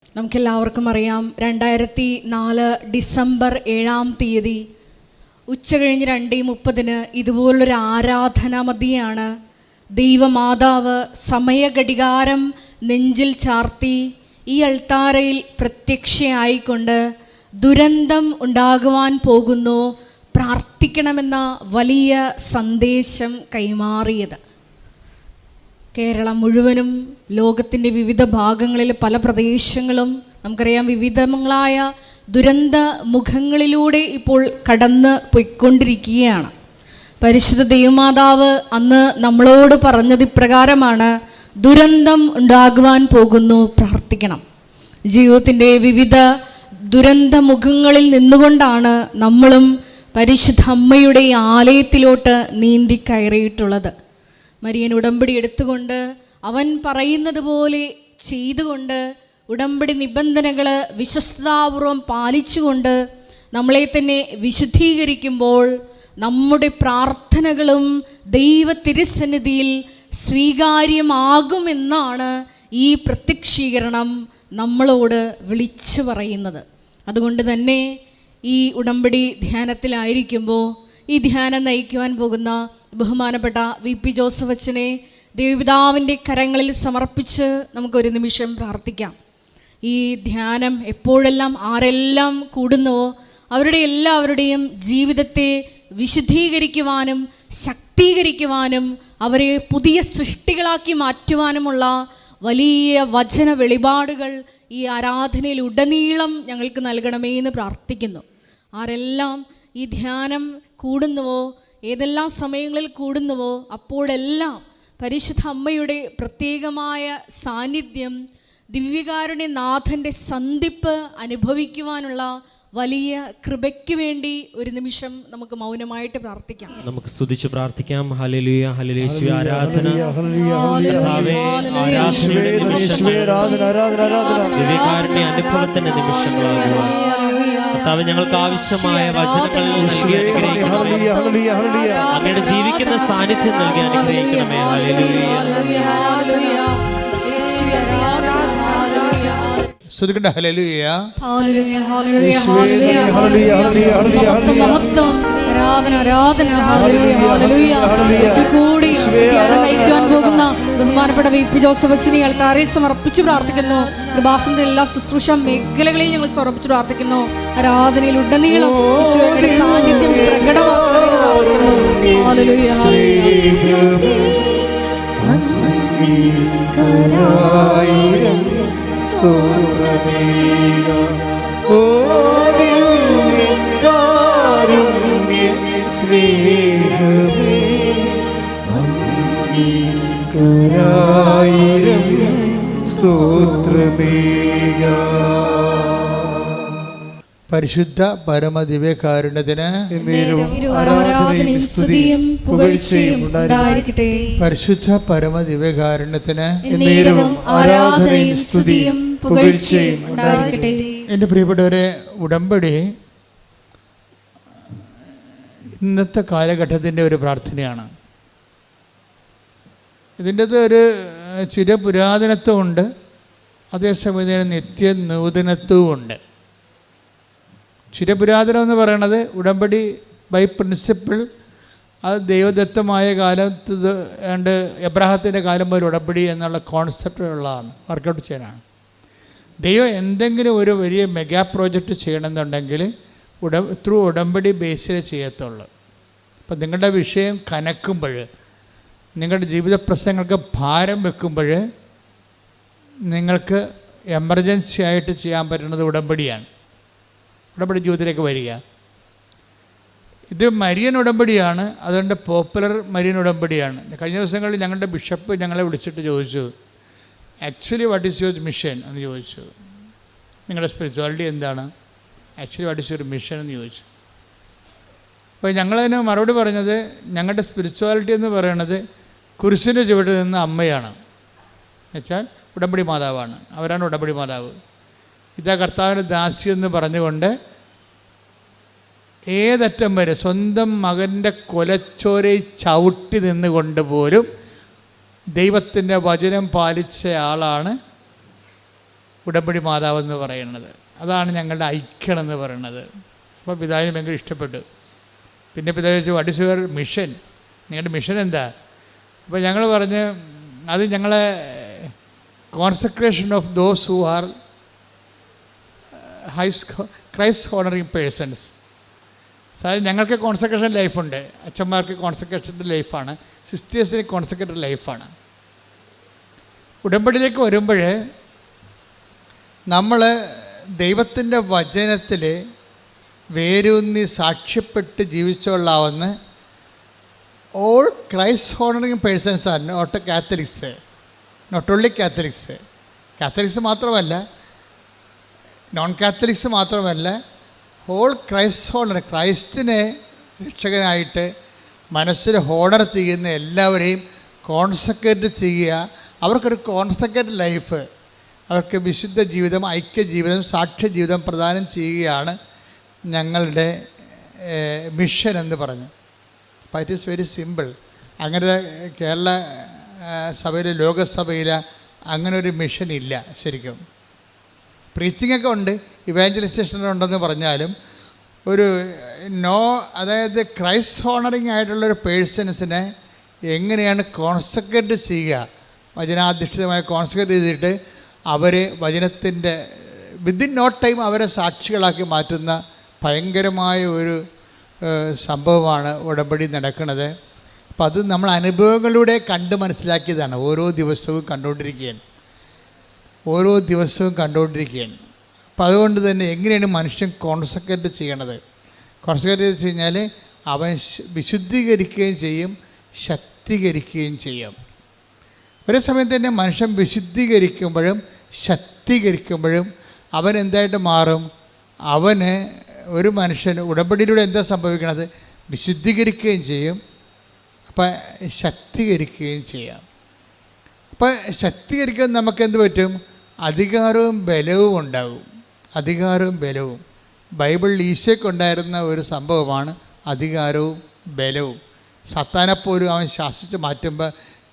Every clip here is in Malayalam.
നമുക്കെല്ലാവർക്കും അറിയാം, 2004 ഡിസംബർ 7 ഉച്ചകഴിഞ്ഞ് 2:30 ഇതുപോലൊരു ആരാധനാ മധ്യയാണ് ദൈവമാതാവ് സമയഘടികാരം നെഞ്ചിൽ ചാർത്തി ഈ അൾത്താരയിൽ പ്രത്യക്ഷയായിക്കൊണ്ട് ദുരന്തം ഉണ്ടാകുവാൻ പോകുന്നു, പ്രാർത്ഥിക്കണമെന്ന വലിയ സന്ദേശം കൈമാറിയത്. കേരളം മുഴുവനും ലോകത്തിൻ്റെ വിവിധ ഭാഗങ്ങളിൽ പല പ്രദേശങ്ങളും നമുക്കറിയാം വിവിധങ്ങളായ ദുരന്ത മുഖങ്ങളിലൂടെ ഇപ്പോൾ കടന്ന് പോയിക്കൊണ്ടിരിക്കുകയാണ്. പരിശുദ്ധ ദൈവമാതാവ് അന്ന് നമ്മളോട് പറഞ്ഞത് ഇപ്രകാരമാണ്: ദുരന്തം ഉണ്ടാകുവാൻ പോകുന്നു, പ്രാർത്ഥിക്കണം. ജീവിതത്തിൻ്റെ വിവിധ ദുരന്ത മുഖങ്ങളിൽ നിന്നുകൊണ്ടാണ് നമ്മളും പരിശുദ്ധ അമ്മയുടെ ആലയത്തിലോട്ട് നീന്തി കയറിയിട്ടുള്ളത്. മരിയൻ ഉടമ്പടി എടുത്തുകൊണ്ട് അവൻ പറയുന്നത് പോലെ ചെയ്തുകൊണ്ട് ഉടമ്പടി നിബന്ധനകൾ വിശ്വസ്തതാപൂർവം പാലിച്ചുകൊണ്ട് നമ്മളെ തന്നെ വിശുദ്ധീകരിക്കുമ്പോൾ നമ്മുടെ പ്രാർത്ഥനകളും ദൈവ തിരുസന്നിധിയിൽ സ്വീകാര്യമാകുമെന്നാണ് ഈ പ്രത്യക്ഷീകരണം നമ്മളോട് വിളിച്ചു പറയുന്നത്. അതുകൊണ്ട് തന്നെ ഈ ഉടമ്പടി ധ്യാനത്തിലായിരിക്കുമ്പോൾ ഈ ധ്യാനം നയിക്കുവാൻ പോകുന്ന ബഹുമാനപ്പെട്ട VP ജോസഫ് അച്ഛനെ ദൈവപിതാവിൻ്റെ കരങ്ങളിൽ സമർപ്പിച്ച് നമുക്കൊരു നിമിഷം പ്രാർത്ഥിക്കാം. ഈ ധ്യാനം എപ്പോഴെല്ലാം ആരെല്ലാം കൂടുന്നുവോ അവരുടെ എല്ലാവരുടെയും ജീവിതത്തെ വിശുദ്ധീകരിക്കുവാനും ശക്തീകരിക്കുവാനും അവരെ പുതിയ സൃഷ്ടികളാക്കി മാറ്റുവാനുമുള്ള വലിയ വചന വെളിപാടുകൾ ഈ ആരാധനയിൽ ഉടനീളം ഞങ്ങൾക്ക് നൽകണമേ എന്ന് പ്രാർത്ഥിക്കുന്നു. ആരെല്ലാം ഈ ധ്യാനം കൂടുന്നുവോ, ഏതെല്ലാം സമയങ്ങളിൽ കൂടുന്നുവോ അപ്പോഴെല്ലാം പരിശുദ്ധ അമ്മയുടെ പ്രത്യേകമായ സാന്നിധ്യം, ദിവ്യകാരുണ്യനാഥൻ്റെ സന്ധിപ്പ് അനുഭവിക്കുവാനുള്ള വലിയ കൃപയ്ക്ക് വേണ്ടി ഒരു നിമിഷം നമുക്ക് മൗനമായിട്ട് പ്രാർത്ഥിക്കാം. നമുക്ക് സ്തുതിച്ച് പ്രാർത്ഥിക്കാം. ഹല്ലേലൂയ, ഹല്ലേലൂയ, യേശുവേ ആരാധന. കർത്താവേ, ആരാധനയുടെ ദിവ്യകാരുണ്യ അനുഭവത്തിന്റെ നിമിഷങ്ങളാകുവാൻ കർത്താവേ ഞങ്ങൾക്ക് ആവശ്യമായ വചനങ്ങൾ നൽകി അനുഗ്രഹിക്കണമേ. അങ്ങയുടെ ജീവിക്കുന്ന സാന്നിധ്യം നൽകി അനുഗ്രഹിക്കണമേ. ഹല്ലേലൂയ. ശ്രദ്ധിക്കട്ടെ. ഹല്ലേലൂയ, ഹല്ലേലൂയ, ഹല്ലേലൂയ, ഹല്ലേലൂയ, മഹത്വം, ആരാധന, ആരാധന, ഹല്ലേലൂയ, ഹല്ലേലൂയ. കൂടി ധ്യാനം നയിക്കുവാൻ പോകുന്ന ബഹുമാനപ്പെട്ട VP ജോസഫ് അച്ഛനെ അൾത്താരയിൽ സമർപ്പിച്ച് പ്രാർത്ഥിക്കുന്നു. കൃപാസനത്തിന്റെ എല്ലാ ശുശ്രൂഷ മേഖലകളെയും ഞങ്ങൾ സമർപ്പിച്ച് പ്രാർത്ഥിക്കുന്നു. ആരാധനയിൽ ഉടനീളം ഈശോയുടെ സാന്നിധ്യം പ്രകടമാക്കണമെന്ന് പ്രാർത്ഥിക്കുന്നു. ഹല്ലേലൂയ, പരിശുദ്ധ പരമദിവ്യകാരുണ്യത്തിന് പരിശുദ്ധ പരമദിവ്യകാരുണ്യത്തിന് എൻ്റെ പ്രിയപ്പെട്ടവരെ, ഉടമ്പടി ഇന്നത്തെ കാലഘട്ടത്തിൻ്റെ ഒരു പ്രാർത്ഥനയാണ്. ഇതിൻ്റെ ഒരു ചിരപുരാതനത്വമുണ്ട്, അതേസമയം നിത്യ നൂതനത്വമുണ്ട്. ചിരപുരാതനം എന്ന് പറയുന്നത് ഉടമ്പടി ബൈ പ്രിൻസിപ്പിൾ അത് ദൈവദത്തമായ കാലത്ത് ഏണ്ട് എബ്രാഹത്തിൻ്റെ കാലം മുതൽ ഉടമ്പടി എന്നുള്ള കോൺസെപ്റ്റുള്ളതാണ്, വർക്കൗട്ട് ചെയ്യാനാണ്. ദൈവം എന്തെങ്കിലും ഒരു വലിയ മെഗാ പ്രോജക്റ്റ് ചെയ്യണമെന്നുണ്ടെങ്കിൽ ത്രൂ ഉടമ്പടി ബേസിൽ ചെയ്യത്തുള്ളൂ. അപ്പം നിങ്ങളുടെ വിഷയം കനക്കുമ്പോൾ, നിങ്ങളുടെ ജീവിത പ്രശ്നങ്ങൾക്ക് ഭാരം വെക്കുമ്പോൾ നിങ്ങൾക്ക് എമർജൻസി ആയിട്ട് ചെയ്യാൻ പറ്റുന്നത് ഉടമ്പടിയാണ്. ഉടമ്പടി ജീവിതത്തിലേക്ക് വരിക. ഇത് മരിയൻ ഉടമ്പടിയാണ്, അതുകൊണ്ട് പോപ്പുലർ മരിയൻ ഉടമ്പടിയാണ്. കഴിഞ്ഞ ദിവസങ്ങളിൽ ഞങ്ങളുടെ ബിഷപ്പ് ഞങ്ങളെ വിളിച്ചിട്ട് ചോദിച്ചു, actually what is your mission എന്ന് ചോദിച്ചു. നിങ്ങളുടെ സ്പിരിച്വാലിറ്റി എന്താണ്, actually what is your mission എന്ന് ചോദിച്ചു. അപ്പോൾ ഞങ്ങളതിന് മറുപടി പറഞ്ഞത്, ഞങ്ങളുടെ സ്പിരിച്വാലിറ്റി എന്ന് പറയുന്നത് കുരിശിൻ്റെ ചുവട്ടിൽ നിന്ന് അമ്മയാണ്, എന്നുവെച്ചാൽ ഉടമ്പടി മാതാവാണ്, അവരാണ് ഉടമ്പടി മാതാവ്. ഇതാ കർത്താവിൻ്റെ ദാസ്യം എന്ന് പറഞ്ഞുകൊണ്ട് ഏതറ്റം വരെ സ്വന്തം മകൻ്റെ കൊലച്ചോരയിൽ ചവിട്ടി നിന്നുകൊണ്ട് പോലും ദൈവത്തിൻ്റെ വചനം പാലിച്ച ആളാണ് ഉടമ്പടി മാതാവെന്ന് പറയുന്നത്. അതാണ് ഞങ്ങളുടെ ഐക്യം എന്ന് പറയുന്നത്. അപ്പോൾ പിതാവിന് ഭയങ്കര ഇഷ്ടപ്പെട്ടു. പിന്നെ പിതാവ് ചോദിച്ചു, വാട്ട് ഈസ് യുവർ മിഷൻ? നിങ്ങളുടെ മിഷൻ എന്താ? അപ്പോൾ ഞങ്ങൾ പറഞ്ഞ് അത് ഞങ്ങളെ consecration of those who are Christ honouring persons. അതായത് ഞങ്ങൾക്ക് കോൺസെക്രേഷൻ ലൈഫുണ്ട്, അച്ഛന്മാർക്ക് കോൺസെക്രേഷൻ്റെ ലൈഫാണ്, സിസ്റ്റേഴ്സിന് കോൺസെക്രേറ്റഡ് ലൈഫാണ്. ഉടമ്പടിയിലേക്ക് വരുമ്പോൾ നമ്മൾ ദൈവത്തിൻ്റെ വചനത്തിൽ വേരൂന്നി സാക്ഷ്യപ്പെട്ട് ജീവിച്ചുകൊള്ളാവുന്ന ഓൾ ക്രൈസ്റ്റ് ഹോണറിങ് പേഴ്സൺസ് ആണ്, not Catholics, not only Catholics. Catholics മാത്രമല്ല, നോൺ കാത്തലിക്സ് മാത്രമല്ല, ഹോൾ ക്രൈസ്റ്റ് ഹോണർ, ക്രൈസ്റ്റിനെ രക്ഷകനായിട്ട് മനസ്സിൽ ഹോണർ ചെയ്യുന്ന എല്ലാവരെയും കോൺസെക്രേറ്റ് ചെയ്യുക. അവർക്കൊരു കോൺസെക്രേറ്റ് ലൈഫ്, അവർക്ക് വിശുദ്ധ ജീവിതം, ഐക്യ ജീവിതം, സാക്ഷ്യ ജീവിതം പ്രദാനം ചെയ്യുകയാണ് ഞങ്ങളുടെ മിഷൻ എന്ന് പറഞ്ഞു. അപ്പോൾ ഇറ്റ് ഈസ് വെരി സിമ്പിൾ. അങ്ങനെ കേരള സഭയിൽ, ലോകസഭയിൽ അങ്ങനെ ഒരു മിഷൻ ഇല്ല. ശരിക്കും പ്രീച്ചിങ്ങൊക്കെ ഉണ്ട്, ഇവാഞ്ചലൈസേഷൻ ഉണ്ടെന്ന് പറഞ്ഞാലും ഒരു അതായത് ക്രൈസ്റ്റ് ഹോണറിങ് ആയിട്ടുള്ളൊരു പേഴ്സൺസിനെ എങ്ങനെയാണ് കോൺസെക്രേറ്റ് ചെയ്യുക, വചനാധിഷ്ഠിതമായി കോൺസെക്രേറ്റ് ചെയ്തിട്ട് അവരെ വചനത്തിൻ്റെ വിത്തിൻ നോ ടൈം അവരെ സാക്ഷികളാക്കി മാറ്റുന്ന ഭയങ്കരമായ ഒരു സംഭവമാണ് ഉടമ്പടി നടക്കുന്നത്. അപ്പം അത് നമ്മൾ അനുഭവങ്ങളിലൂടെ കണ്ട് മനസ്സിലാക്കിയതാണ്. ഓരോ ദിവസവും കണ്ടുകൊണ്ടിരിക്കുകയാണ്. അപ്പം അതുകൊണ്ട് തന്നെ എങ്ങനെയാണ് മനുഷ്യൻ കോൺസെക്രേറ്റ് ചെയ്യണത്? കോൺസെക്രേറ്റ് വെച്ച് കഴിഞ്ഞാൽ അവൻ വിശുദ്ധീകരിക്കുകയും ചെയ്യും, ശക്തീകരിക്കുകയും ചെയ്യും. ഒരേ സമയത്ത് തന്നെ മനുഷ്യൻ വിശുദ്ധീകരിക്കുമ്പോഴും ശക്തീകരിക്കുമ്പോഴും അവൻ എന്തായിട്ട് മാറും? അവന് ഒരു മനുഷ്യൻ ഉടമ്പടിയിലൂടെ എന്താ സംഭവിക്കണത്? വിശുദ്ധീകരിക്കുകയും ചെയ്യും, അപ്പം ശക്തീകരിക്കുകയും ചെയ്യാം. അപ്പം ശക്തീകരിക്കാൻ നമുക്ക് എന്ത് പറ്റും? അധികാരവും ബലവും ഉണ്ടാകും. അധികാരവും ബലവും ബൈബിളിൽ ഈശോയ്ക്കുണ്ടായിരുന്ന ഒരു സംഭവമാണ് അധികാരവും ബലവും. സത്താനെപ്പോലും അവൻ ശാസിച്ച് മാറ്റുമ്പോൾ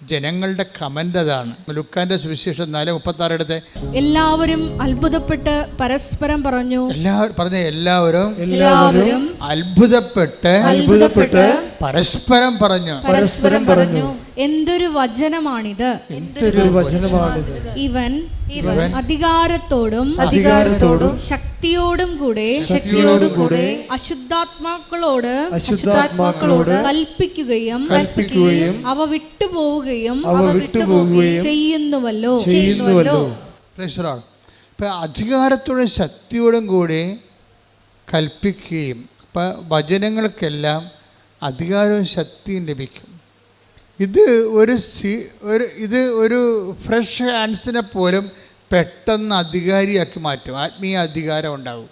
ജനങ്ങളുടെ കമൻ്റ് അതാണ്. ലുക്കാൻ്റെ സുവിശേഷം 4:36 എടുത്ത് എല്ലാവരും അത്ഭുതപ്പെട്ട് പരസ്പരം പറഞ്ഞു. എല്ലാവരും അത്ഭുതപ്പെട്ട് പരസ്പരം പറഞ്ഞു, എന്തൊരു വചനമാണിത്, ഇവൻ അധികാരത്തോടും ശക്തിയോടും കൂടെ അശുദ്ധാത്മാക്കളോട് കൽപ്പിക്കുകയും അവ വിട്ടുപോവുകയും ചെയ്യുന്നുവല്ലോ. ഇപ്പം അധികാരത്തോടും ശക്തിയോടും കൂടി കൽപ്പിക്കുകയും, ഇപ്പം വചനങ്ങൾക്കെല്ലാം അധികാരവും ശക്തിയും ലഭിക്കും. ഇത് ഒരു ഫ്രഷ് ഹാൻഡ്സിനെ പോലും പെട്ടെന്ന് അധികാരിയാക്കി മാറ്റും. ആത്മീയ അധികാരം ഉണ്ടാകും.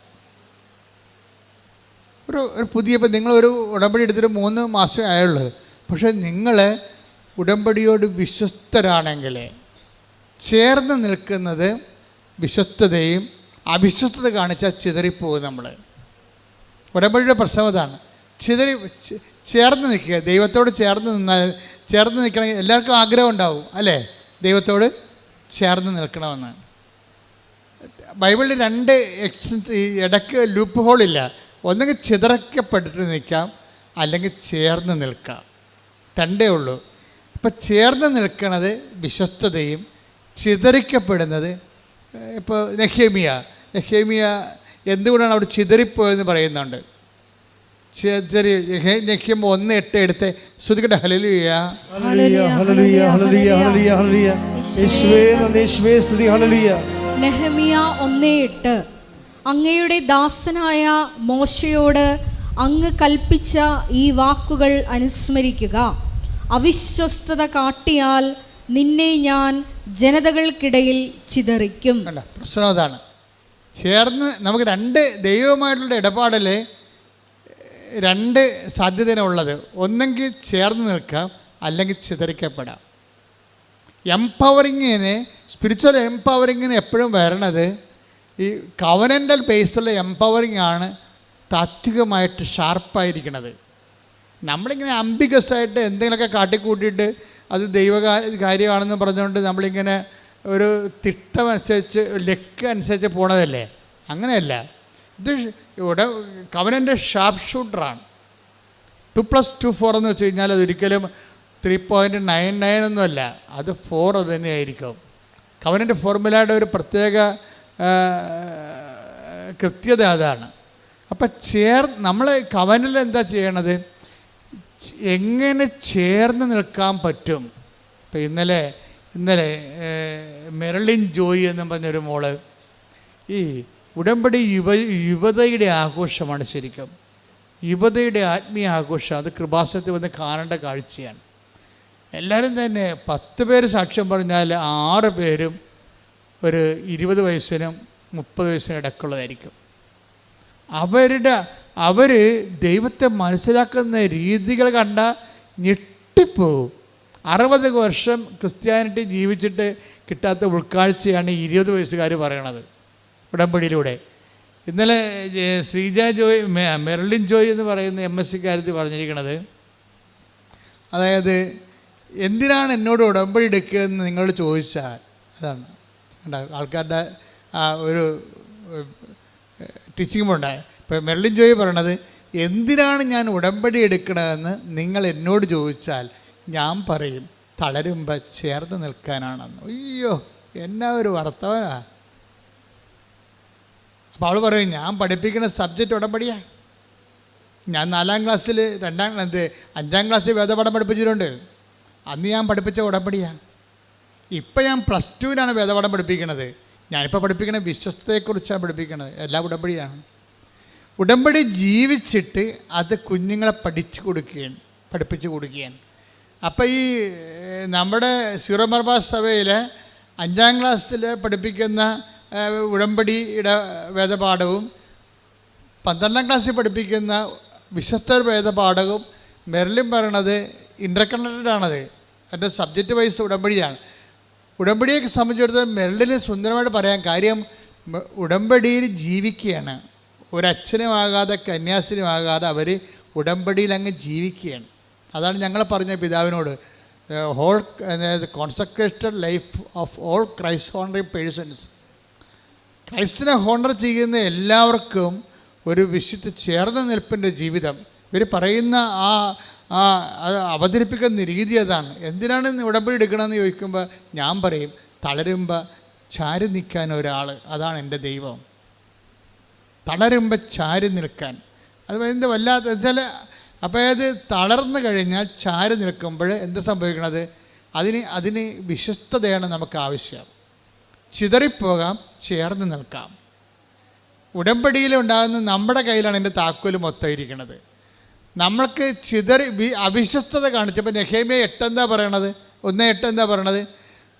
ഒരു പുതിയ, ഇപ്പം നിങ്ങളൊരു ഉടമ്പടി എടുത്തിട്ട് 3 മാസമേ ആയുള്ളൂ. പക്ഷേ നിങ്ങൾ ഉടമ്പടിയോട് വിശ്വസ്തരാണെങ്കിൽ ചേർന്ന് നിൽക്കുന്നത് വിശ്വസ്തതയും, അവിശ്വസ്തത കാണിച്ചാൽ ചിതറിപ്പോകും. നമ്മൾ ഉടമ്പടിയുടെ പ്രശ്നം അതാണ്. ചേർന്ന് നിൽക്കുക, ദൈവത്തോട് ചേർന്ന് നിൽക്കണമെങ്കിൽ എല്ലാവർക്കും ആഗ്രഹം ഉണ്ടാവും അല്ലേ, ദൈവത്തോട് ചേർന്ന് നിൽക്കണമെന്ന്. ബൈബിളിൽ 2 ഇടയ്ക്ക് ലൂപ്പ് ഹോളില്ല. ഒന്നെങ്കിൽ ചിതറക്കപ്പെട്ടിട്ട് നിൽക്കാം, അല്ലെങ്കിൽ ചേർന്ന് നിൽക്കാം. 2 ഉള്ളൂ. ഇപ്പം ചേർന്ന് നിൽക്കുന്നത് വിശ്വസ്തതയും, ചിതറിക്കപ്പെടുന്നത് ഇപ്പോൾ നെഹേമിയ എന്തുകൊണ്ടാണ് അവിടെ ചിതറിപ്പോയെന്ന് പറയുന്നുണ്ട്. നെഹ്യം 1:8 എടുത്ത് ശ്രുതികട്ടെ. ഹല്ലേലൂയ, നെഹെമ്യ 1:8 അങ്ങയുടെ ദാസനായ മോശയോട് അങ്ങ് കൽപ്പിച്ച ഈ വാക്കുകൾ അനുസ്മരിക്കുക. അവിശ്വസ്തത കാട്ടിയാൽ നിന്നെ ഞാൻ ജനതകൾക്കിടയിൽ ചിതറിക്കും. പ്രശ്നം അതാണ്. ചേർന്ന് നമുക്ക് 2 ദൈവവുമായിട്ടുള്ള ഇടപാടിൽ 2 സാധ്യതയുള്ളത്. ഒന്നെങ്കിൽ ചേർന്ന് നിൽക്കാം, അല്ലെങ്കിൽ ചിതറിക്കപ്പെടാം. സ്പിരിച്വൽ എംപവറിങ്ങിന് എപ്പോഴും വരണത് ഈ കവനൻ്റൽ ബേസുള്ള എംപവറിങ് ആണ് താത്വികമായിട്ട് ഷാർപ്പായിരിക്കണത്. നമ്മളിങ്ങനെ അംബിഗസായിട്ട് എന്തെങ്കിലുമൊക്കെ കാട്ടിക്കൂട്ടിയിട്ട് അത് കാര്യമാണെന്ന് പറഞ്ഞുകൊണ്ട് നമ്മളിങ്ങനെ ഒരു തിട്ടമനുസരിച്ച് ലക്ക് അനുസരിച്ച് പോണതല്ലേ? അങ്ങനെയല്ല. ഇത് ഇവിടെ കവനൻ്റെ ഷാർപ്പ് ഷൂട്ടറാണ്. 2+2 4 എന്ന് വെച്ച് കഴിഞ്ഞാൽ അതൊരിക്കലും 3.99 ഒന്നുമല്ല, അത് 4 അത് തന്നെയായിരിക്കും. കവനൻ്റെ ഫോർമുലയുടെ ഒരു പ്രത്യേക കൃത്യത അതാണ്. അപ്പം നമ്മൾ കവനിൽ എന്താ ചെയ്യണത്? എങ്ങനെ ചേർന്ന് നിൽക്കാൻ പറ്റും? ഇപ്പം ഇന്നലെ മെർലിൻ ജോയി എന്ന് പറഞ്ഞൊരു മോള്, ഈ ഉടമ്പടി യുവതയുടെ ആഘോഷമാണ്. ശരിക്കും യുവതയുടെ ആത്മീയ ആഘോഷം. അത് കൃപാസനത്തിൽ വന്ന് കാണേണ്ട കാഴ്ചയാണ്. എല്ലാവരും തന്നെ 10 പേര് സാക്ഷ്യം പറഞ്ഞാൽ 6 പേരും ഒരു 20 വയസ്സിനും 30 വയസ്സിനും ഇടയ്ക്കുള്ളതായിരിക്കും. അവർ ദൈവത്തെ മനസ്സിലാക്കുന്ന രീതികൾ കണ്ട ഞെട്ടിപ്പോവും. 60 വർഷം ക്രിസ്ത്യാനിറ്റി ജീവിച്ചിട്ട് കിട്ടാത്ത ഉൾക്കാഴ്ചയാണ് 20 വയസ്സുകാർ പറയണത് ഉടമ്പടിയിലൂടെ. ഇന്നലെ ശ്രീജ ജോയ്, മെർലിൻ ജോയ് എന്ന് പറയുന്ന MSc-കാരത്തി പറഞ്ഞിരിക്കുന്നത്, അതായത് എന്തിനാണ് എന്നോട് ഉടമ്പടി എടുക്കുകയെന്ന് നിങ്ങളോട് ചോദിച്ചാൽ, അതാണ് ആൾക്കാരുടെ ഒരു ടീച്ചിങ് ഉണ്ടായ. ഇപ്പോൾ മെർലിൻ ജോയ് പറയണത്, എന്തിനാണ് ഞാൻ ഉടമ്പടി എടുക്കണതെന്ന് നിങ്ങൾ എന്നോട് ചോദിച്ചാൽ ഞാൻ പറയും തളരുമ്പോൾ ചേർന്ന് നിൽക്കാനാണെന്ന്. അയ്യോ, എന്നാ ഒരു വർത്തമാനാ. അപ്പോൾ അവൾ പറയും, ഞാൻ പഠിപ്പിക്കുന്ന സബ്ജക്റ്റ് ഉടമ്പടിയാ. ഞാൻ 4ാം ക്ലാസ്സിൽ 5ാം ക്ലാസ്സിൽ വേദപാഠം പഠിപ്പിച്ചിട്ടുണ്ട്. അന്ന് ഞാൻ പഠിപ്പിച്ച ഉടമ്പടിയാണ്. ഇപ്പം ഞാൻ +2-നാണ് വേദപാഠം പഠിപ്പിക്കുന്നത്. ഞാനിപ്പോൾ പഠിപ്പിക്കുന്ന വിശ്വസ്തയെക്കുറിച്ചാണ് പഠിപ്പിക്കുന്നത്. എല്ലാം ഉടമ്പടിയാണ്. ഉടമ്പടി ജീവിച്ചിട്ട് അത് കുഞ്ഞുങ്ങളെ പഠിപ്പിച്ചു കൊടുക്കുകയാണ്. അപ്പോൾ ഈ നമ്മുടെ സീറോ മലബാർ സഭയിൽ 5ാം ക്ലാസ്സിൽ പഠിപ്പിക്കുന്ന ഉടമ്പടിയുടെ വേദപാഠവും 12ാം ക്ലാസ്സിൽ പഠിപ്പിക്കുന്ന വിശ്വസ്ത വേദപാഠവും മെർലിൻ പറയണത് ഇൻ്റർകണക്റ്റഡ് ആണത്. എൻ്റെ സബ്ജക്റ്റ് വൈസ് ഉടമ്പടിയാണ്. ഉടമ്പടിയെ സംബന്ധിച്ചിടത്തോളം മെർലിന് സുന്ദരമായിട്ട് പറയാൻ കാര്യം, ഉടമ്പടിയിൽ ജീവിക്കുകയാണ്. ഒരച്ഛനുമാകാതെ കന്യാസിനുമാകാതെ അവർ ഉടമ്പടിയിൽ അങ്ങ് ജീവിക്കുകയാണ്. അതാണ് ഞങ്ങൾ പറഞ്ഞ പിതാവിനോട്, whole consecrated life of all Christ honouring persons. ക്രൈസ്റ്റിനെ ഹോണർ ചെയ്യുന്ന എല്ലാവർക്കും ഒരു വിശുദ്ധ ചേർന്ന നിൽപ്പിൻ്റെ ജീവിതം. ഇവർ പറയുന്ന അവതരിപ്പിക്കുന്ന രീതി അതാണ്. എന്തിനാണ് ഉടമ്പടി എടുക്കണമെന്ന് ചോദിക്കുമ്പോൾ ഞാൻ പറയും, തളരുമ്പോൾ ചാരി നിൽക്കാൻ ഒരാൾ, അതാണ് എൻ്റെ ദൈവം. തളരുമ്പോൾ ചാരി നിൽക്കാൻ. അത് എന്ത് വല്ലാത്ത വെച്ചാൽ, അപ്പോൾ അത് തളർന്നു കഴിഞ്ഞാൽ ചാരി നിൽക്കുമ്പോൾ എന്ത് സംഭവിക്കണത്? അതിന് വിശ്വസ്തതയാണ് നമുക്ക് ആവശ്യം. ചിതറിപ്പോകാം, ചേർന്ന് നിൽക്കാം. ഉടമ്പടിയിലുണ്ടാകുന്ന നമ്മുടെ കയ്യിലാണ് എൻ്റെ താക്കോല് മൊത്തം ഇരിക്കുന്നത്. നമ്മൾക്ക് അവിശ്വസ്തത കാണിച്ചപ്പോൾ നെഹേമ്യ 8 എന്താ പറയണത്? 1:8 എന്താ പറയണത്?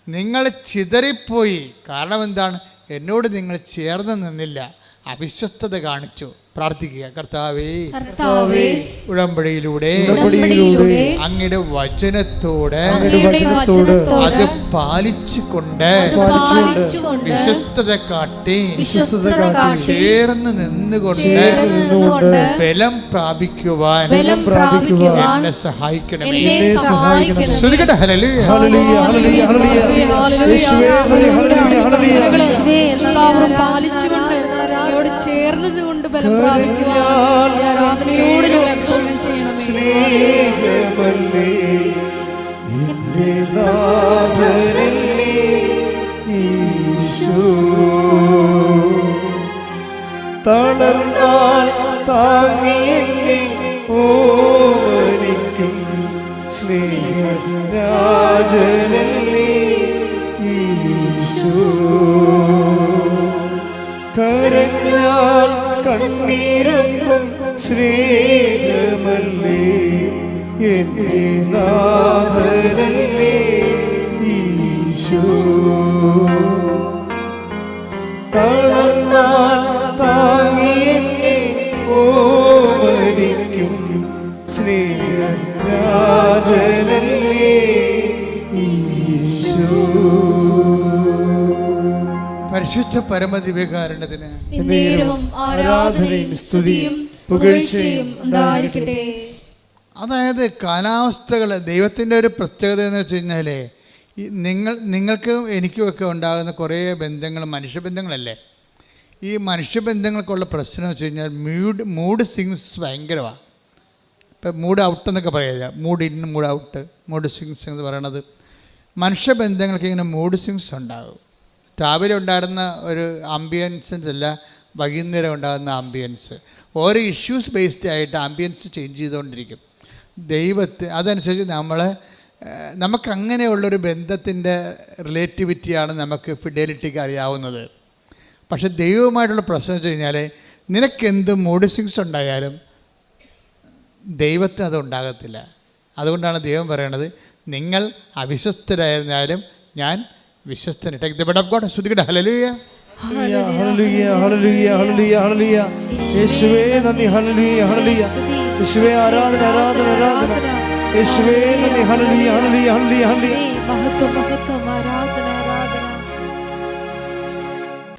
നിങ്ങൾ ചിതറിപ്പോയി. കാരണം എന്താണ്? എന്നോട് നിങ്ങൾ ചേർന്ന് നിന്നില്ല, അവിശ്വസ്തത കാണിച്ചു. പ്രാർത്ഥിക്കുക, കർത്താവേ, ഉടമ്പടിയിലൂടെ അങ്ങയുടെ വചനത്തോടെ അത് പാലിച്ചുകൊണ്ട് വിശ്വസ്തത കാട്ടി ചേർന്ന് നിന്നുകൊണ്ട് ബലം പ്രാപിക്കുവാൻ എന്നെ സഹായിക്കണമേ. ശ്രദ്ധിക്കട്ടെ. ഹല്ലേലൂയ, പാലിച്ചുകൊണ്ട് ചേർന്നതുകൊണ്ട് ബലം പ്രാപിക്കുവാൻ ആരാധനയോട് ഞങ്ങളെ അഭിഷേകം ചെയ്യണമേ. തളർന്നാൽ താങ്ങിയെന്നെ ഓമനിക്കും സ്നേഹരാജനല്ലേ ഈശോ. കരഞ്ഞാൽ കണ്ണീരൊപ്പം സ്നേഹമല്ലേ എന്റെ നാഥനല്ലേ ഈശോ. തളർന്നാൽ താങ്ങിയെന്നെ ഓമനിക്കും സ്നേഹരാജനല്ലേ ഈശോ. പരിശുദ്ധ പരമദിവ്യകാരുണ്യത്തിന് ആരാധനയും സ്തുതിയും പുകഴ്ചയും ഉണ്ടായിരിക്കട്ടെ. അതായത് കാലാവസ്ഥകൾ ദൈവത്തിൻ്റെ ഒരു പ്രത്യേകത എന്ന് വെച്ച് കഴിഞ്ഞാൽ നിങ്ങൾക്കും എനിക്കുമൊക്കെ ഉണ്ടാകുന്ന കുറേ ബന്ധങ്ങൾ മനുഷ്യബന്ധങ്ങളല്ലേ. ഈ മനുഷ്യബന്ധങ്ങൾക്കുള്ള പ്രശ്നം വെച്ച് കഴിഞ്ഞാൽ മൂഡ് സ്വിങ്സ് ഭയങ്കരമാണ്. ഇപ്പം മൂഡ് ഔട്ട് എന്നൊക്കെ പറയുക, mood in mood out, mood swings എന്ന് പറയണത്. മനുഷ്യബന്ധങ്ങൾക്ക് ഇങ്ങനെ മൂഡ് സ്വിങ്സ് ഉണ്ടാകും. രാവിലെ ഉണ്ടായിരുന്ന ഒരു ആംബിയൻസൻസ് അല്ല വൈകുന്നേരം ഉണ്ടാകുന്ന ആംബിയൻസ്. ഓരോ ഇഷ്യൂസ് ബേസ്ഡ് ആയിട്ട് ആംബിയൻസ് ചേഞ്ച് ചെയ്തുകൊണ്ടിരിക്കും. അതനുസരിച്ച് നമുക്കങ്ങനെയുള്ളൊരു ബന്ധത്തിൻ്റെ റിലേറ്റിവിറ്റിയാണ് നമുക്ക് ഫിഡലിറ്റിക്ക് അറിയാവുന്നത്. പക്ഷെ ദൈവവുമായിട്ടുള്ള പ്രശ്നം വെച്ച് കഴിഞ്ഞാൽ നിനക്കെന്ത് മൂഡ് സ്വിങ്സ് ഉണ്ടായാലും ദൈവത്തിന് അത് ഉണ്ടാകത്തില്ല. അതുകൊണ്ടാണ് ദൈവം പറയണത്, നിങ്ങൾ അവിശ്വസ്തരായിരുന്നാലും ഞാൻ വിശ്വസ്തൻ. Take the word of God. ശ്രുതിക്കട്ടെ ഹല്ലേലൂയ. ഹല്ലേലൂയ ഹല്ലേലൂയ ഹല്ലേലൂയ ഹല്ലേലൂയ. യേശുവേ നന്ദി. ഹല്ലേലൂയ ഹല്ലേലൂയ. യേശുവേ ആരാധന ആരാധന ആരാധന. യേശുവേ നന്ദി. ഹല്ലേലൂയ ഹല്ലേലൂയ ഹല്ലേലൂയ ഹല്ലേലൂയ. മഹത്വം മഹത്വം ആരാധന ആരാധന.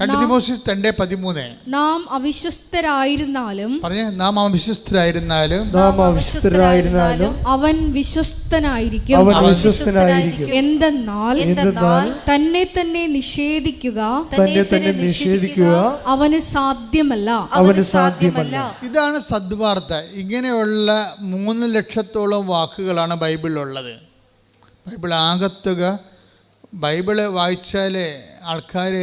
2 തിമോഥെയോസ് 2:13. നാം അവിശ്വസ്തരായിരുന്നാലും നാം അവിശ്വസ്തരായിരുന്നാലും അവൻ വിശ്വസ്തനായിരിക്കും. എന്തെന്നാൽ തന്നെ തന്നെ നിഷേധിക്കുക അവന് സാധ്യമല്ല. ഇതാണ് സദ്വാർത്ത. ഇങ്ങനെയുള്ള 3 ലക്ഷത്തോളം വാക്കുകളാണ് ബൈബിളിലുള്ളത്. ബൈബിൾ ആകത്തുക. ബൈബിള് വായിച്ചാൽ ആൾക്കാർ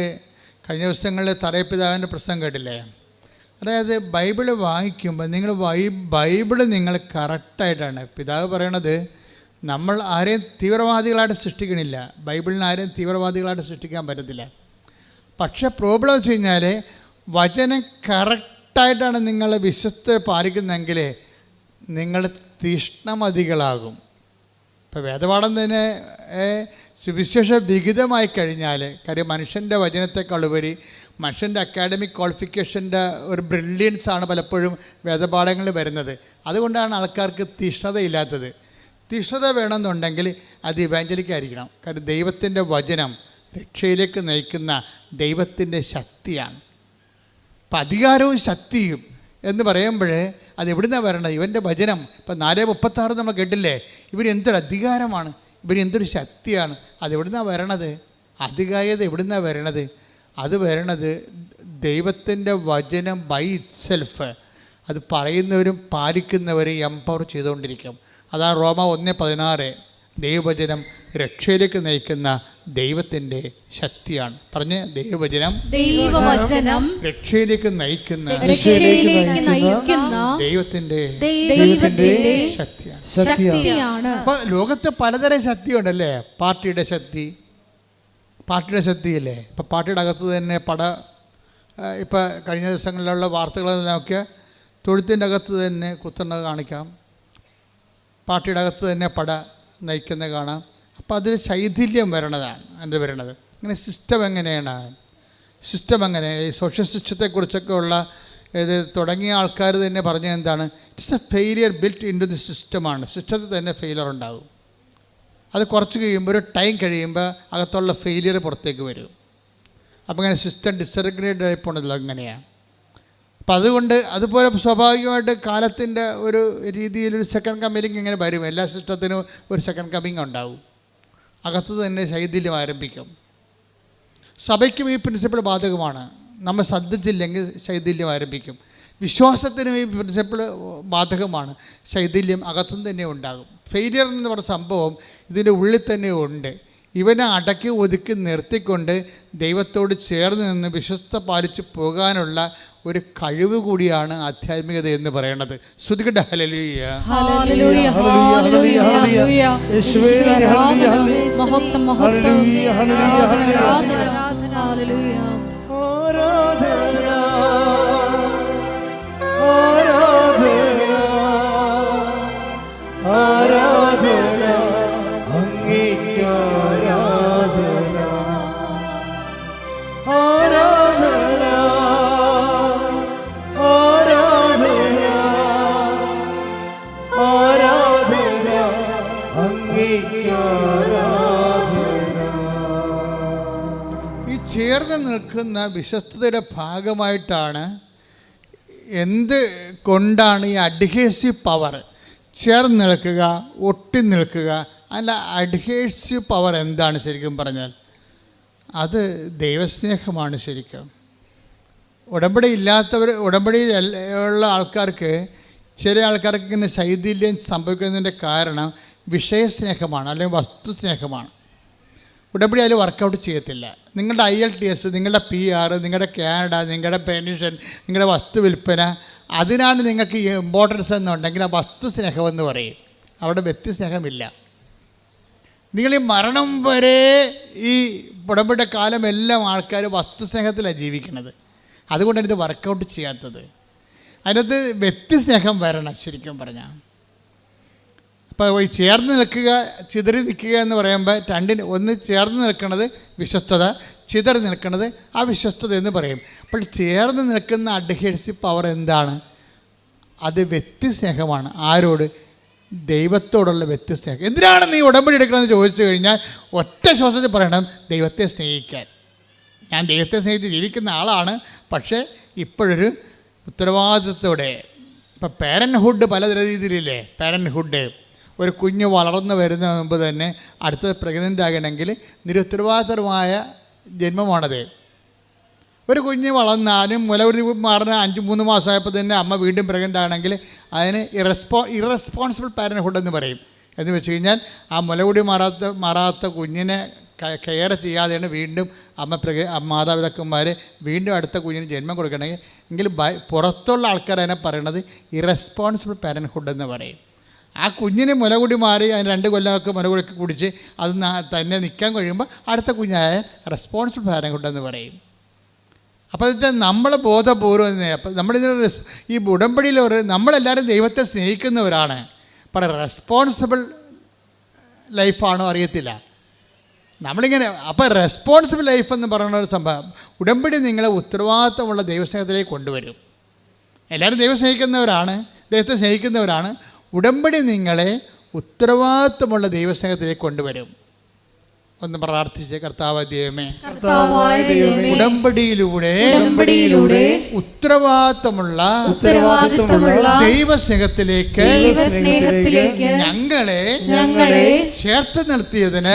കഴിഞ്ഞ ദിവസങ്ങളിൽ തറയപ്പിതാവിൻ്റെ പ്രസംഗം കേട്ടില്ലേ? അതായത് ബൈബിള് വായിക്കുമ്പോൾ ബൈബിള് നിങ്ങൾ കറക്റ്റായിട്ടാണ്. പിതാവ് പറയണത് നമ്മൾ ആരെയും തീവ്രവാദികളായിട്ട് സൃഷ്ടിക്കണില്ല. ബൈബിളിന് ആരെയും തീവ്രവാദികളായിട്ട് സൃഷ്ടിക്കാൻ പറ്റത്തില്ല. പക്ഷേ പ്രോബ്ലം വെച്ച് കഴിഞ്ഞാൽ വചനം കറക്റ്റായിട്ടാണ് നിങ്ങൾ വിശ്വസ്ത പാലിക്കുന്നതെങ്കിൽ നിങ്ങൾ തീഷ്ണമതികളാകും. ഇപ്പോൾ വേദപാഠം തന്നെ സുവിശേഷ വിഹിതമായി കഴിഞ്ഞാൽ, കാര്യം മനുഷ്യൻ്റെ വചനത്തെക്കാളുപരി മനുഷ്യൻ്റെ അക്കാഡമിക് ക്വാളിഫിക്കേഷൻ്റെ ഒരു ബ്രില്യൻസാണ് പലപ്പോഴും വേദപാഠങ്ങളിൽ വരുന്നത്. അതുകൊണ്ടാണ് ആൾക്കാർക്ക് തീഷ്ണതയില്ലാത്തത്. തീഷ്ണത വേണമെന്നുണ്ടെങ്കിൽ അത് ഇവാഞ്ചലിക്കായിരിക്കണം. കാര്യം ദൈവത്തിൻ്റെ വചനം രക്ഷയിലേക്ക് നയിക്കുന്ന ദൈവത്തിൻ്റെ ശക്തിയാണ്. അപ്പം അധികാരവും ശക്തിയും എന്ന് പറയുമ്പോൾ അത് എവിടുന്നാണ് വരണത്? ഇവൻ്റെ വചനം. ഇപ്പം 4:36 നമ്മൾ കേട്ടില്ലേ? ഇവരെന്തൊരു അധികാരമാണ്, ഇവരെന്തൊരു ശക്തിയാണ്. അതെവിടുന്നാണ് വരണത്? അധികാരിയത എവിടുന്നാണ് വരണത്? അത് വരണത് ദൈവത്തിൻ്റെ വചനം ബൈ ഇറ്റ്സെൽഫ്. അത് പറയുന്നവരും പാലിക്കുന്നവരും എംപവർ ചെയ്തുകൊണ്ടിരിക്കും. അതാണ് റോമ 1:16. ദൈവവചനം രക്ഷയിലേക്ക് നയിക്കുന്ന ദൈവത്തിൻ്റെ ശക്തിയാണ്. പറഞ്ഞ് ദൈവവചനം രക്ഷയിലേക്ക് നയിക്കുന്ന ദൈവത്തിൻ്റെ ശക്തിയാണ്. അപ്പോൾ ലോകത്ത് പലതരം ശക്തിയുണ്ടല്ലേ? പാർട്ടിയുടെ ശക്തിയില്ലേ? ഇപ്പം പാർട്ടിയുടെ അകത്ത് തന്നെ ഇപ്പം കഴിഞ്ഞ ദിവസങ്ങളിലുള്ള വാർത്തകൾ നോക്കിയാൽ തൊഴുത്തിൻ്റെ അകത്ത് തന്നെ കുത്തുന്നത് കാണിക്കാം. പാർട്ടിയുടെ അകത്ത് തന്നെ നയിക്കുന്നത് കാണാം. അപ്പോൾ അത് ശൈഥില്യം വരണതാണ്. എന്ത് വരണത്? ഇങ്ങനെ സിസ്റ്റം എങ്ങനെയാണ്? ഈ സോഷ്യൽ സിസ്റ്റത്തെക്കുറിച്ചൊക്കെ ഉള്ള ഇത് തുടങ്ങിയ ആൾക്കാർ തന്നെ പറഞ്ഞത് എന്താണ്? It's a failure built in to the സിസ്റ്റമാണ്. സിസ്റ്റത്തിൽ തന്നെ ഫെയിലിയർ ഉണ്ടാകും. അത് കുറച്ച് കഴിയുമ്പോൾ, ഒരു ടൈം കഴിയുമ്പോൾ അകത്തുള്ള ഫെയിലിയർ പുറത്തേക്ക് വരും. അപ്പോൾ ഇങ്ങനെ സിസ്റ്റം ഡിസറഗുലേറ്റഡ് ആയി പോണതില്ല. അങ്ങനെയാണ്. അപ്പം അതുകൊണ്ട് അതുപോലെ സ്വാഭാവികമായിട്ട് കാലത്തിൻ്റെ ഒരു രീതിയിലൊരു സെക്കൻഡ് കമ്മിങ് ഇങ്ങനെ വരും. എല്ലാ സിസ്റ്റത്തിനും ഒരു സെക്കൻഡ് കമ്മിങ് ഉണ്ടാവും. അകത്ത് തന്നെ ശൈഥില്യം ആരംഭിക്കും. സഭയ്ക്കും ഈ പ്രിൻസിപ്പിൾ ബാധകമാണ്. നമ്മൾ ശ്രദ്ധിച്ചില്ലെങ്കിൽ ശൈഥില്യം ആരംഭിക്കും. വിശ്വാസത്തിനും ഈ പ്രിൻസിപ്പിൾ ബാധകമാണ്. ശൈഥില്യം അകത്തുനിന്ന് തന്നെ ഉണ്ടാകും. ഫെയിലിയർ എന്ന് പറഞ്ഞ സംഭവം ഇതിൻ്റെ ഉള്ളിൽ തന്നെ ഉണ്ട്. ഇവനെ അടക്കി ഒതുക്കി നിർത്തിക്കൊണ്ട് ദൈവത്തോട് ചേർന്ന് നിന്ന് വിശ്വസ്ത പാലിച്ച് പോകാനുള്ള ഒരു കഴിവ് കൂടിയാണ് ആധ്യാത്മികത എന്ന് പറയുന്നത്. ശ്രുതികട്ടെ ഹല്ലേലൂയ. ഹല്ലേലൂയ ഹല്ലേലൂയ ഹല്ലേലൂയ. യേശുവേ ഹല്ലേലൂയ. മഹത്വം മഹത്വം ഹല്ലേലൂയ ഹല്ലേലൂയ. ആരാധന ആരാധന ആരാധന അങ്ങേക്ക് ആരാധന ആരാധന ആരാധന ആരാധന അങ്ങേക്ക് ആരാധന. ഈ ചേർന്ന് നിൽക്കുന്ന വിശ്വസ്തയുടെ ഭാഗമായിട്ടാണ് എന്ത് കൊണ്ടാണ് ഈ അഡ്ഹേസീവ് പവർ, ചേർന്ന് നിൽക്കുക, ഒട്ടി നിൽക്കുക, അല്ല, അഡ്ഹേഴ്സീവ് പവർ എന്താണ് ശരിക്കും പറഞ്ഞാൽ? അത് ദൈവസ്നേഹമാണ് ശരിക്കും. ഉടമ്പടി ഇല്ലാത്തവർ, ഉടമ്പടിയിൽ ഉള്ള ആൾക്കാർക്ക്, ചില ആൾക്കാർക്ക് ഇങ്ങനെ ശൈഥില്യം സംഭവിക്കുന്നതിൻ്റെ കാരണം വിഷയസ്നേഹമാണ്, അല്ലെങ്കിൽ വസ്തുസ്നേഹമാണ്. ഉടമ്പടി അതിൽ വർക്കൗട്ട് ചെയ്യത്തില്ല. നിങ്ങളുടെ IELTS, നിങ്ങളുടെ PR, നിങ്ങളുടെ കാനഡ, നിങ്ങളുടെ പെൻഷൻ, നിങ്ങളുടെ വസ്തു വിൽപ്പന, അതിനാണ് നിങ്ങൾക്ക് ഇമ്പോർട്ടൻസ് എന്നുണ്ടെങ്കിൽ ആ വസ്തു സ്നേഹമെന്ന് പറയും. അവിടെ വ്യക്തിസ്നേഹമില്ല. നിങ്ങൾ ഈ മരണം വരെ ഈ ഉടമ്പടിയുടെ കാലമെല്ലാം ആൾക്കാർ വസ്തുസ്നേഹത്തിലാണ് ജീവിക്കുന്നത്. അതുകൊണ്ടാണ് ഇത് വർക്കൗട്ട് ചെയ്യാത്തത്. അതിനകത്ത് വ്യക്തിസ്നേഹം വരണം ശരിക്കും പറഞ്ഞാൽ. അപ്പോൾ ഈ ചേർന്ന് നിൽക്കുക, ചിതറി നിൽക്കുക എന്ന് പറയുമ്പോൾ രണ്ടിന്, ഒന്ന് ചേർന്ന് നിൽക്കുന്നത് വിശ്വസ്തത, ചിതറി നിൽക്കുന്നത് അവിശ്വസ്തത എന്ന് പറയും. അപ്പോൾ ചേർന്ന് നിൽക്കുന്ന അഡ്ഹേഴ്സീവ് പവർ എന്താണ്? അത് വ്യക്തിസ്നേഹമാണ്. ആരോട്? ദൈവത്തോടുള്ള വ്യക്തിസ്നേഹം. എന്തിനാണ് നീ ഉടമ്പടി എടുക്കണമെന്ന് ചോദിച്ചു കഴിഞ്ഞാൽ ഒറ്റ ശ്വാസത്തിൽ പറയണം, ദൈവത്തെ സ്നേഹിക്കാൻ. ഞാൻ ദൈവത്തെ സ്നേഹിച്ച് ജീവിക്കുന്ന ആളാണ്, പക്ഷേ ഇപ്പോഴൊരു ഉത്തരവാദിത്വത്തോടെ. ഇപ്പം പേരൻറ്ഹുഡ് പല രീതിയിലില്ലേ? പേരൻറ്ഹുഡ്, ഒരു കുഞ്ഞ് വളർന്നു വരുന്ന മുമ്പ് തന്നെ അടുത്തത് പ്രഗ്നൻ്റ് ആകണമെങ്കിൽ നിരുത്തരവാദിത്തരമായ ജന്മമാണത്. ഒരു കുഞ്ഞ് വളർന്നാലും മുലകുടി മാറുന്ന 3 മാസമായപ്പോൾ തന്നെ അമ്മ വീണ്ടും പ്രഗ്നൻ്റ് ആണെങ്കിൽ അതിന് ഇറസ്പോൺസിബിൾ പാരൻറ്ഹുഡ് എന്ന് പറയും. എന്ന് വെച്ച് കഴിഞ്ഞാൽ ആ മുലകുടി മാറാത്ത കുഞ്ഞിനെ കെയർ ചെയ്യാതെയാണ് വീണ്ടും മാതാപിതാക്കന്മാർ വീണ്ടും അടുത്ത കുഞ്ഞിന് ജന്മം കൊടുക്കണമെങ്കിൽ എങ്കിൽ പുറത്തുള്ള ആൾക്കാർ അതിനെ പറയണത് ഇറസ്പോൺസിബിൾ പാരൻറ്ഹുഡ് എന്ന് പറയും. ആ കുഞ്ഞിന് മുലകുടി മാറി അതിന് 2 കൊല്ലമൊക്കെ മുലകുടിക്ക് കുടിച്ച് അത് തന്നെ നിൽക്കാൻ കഴിയുമ്പോൾ അടുത്ത കുഞ്ഞായ റെസ്പോൺസിബിൾ പാരൻറ്ഹുഡ് എന്ന് പറയും. അപ്പോൾ ഇത് നമ്മൾ ബോധപൂർവ്വം, അപ്പം നമ്മളിതിന് ഈ ഉടമ്പടിയിൽ നമ്മളെല്ലാവരും ദൈവത്തെ സ്നേഹിക്കുന്നവരാണ്. പക്ഷേ റെസ്പോൺസിബിൾ ലൈഫാണോ അറിയത്തില്ല നമ്മളിങ്ങനെ. അപ്പോൾ റെസ്പോൺസിബിൾ ലൈഫ് എന്ന് പറയുന്ന ഒരു സംഭവം, ഉടമ്പടി നിങ്ങളെ ഉത്തരവാദിത്തമുള്ള ദൈവസ്നേഹത്തിലേക്ക് കൊണ്ടുവരും. എല്ലാവരും ദൈവം സ്നേഹിക്കുന്നവരാണ്, ദൈവത്തെ സ്നേഹിക്കുന്നവരാണ്. ഉടമ്പടി നിങ്ങളെ ഉത്തരവാദിത്തമുള്ള ദൈവസ്നേഹത്തിലേക്ക് കൊണ്ടുവരും. ഒന്ന് പ്രാർത്ഥിച്ച്, കർത്താവായ ദൈവമേ, ഉടമ്പടിയിലൂടെ ഉത്തരവാദിത്തമുള്ള ദൈവസ്നേഹത്തിലേക്ക് ഞങ്ങളെ ചേർത്ത് നിർത്തിയതിന്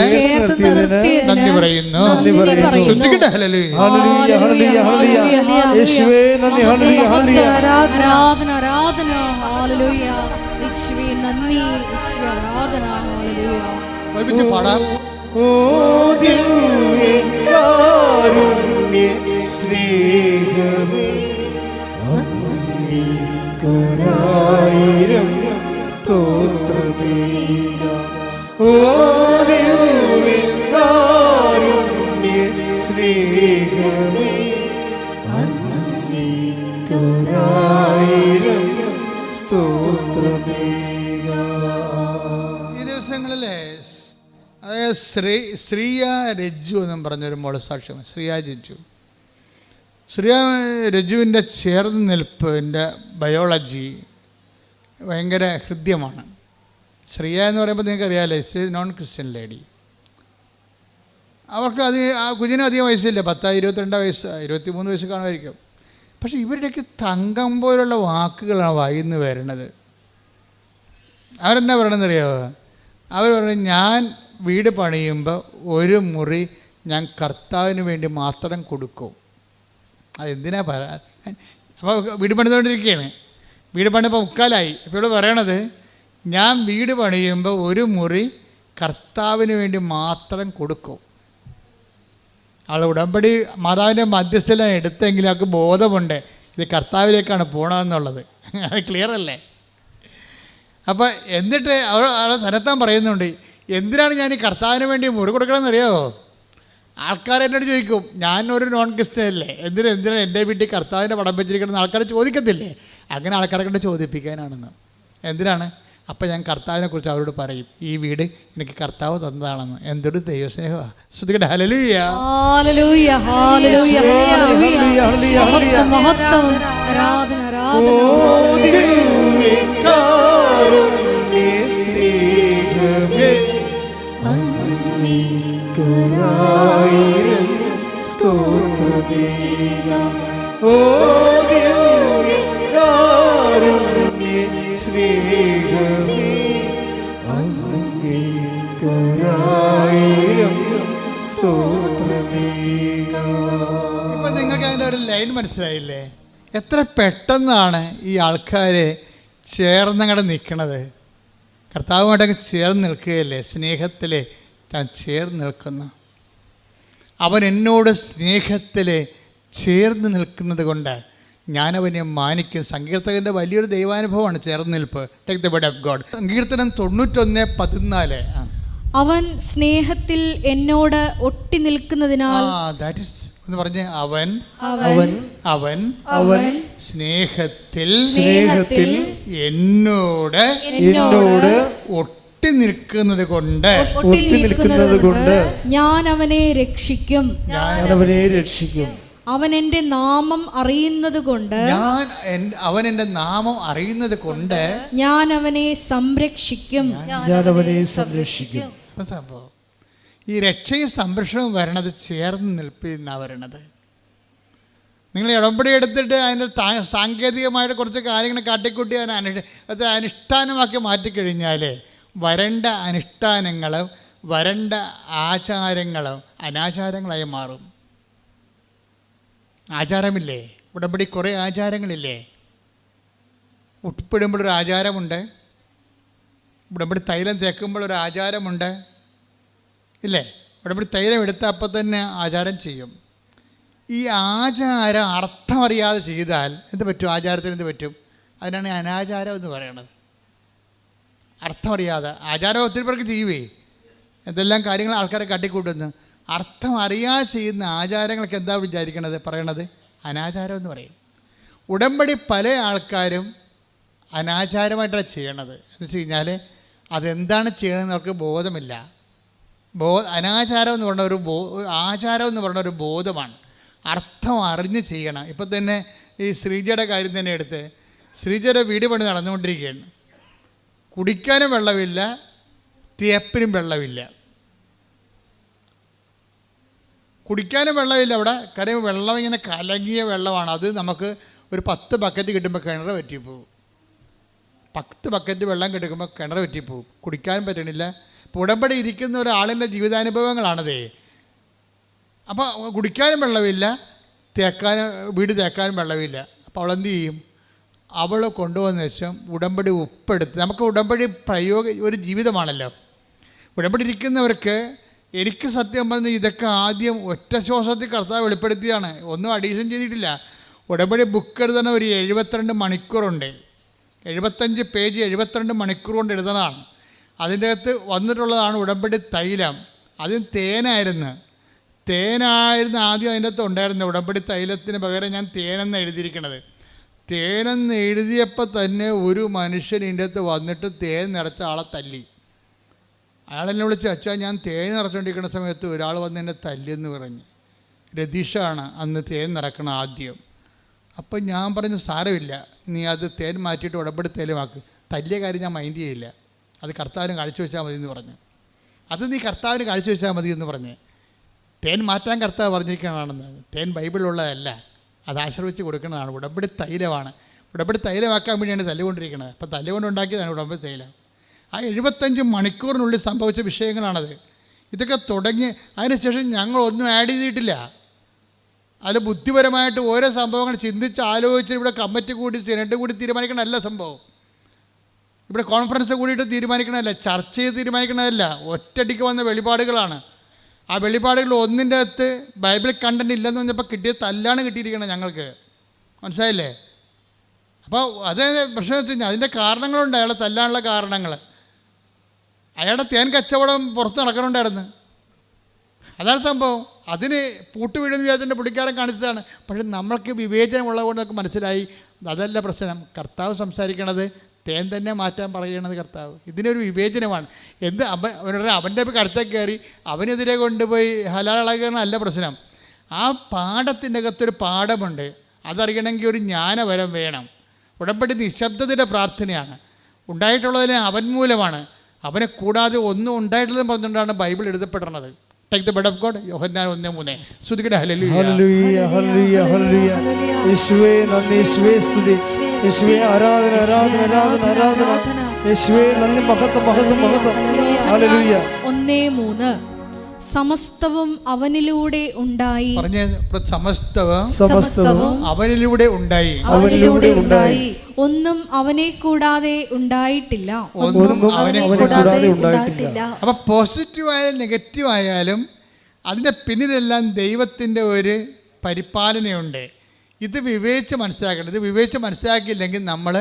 നന്ദി പറയുന്നു. പാടാം. ഓ ദിവ്യകാരുണ്യ സ്നേഹമേ, അങ്ങേക്കൊരായിരം സ്തോത്രമേകാം. ഓ ദിവ്യകാരുണ്യ സ്നേഹമേ, അങ്ങേക്കൊരായിരം സ്തോത്രമേകാം. ഈ ദിവസങ്ങളിലെ അതായത് ശ്രീയ രജ്ജു എന്നും പറഞ്ഞൊരു മോള് സാക്ഷ്യം. ശ്രീയ രജ്ജുവിൻ്റെ ചേർന്ന് നിൽപ്പിൻ്റെ ബയോളജി ഭയങ്കര ഹൃദ്യമാണ്. ശ്രീയ എന്ന് പറയുമ്പോൾ നിങ്ങൾക്കറിയാമല്ലോ, നോൺ ക്രിസ്ത്യൻ ലേഡി. അവർക്ക് ആ കുഞ്ഞിന് അധികം വയസ്സില്ല, 22 വയസ്സ്, 23 വയസ്സ് കാണുമായിരിക്കും. പക്ഷേ ഇവരുടെയൊക്കെ തങ്കം പോലുള്ള വാക്കുകളാണ് വായിന്ന് വരുന്നത്. അവരെന്നാ പറയണമെന്നറിയാമോ? അവർ പറഞ്ഞു, ഞാൻ വീട് പണിയുമ്പോൾ ഒരു മുറി ഞാൻ കർത്താവിന് വേണ്ടി മാത്രം കൊടുക്കും. അതെന്തിനാ അപ്പോൾ വീട് പണിതുകൊണ്ടിരിക്കുകയാണ്, വീട് പണിപ്പോൾ 3/4 ഇപ്പോൾ ഇവിടെ പറയണത്, ഞാൻ വീട് പണിയുമ്പോൾ ഒരു മുറി കർത്താവിന് വേണ്ടി മാത്രം കൊടുക്കും. ആൾ ഉടമ്പടി മാതാവിൻ്റെ മധ്യസ്ഥലാണ് എടുത്തെങ്കിൽ അവർക്ക് ബോധമുണ്ട് ഇത് കർത്താവിലേക്കാണ് പോകണമെന്നുള്ളത്. അത് ക്ലിയർ അല്ലേ? അപ്പോൾ എന്നിട്ട് അവൾ തന്നെത്താൻ പറയുന്നുണ്ട്, എന്തിനാണ് ഞാൻ ഈ കർത്താവിന് വേണ്ടി മുറി കൊടുക്കണമെന്നറിയാമോ? ആൾക്കാർ എന്നോട് ചോദിക്കും, ഞാനൊരു നോൺ ക്രിസ്ത്യൻ അല്ലേ, എന്തിനാണ് എൻ്റെ വീട്ടിൽ കർത്താവിൻ്റെ പടം വെച്ചിരിക്കണമെന്ന് ആൾക്കാർ ചോദിക്കത്തില്ലേ? അങ്ങനെ ആൾക്കാരെ കൊണ്ട് ചോദിപ്പിക്കാനാണെന്ന്. എന്തിനാണ്? അപ്പം ഞാൻ കർത്താവിനെക്കുറിച്ച് അവരോട് പറയും, ഈ വീട് എനിക്ക് കർത്താവ് തന്നതാണെന്ന്. എന്തൊരു ദൈവസ്നേഹമാണ്. ശ്രദ്ധിക്കട്ടെ. ഹല്ലേലൂയ, ഹല്ലേലൂയ, ഹല്ലേലൂയ, ഹല്ലേലൂയ. മഹത്വം, ആരാധന, ആരാധന. അങ്ങേക്കൊരായിരം സ്തോത്രമേകാം. ഓ ദിവ്യകാരുണ്യ സ്നേഹമേ, അങ്ങേക്കൊരായിരം ലൈൻ മനസ്സിലായില്ലേ? എത്ര പെട്ടെന്നാണ് ഈ ആൾക്കാർ ചേർന്നങ്ങടെ നിൽക്കണത്. കർത്താവുമായിട്ടങ്ങ് ചേർന്ന് നിൽക്കുകയല്ലേ, സ്നേഹത്തിൽ താൻ ചേർന്ന് നിൽക്കുന്ന. അവൻ എന്നോട് സ്നേഹത്തിൽ ചേർന്ന് നിൽക്കുന്നത് കൊണ്ട് ഞാനവനെ മാനിക്കും. സങ്കീർത്തകൻ്റെ വലിയൊരു ദൈവാനുഭവമാണ് ചേർന്ന് നിൽപ്പ്. Take the word of God. സങ്കീർത്തനം 91:14. അവൻ സ്നേഹത്തിൽ എന്നോട് ഒട്ടി നിൽക്കുന്നതിനാൽ. ദാറ്റ് ഈസ് എന്ന് പറഞ്ഞ് അവൻ അവൻ അവൻ അവൻ സ്നേഹത്തിൽ എന്നോട് ഒട്ടി നിൽക്കുന്നത് കൊണ്ട് ഞാൻ അവനെ രക്ഷിക്കും. അവൻ എൻ്റെ നാമം അറിയുന്നത് കൊണ്ട് അവൻ എൻ്റെ നാമം അറിയുന്നത് കൊണ്ട് ഞാൻ അവനെ സംരക്ഷിക്കും. സംഭവം ഈ രക്ഷയും സംരക്ഷണവും വരണത് ചേർന്ന് നിൽപ്പിന്നാണ് വരണത്. നിങ്ങൾ ഇടമ്പടി എടുത്തിട്ട് അതിൻ്റെ സാങ്കേതികമായിട്ട് കുറച്ച് കാര്യങ്ങൾ കാട്ടിക്കൂട്ടി അത് അനുഷ്ഠാനമാക്കി മാറ്റിക്കഴിഞ്ഞാൽ വരണ്ട അനുഷ്ഠാനങ്ങളും വരണ്ട ആചാരങ്ങളും അനാചാരങ്ങളായി മാറും. ആചാരമില്ലേ? ഉടമ്പടി കുറേ ആചാരങ്ങളില്ലേ? ഉപ്പിടുമ്പോഴൊരു ആചാരമുണ്ട്, ഉടമ്പടി തൈലം തേക്കുമ്പോഴൊരു ആചാരമുണ്ട് ഇല്ലേ? ഉടമ്പടി തൈലം എടുത്ത അപ്പം തന്നെ ആചാരം ചെയ്യും. ഈ ആചാരം അർത്ഥമറിയാതെ ചെയ്താൽ എന്ത് പറ്റും? ആചാരത്തിന് എന്ത് പറ്റും? അതിനാണ് അനാചാരം എന്ന് പറയണത്. അർത്ഥമറിയാതെ ആചാരം ഒത്തിരി പേർക്ക് ചെയ്യുവേ, എന്തെല്ലാം കാര്യങ്ങൾ ആൾക്കാരെ കാട്ടിക്കൂട്ടുന്നു. അർത്ഥം അറിയാതെ ചെയ്യുന്ന ആചാരങ്ങൾക്ക് എന്താ വിചാരിക്കണത്? പറയണത് അനാചാരം എന്ന് പറയും. ഉടമ്പടി പല ആൾക്കാരും അനാചാരമായിട്ടാണ് ചെയ്യണത്. എന്ന് വെച്ച് കഴിഞ്ഞാൽ അതെന്താണ് ചെയ്യണമെന്ന് അവർക്ക് ബോധമില്ല. അനാചാരം എന്ന് പറഞ്ഞ ഒരു ആചാരം എന്ന് പറഞ്ഞ ഒരു ബോധമാണ്. അർത്ഥം അറിഞ്ഞ് ചെയ്യണം. ഇപ്പം തന്നെ ഈ ശ്രീജയുടെ കാര്യം തന്നെ എടുത്ത്, ശ്രീജയുടെ വീട് പണി നടന്നുകൊണ്ടിരിക്കുകയാണ്. കുടിക്കാനും വെള്ളമില്ല, തേപ്പിനും വെള്ളമില്ല. കുടിക്കാനും വെള്ളമില്ല അവിടെ. കാര്യം വെള്ളം ഇങ്ങനെ കലങ്ങിയ വെള്ളമാണ്. അത് നമുക്ക് ഒരു 10 ബക്കറ്റ് കിട്ടുമ്പോൾ കിണർ പറ്റിപ്പോവും. 10 ബക്കറ്റ് വെള്ളം കിടക്കുമ്പോൾ കിണർ പറ്റിപ്പോവും. കുടിക്കാനും പറ്റണില്ല. ഇപ്പോൾ ഉടമ്പടി ഇരിക്കുന്ന ഒരാളിൻ്റെ ജീവിതാനുഭവങ്ങളാണതേ. അപ്പോൾ കുടിക്കാനും വെള്ളമില്ല, വീട് തേക്കാനും വെള്ളമില്ല. അപ്പോൾ അവളെന്ത് ചെയ്യും? അവൾ കൊണ്ടുവന്ന ശേഷം ഉടമ്പടി ഉപ്പെടുത്ത്, നമുക്ക് ഉടമ്പടി ഒരു ജീവിതമാണല്ലോ. ഉടമ്പടി ഇരിക്കുന്നവർക്ക് എനിക്ക് സത്യം പറഞ്ഞ് ഇതൊക്കെ ആദ്യം ഒറ്റ ശ്വാസത്തിൽ കർത്താവ് വെളിപ്പെടുത്തിയാണ്, ഒന്നും അഡീഷൻ ചെയ്തിട്ടില്ല. ഉടമ്പടി ബുക്ക് എഴുതണ ഒരു 72 മണിക്കൂറുണ്ട്. 75 പേജ് 72 മണിക്കൂർ കൊണ്ട് എഴുതണതാണ്. അതിൻ്റെ അകത്ത് വന്നിട്ടുള്ളതാണ് ഉടമ്പടി തൈലം. ആദ്യം തേനായിരുന്നു ആദ്യം അതിൻ്റെ അകത്ത് ഉണ്ടായിരുന്നത്. ഉടമ്പടി തൈലത്തിന് പകരം ഞാൻ തേനെന്ന് എഴുതിയിരിക്കണത്. തേനെന്ന് എഴുതിയപ്പോൾ തന്നെ ഒരു മനുഷ്യൻ ഇതിൻ്റെ അകത്ത് വന്നിട്ട് തേൻ നിറച്ച ആളെ തല്ലി. അയാളെന്നെ വിളിച്ച്, അച്ഛാ ഞാൻ തേൻ നിറച്ചുകൊണ്ടിരിക്കുന്ന സമയത്ത് ഒരാൾ വന്ന് എന്നെ തല്ലിയെന്ന് പറഞ്ഞു. രതീഷാണ് അന്ന് തേൻ നിറക്കണം ആദ്യം. അപ്പം ഞാൻ പറഞ്ഞു, സാരമില്ല, നീ അത് തേൻ മാറ്റിയിട്ട് ഉടമ്പടി തേലുമാക്ക്. തല്ലിയ കാര്യം ഞാൻ മൈൻഡ് ചെയ്യില്ല, അത് കർത്താവിന് കാഴ്ചവെച്ചാൽ മതി എന്ന് പറഞ്ഞു. അത് നീ കർത്താവിന് കാഴ്ചവെച്ചാൽ മതി എന്ന് പറഞ്ഞ്. തേൻ മാറ്റാൻ കർത്താവ് പറഞ്ഞിരിക്കണതാണെന്ന്. തേൻ ബൈബിളിലുള്ളതല്ല, അത് ആശ്രയിച്ച് കൊടുക്കുന്നതാണ്. ഉടമ്പടി തൈലമാണ്. ഉടമ്പടി തൈലമാക്കാൻ വേണ്ടിയാണ് തല്ലുകൊണ്ടിരിക്കുന്നത്. അപ്പം തല്ലുകൊണ്ടുണ്ടാക്കിയതാണ് ഉടമ്പടി തൈലം. ആ 75 മണിക്കൂറിനുള്ളിൽ സംഭവിച്ച വിഷയങ്ങളാണത്. ഇതൊക്കെ തുടങ്ങി അതിനുശേഷം ഞങ്ങളൊന്നും ആഡ് ചെയ്തിട്ടില്ല. അതിൽ ബുദ്ധിപരമായിട്ട് ഓരോ സംഭവങ്ങൾ ചിന്തിച്ച് ആലോചിച്ച് ഇവിടെ കമ്മിറ്റി കൂടി സെനറ്റ് കൂടി തീരുമാനിക്കണമല്ല സംഭവം. ഇവിടെ കോൺഫറൻസ് കൂടിയിട്ട് തീരുമാനിക്കണമല്ല, ചർച്ച ചെയ്ത് തീരുമാനിക്കണമല്ല. ഒറ്റയടിക്ക് വന്ന വെളിപാടുകളാണ്. ആ വെളിപാടുകൾ ഒന്നിൻ്റെ അകത്ത് ബൈബിൾ കണ്ടൻറ്റ് ഇല്ലെന്ന് പറഞ്ഞപ്പോൾ കിട്ടിയ തല്ലാണ് കിട്ടിയിരിക്കുന്നത് ഞങ്ങൾക്ക്. മനസ്സിലായില്ലേ? അപ്പോൾ അതേ പ്രശ്നത്തിന് അതിൻ്റെ കാരണങ്ങളുണ്ട്. അയാളെ തല്ലാനുള്ള കാരണങ്ങൾ. അയാളുടെ തേൻ കച്ചവടം പുറത്ത് നടക്കണുണ്ടായിരുന്നു. അതാണ് സംഭവം. അതിന് പൂട്ടുവീഴുന്ന വിചാരിച്ചിട്ട് പുള്ളിക്കാരൻ കാണിച്ചതാണ്. പക്ഷെ നമ്മൾക്ക് വിവേചനമുള്ളത് കൊണ്ട് നമുക്ക് മനസ്സിലായി അതല്ല പ്രശ്നം. കർത്താവ് സംസാരിക്കണത് തേൻ തന്നെ മാറ്റാൻ പറയണത് കർത്താവ്. ഇതിനൊരു വിവേചനമാണ്. അവൻ്റെ കടുത്തേക്ക് കയറി അവനെതിരെ കൊണ്ടുപോയി ഹലാളാകണമല്ല പ്രശ്നം. ആ പാഠത്തിൻ്റെ അകത്തൊരു പാഠമുണ്ട്. അതറിയണമെങ്കിൽ ഒരു ജ്ഞാനവരം വേണം. ഉടമ്പടി നിശബ്ദതയുടെ പ്രാർത്ഥനയാണ്. ഉണ്ടായിട്ടുള്ളതിന് അവൻ മൂലമാണ്. അവനെ കൂടാതെ ഒന്നും ഉണ്ടായിട്ടില്ലെന്ന് പറഞ്ഞുകൊണ്ടാണ് ബൈബിൾ എഴുതപ്പെടുന്നത്. Take the word of God. Yohannan 1:3. സ്തുതിക്കട്ടെ. ഹല്ലേലൂയ ഹല്ലേലൂയ ഹല്ലേലൂയ ഹല്ലേലൂയ. യേശുവേ നന്ദി, യേശുവേ സ്തുതി, യേശുവേ ആരാധന ആരാധന ആരാധന ആരാധന, യേശുവേ നന്ദി, മഹത്വം മഹത്വം മഹത്വം. ഹല്ലേലൂയ. 1:3. സമസ്തവും അവനിലൂടെ ഉണ്ടായി. പറഞ്ഞ സമസ്തവും സമസ്തവും അവനിലൂടെ ഉണ്ടായി. അവനിലൂടെ ഉണ്ടായി. ഒന്നും അവനെ കൂടാതെ ഉണ്ടായിട്ടില്ല. ഒന്നും അവനെ കൂടാതെ ഉണ്ടായിട്ടില്ല. അപ്പൊ പോസിറ്റീവായാലും നെഗറ്റീവ് ആയാലും അതിൻ്റെ പിന്നിലെല്ലാം ദൈവത്തിൻ്റെ ഒരു പരിപാലനയുണ്ട്. ഇത് വിവേചിച്ച് മനസ്സിലാക്കേണ്ടത്. ഇത് വിവേചിച്ച് മനസ്സിലാക്കിയില്ലെങ്കിൽ നമ്മൾ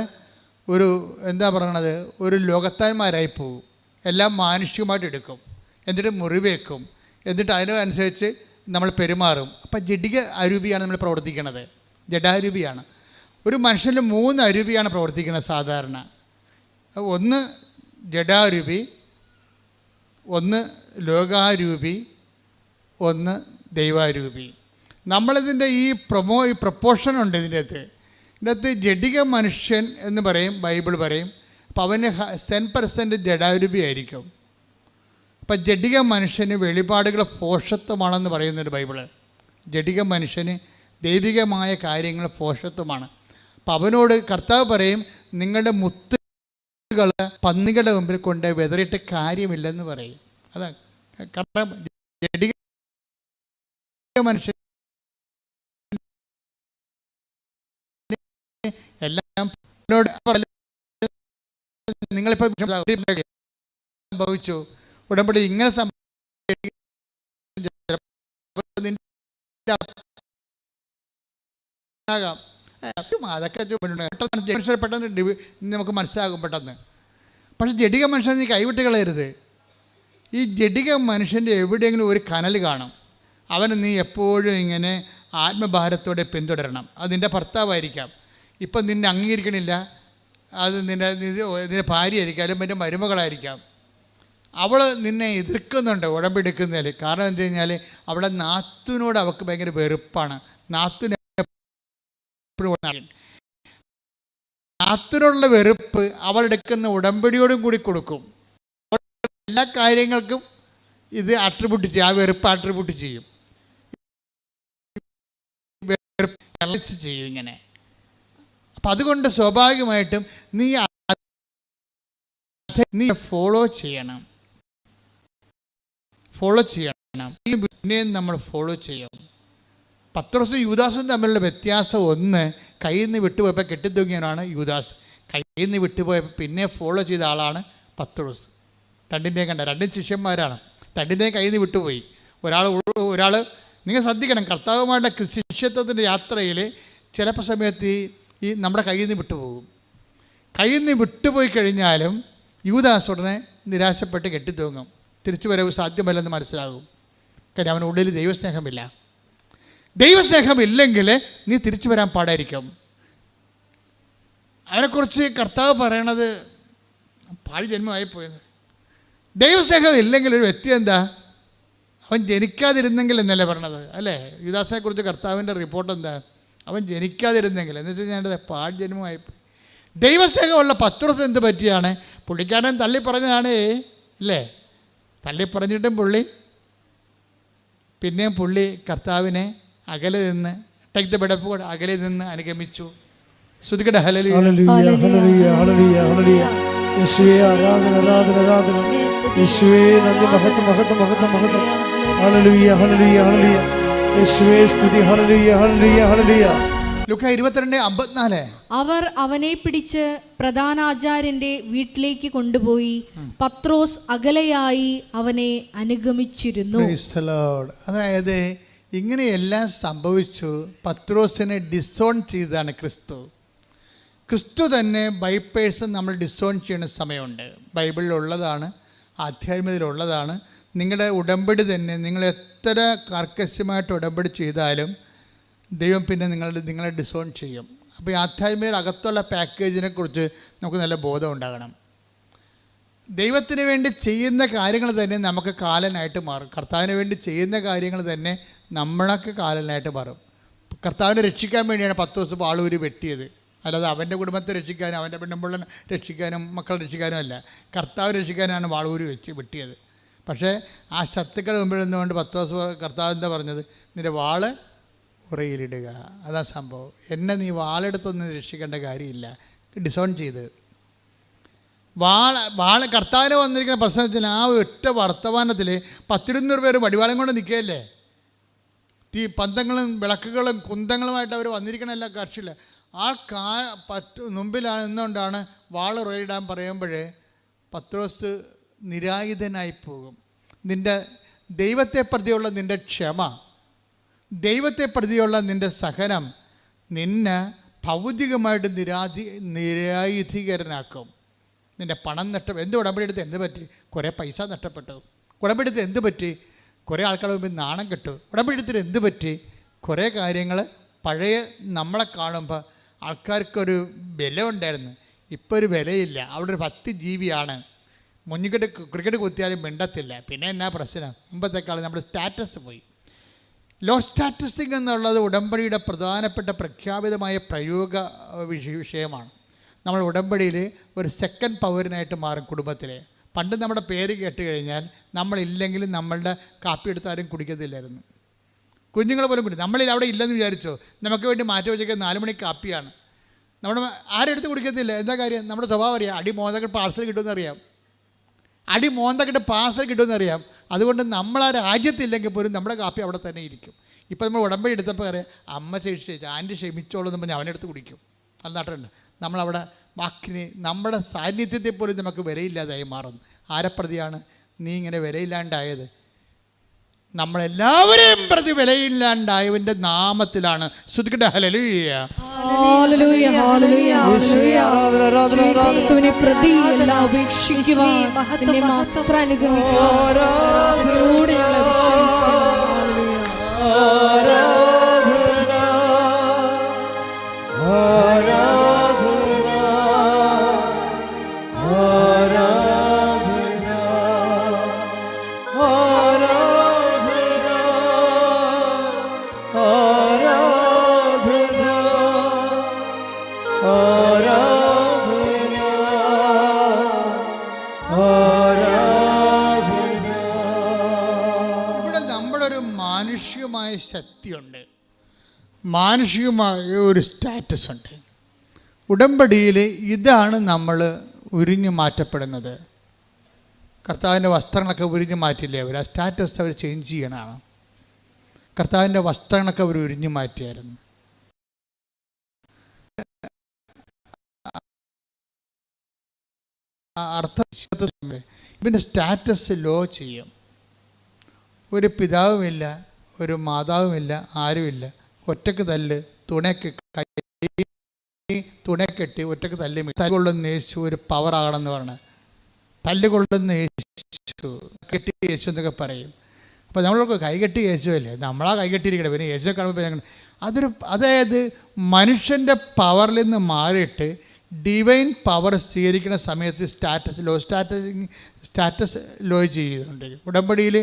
ഒരു എന്താ പറയണത്, ഒരു ലോകത്താന്മാരായി പോകും. എല്ലാം മാനുഷികമായിട്ട് എടുക്കും, എന്നിട്ട് മുറിവേക്കും, എന്നിട്ട് അതിനനുസരിച്ച് നമ്മൾ പെരുമാറും. അപ്പം ജഡിക അരൂപിയാണ് നമ്മൾ പ്രവർത്തിക്കുന്നത്, ജഡാരൂപിയാണ്. ഒരു മനുഷ്യനിൽ 3 അരൂപിയാണ് പ്രവർത്തിക്കുന്നത് സാധാരണ. ഒന്ന് ജഡാരൂപി, ഒന്ന് ലോകാരൂപി, ഒന്ന് ദൈവാരൂപി. നമ്മളിതിൻ്റെ ഈ പ്രൊപ്പോർഷനുണ്ട് ഇതിൻ്റെ അകത്ത്. ജഡിക മനുഷ്യൻ എന്ന് പറയും, ബൈബിൾ പറയും. അപ്പോൾ അവന് 10% ജഡാരൂപി ആയിരിക്കും. അപ്പം ജഡിക മനുഷ്യന് വെളിപാടുകൾ പോഷത്വമാണെന്ന് പറയുന്നുണ്ട് ബൈബിള്. ജഡിക മനുഷ്യന് ദൈവികമായ കാര്യങ്ങൾ പോഷത്വമാണ്. അപ്പം അവനോട് കർത്താവ് പറയും, നിങ്ങളുടെ മുത്തുകൾ പന്നികളുടെ മുമ്പിൽ കൊണ്ട് വെതറിയിട്ട് കാര്യമില്ലെന്ന് പറയും. അതാ കാരണം ജഡിക മനുഷ്യൻ എല്ലാം നിങ്ങളിപ്പോൾ സംഭവിച്ചു ഉടമ്പടി ഇങ്ങനെ അതൊക്കെ പെട്ടെന്ന് നമുക്ക് മനസ്സിലാകും പെട്ടെന്ന്. പക്ഷെ ജഡിക മനുഷ്യൻ നീ കൈവിട്ട് കളയരുത്. ഈ ജഡിക മനുഷ്യൻ്റെ എവിടെയെങ്കിലും ഒരു കനൽ കാണും. അവന് നീ എപ്പോഴും ഇങ്ങനെ ആത്മഭാരത്തോടെ പിന്തുടരണം. അത് നിൻ്റെ ഭർത്താവായിരിക്കാം, ഇപ്പം നിന്നെ അംഗീകരിക്കണില്ല, അത് നിൻ്റെ ഭാര്യയായിരിക്കാം, അല്ലെങ്കിൽ എൻ്റെ മരുമകളായിരിക്കാം. അവൾ നിന്നെ എതിർക്കുന്നുണ്ട് ഉടമ്പെടുക്കുന്നതിൽ. കാരണം എന്താ കഴിഞ്ഞാൽ അവളെ നാത്തുവിനോട് അവൾക്ക് ഭയങ്കര വെറുപ്പാണ്. നാത്തുവിനോടുള്ള വെറുപ്പ് അവളെടുക്കുന്ന ഉടമ്പടിയോടും കൂടി കൊടുക്കും. എല്ലാ കാര്യങ്ങൾക്കും ഇത് അട്രിബ്യൂട്ട് ചെയ്യും, ആ വെറുപ്പ് അട്രിബ്യൂട്ട് ചെയ്യും, ചെയ്യും ഇങ്ങനെ. അപ്പം അതുകൊണ്ട് സ്വാഭാവികമായിട്ടും നീ ഫോളോ ചെയ്യണം. ഈ പിന്നെയും നമ്മൾ ഫോളോ ചെയ്യും. പത്രോസും യൂദാസും തമ്മിലുള്ള വ്യത്യാസം ഒന്ന്, കയ്യിൽ നിന്ന് വിട്ടുപോയപ്പോൾ കെട്ടിത്തൂങ്ങിയവനാണ് യൂദാസ്. കയ്യിൽ നിന്ന് വിട്ടുപോയപ്പോൾ പിന്നെ ഫോളോ ചെയ്ത ആളാണ് പത്രോസ്. രണ്ടിൻ്റെയും കണ്ട, രണ്ടും ശിഷ്യന്മാരാണ്. രണ്ടിൻ്റെയും കയ്യിൽ നിന്ന് വിട്ടുപോയി. ഒരാൾ നിങ്ങൾ ശ്രദ്ധിക്കണം, കർത്താവുമായുള്ള ശിഷ്യത്വത്തിൻ്റെ യാത്രയിൽ ചിലപ്പോൾ സമയത്ത് ഈ നമ്മുടെ കയ്യിൽ നിന്ന് വിട്ടുപോകും. കയ്യിൽ നിന്ന് വിട്ടുപോയി കഴിഞ്ഞാലും യൂദാസ് ഉടനെ നിരാശപ്പെട്ട് കെട്ടിത്തൂങ്ങും. തിരിച്ചു വരവ് സാധ്യമല്ലെന്ന് മനസ്സിലാകും. കാര്യം അവനുള്ളിൽ ദൈവസ്നേഹമില്ല. ദൈവസ്നേഹമില്ലെങ്കിൽ നീ തിരിച്ചു വരാൻ പാടായിരിക്കും. അവനെക്കുറിച്ച് കർത്താവ് പറയണത് പാഴ് ജന്മമായി പോയത്. ദൈവസ്നേഹം ഇല്ലെങ്കിൽ ഒരു വ്യക്തി എന്താ, അവൻ ജനിക്കാതിരുന്നെങ്കിൽ എന്നല്ലേ പറയണത് അല്ലേ? യൂദാസിനെക്കുറിച്ച് കർത്താവിൻ്റെ റിപ്പോർട്ട് എന്താ, അവൻ ജനിക്കാതിരുന്നെങ്കിൽ എന്ന് വെച്ച് കഴിഞ്ഞാൽ പാഴ് ജന്മമായിപ്പോയി. ദൈവസ്നേഹമുള്ള പത്രോസ് എന്ത് പറ്റിയാണ്, പുള്ളിക്കാരൻ തള്ളി പറഞ്ഞതാണ് ഇല്ലേ? തള്ളി പറഞ്ഞിട്ടും പിന്നെയും പുള്ളി കർത്താവിനെ അകലെ നിന്ന് take the bed of God അകലെ നിന്ന് അനുഗമിച്ചു. ശ്രുതികട ഹല്ലേലൂയ ഹല്ലേലൂയ ഹല്ലേലൂയ ഹല്ലേലൂയ. യേശുവേ ആരാധന ആരാധന ആരാധന. യേശുവേ നന്ദി, മഹത്വം മഹത്വം മഹത്വം മഹത്വം. ഹല്ലേലൂയ ഹല്ലേലൂയ ഹല്ലേലൂയ. യേശുവേ സ്തുതി. ഹല്ലേലൂയ ഹല്ലേലൂയ ഹല്ലേലൂയ. ലൂക്ക 22:54. അവർ അവനെ പിടിച്ച് പ്രധാനാചാര്യന്റെ വീട്ടിലേക്ക് കൊണ്ടുപോയി പത്രോസ് അകലെയായി അവനെ അനുഗമിച്ചിരുന്നു. അതായത് ഇങ്ങനെയെല്ലാം സംഭവിച്ചു. പത്രോസിനെ ഡിസോൺ ചെയ്തതാണ് ക്രിസ്തു തന്നെ. ബൈ പേഴ്സൺ നമ്മൾ ഡിസോൺ ചെയ്യുന്ന സമയമുണ്ട്. ബൈബിളിലുള്ളതാണ്, ആധ്യാത്മികതയിലുള്ളതാണ്. നിങ്ങളുടെ ഉടമ്പടി തന്നെ നിങ്ങൾ എത്ര കർക്കശമായിട്ട് ഉടമ്പടി ചെയ്താലും ദൈവം പിന്നെ നിങ്ങളെ ഡിസോൺ ചെയ്യും. അപ്പോൾ ഈ ആധ്യാത്മിക അകത്തുള്ള പാക്കേജിനെ കുറിച്ച് നമുക്ക് നല്ല ബോധം ഉണ്ടാകണം. ദൈവത്തിന് വേണ്ടി ചെയ്യുന്ന കാര്യങ്ങൾ തന്നെ നമുക്ക് കാലനായിട്ട് മാറും. കർത്താവിന് വേണ്ടി ചെയ്യുന്ന കാര്യങ്ങൾ തന്നെ നമ്മളൊക്കെ കാലനായിട്ട് മാറും. കർത്താവിനെ രക്ഷിക്കാൻ വേണ്ടിയാണ് 10 ദിവസം ആളൂരി വെട്ടിയത്, അല്ലാതെ അവൻ്റെ കുടുംബത്തെ രക്ഷിക്കാനും അവൻ്റെ പെണ്ണുമ്പിള്ളനെ രക്ഷിക്കാനും മക്കളെ രക്ഷിക്കാനും അല്ല. കർത്താവ് രക്ഷിക്കാനാണ് വാളൂരി വെട്ടിയത്. പക്ഷേ ആ ശത്രുക്കളുടെ മുമ്പിൽ നിന്നുകൊണ്ട് 10 ദിവസം കർത്താവ് എന്താ പറഞ്ഞത്, നിൻ്റെ വാള് ഉറയിലിടുക. അതാ സംഭവം. എന്നെ നീ വാളെടുത്തൊന്നും രക്ഷിക്കേണ്ട കാര്യമില്ല. ഡിസോൺ ചെയ്ത് കർത്താവിന് വന്നിരിക്കുന്ന പ്രശ്നത്തിൽ ആ ഒറ്റ വർത്തമാനത്തിൽ 10-200 പേര് വടിവാളം കൊണ്ട് നിൽക്കുകയല്ലേ. പന്തങ്ങളും വിളക്കുകളും കുന്തങ്ങളുമായിട്ട് അവർ വന്നിരിക്കണമല്ല കക്ഷിയിൽ. ആ മുമ്പിലാണ് നിന്നുകൊണ്ടാണ് വാള് റോയിടാൻ പറയുമ്പോൾ പത്രോസ് നിരായുധനായി പോകും. നിൻ്റെ ദൈവത്തെ പ്രതിയുള്ള നിൻ്റെ ക്ഷമ, ദൈവത്തെ പ്രതിയുള്ള നിൻ്റെ സഹനം നിന്നെ ഭൗതികമായിട്ട് നിരായുധീകരനാക്കും. നിൻ്റെ പണം എന്ത് ഉടമ്പടി എടുത്ത് എന്ത് പറ്റി? കുറേ പൈസ നഷ്ടപ്പെട്ടു. ഉടമ്പടി എടുത്ത് എന്ത് പറ്റി? കുറേ ആൾക്കാരുടെ മുമ്പിൽ നാണം കെട്ടു. ഉടമ്പടി എടുത്തിട്ട് എന്ത് പറ്റി? കുറേ കാര്യങ്ങൾ പഴയ നമ്മളെ കാണുമ്പോൾ ആൾക്കാർക്കൊരു വില ഉണ്ടായിരുന്നു, ഇപ്പോൾ ഒരു വിലയില്ല. അവിടെ ഒരു ഭക്തി ജീവിയാണ്. ക്രിക്കറ്റ് കുത്തിയാലും മിണ്ടത്തില്ല. പിന്നെ എന്നാ പ്രശ്നം? മുമ്പത്തെക്കാളും നമ്മുടെ സ്റ്റാറ്റസ് പോയി. ലോ സ്റ്റാറ്റസിങ് എന്നുള്ളത് ഉടമ്പടിയുടെ പ്രധാനപ്പെട്ട പ്രഖ്യാപിതമായ പ്രയോഗ വിഷയമാണ്. നമ്മൾ ഉടമ്പടിയിൽ ഒരു സെക്കൻഡ് പൗരനായിട്ട് മാറും കുടുംബത്തിൽ. പണ്ട് നമ്മുടെ പേര് കേട്ട് കഴിഞ്ഞാൽ നമ്മളില്ലെങ്കിലും നമ്മളുടെ കാപ്പി എടുത്താലും കുടിക്കത്തില്ലായിരുന്നു. കുഞ്ഞുങ്ങൾ പോലും കുടി. നമ്മളിൽ അവിടെ ഇല്ലെന്ന് വിചാരിച്ചോ, നമുക്ക് വേണ്ടി മാറ്റി വെച്ചേക്കുന്നത് 4 മണിക്ക് കാപ്പിയാണ്. നമ്മുടെ ആരും എടുത്ത് കുടിക്കത്തില്ല. എന്താ കാര്യം? നമ്മുടെ സ്വഭാവം അറിയാം. അടി മോന്തക്കെട്ട് പാർസൽ കിട്ടുമെന്നറിയാം. കിട്ടുമെന്നറിയാം. അതുകൊണ്ട് നമ്മൾ ആ രാജ്യത്തില്ലെങ്കിൽ പോലും നമ്മുടെ കാപ്പി അവിടെ തന്നെ ഇരിക്കും. ഇപ്പോൾ നമ്മൾ ഉടമ്പടി എടുത്തപ്പോൾ അറിയാം, അമ്മ ആൻറ്റി ക്ഷമിച്ചോളൂ എന്ന് പറഞ്ഞാൽ അവനെടുത്ത് കുടിക്കും. അത് നാട്ടുണ്ട്. നമ്മളവിടെ വാക്കിന് നമ്മുടെ സാന്നിധ്യത്തെ പോലും നമുക്ക് വിലയില്ലാതായി മാറുന്നു. ആരെപ്രതിയാണ് നീ ഇങ്ങനെ വിലയില്ലാണ്ടായത്? നമ്മളെല്ലാവരെയും പ്രതി വിലയില്ലാണ്ടായവൻ്റെ നാമത്തിലാണ്. ശ്രുതിക്കട്ടെ ഹല്ലേലൂയ. ഹല്ലേലൂയ, ഹല്ലേലൂയ, ഹല്ലേലൂയ. ക്രിസ്തുവിനെ പ്രതി എല്ലാം ഉപേക്ഷിക്കുവാൻ, നിന്നെ മാത്രം അനുഗമിക്കുവാൻ ആരാധനയോടെ ഞങ്ങളെ അഭിഷേകിക്കുന്നു. മാനുഷികമായ ശക്തിയുണ്ട്, മാനുഷികമായ ഒരു സ്റ്റാറ്റസ് ഉണ്ട്. ഉടമ്പടിയിൽ ഇതാണ് നമ്മൾ ഉരിഞ്ഞു മാറ്റപ്പെടുന്നത്. കർത്താവിൻ്റെ വസ്ത്രങ്ങളൊക്കെ ഉരിഞ്ഞു മാറ്റില്ലേ അവർ? ആ സ്റ്റാറ്റസ് അവർ ചേഞ്ച് ചെയ്യണമാണ്. കർത്താവിൻ്റെ വസ്ത്രങ്ങളൊക്കെ അവർ ഉരിഞ്ഞു മാറ്റിയായിരുന്നു. അർത്ഥം ഇവൻ്റെ സ്റ്റാറ്റസ് ലോ ചെയ്യും. ഒരു പിതാവുമില്ല, ഒരു മാതാവുമില്ല, ആരുമില്ല. ഒറ്റക്ക് തല്ല്, തുണക്കെട്ടി ഒറ്റക്ക് തല്ലി. തല്ലുകൊള്ളുന്ന യേശു ഒരു പവറാകണമെന്ന് പറഞ്ഞ് തല്ലുകൊള്ളുന്ന യേശു, കെട്ടി യേശു എന്നൊക്കെ പറയും. അപ്പോൾ നമ്മളൊക്കെ കൈകെട്ടി യേശുവല്ലേ, നമ്മളാ കൈകെട്ടിയിരിക്കണം. പിന്നെ യേശുവിനെ കാണുമ്പോൾ അതായത് മനുഷ്യൻ്റെ പവറിൽ നിന്ന് മാറിയിട്ട് ഡിവൈൻ പവർ സ്വീകരിക്കുന്ന സമയത്ത് സ്റ്റാറ്റസ് ലോ ചെയ്യുന്നുണ്ട്. ഉടമ്പടിയിൽ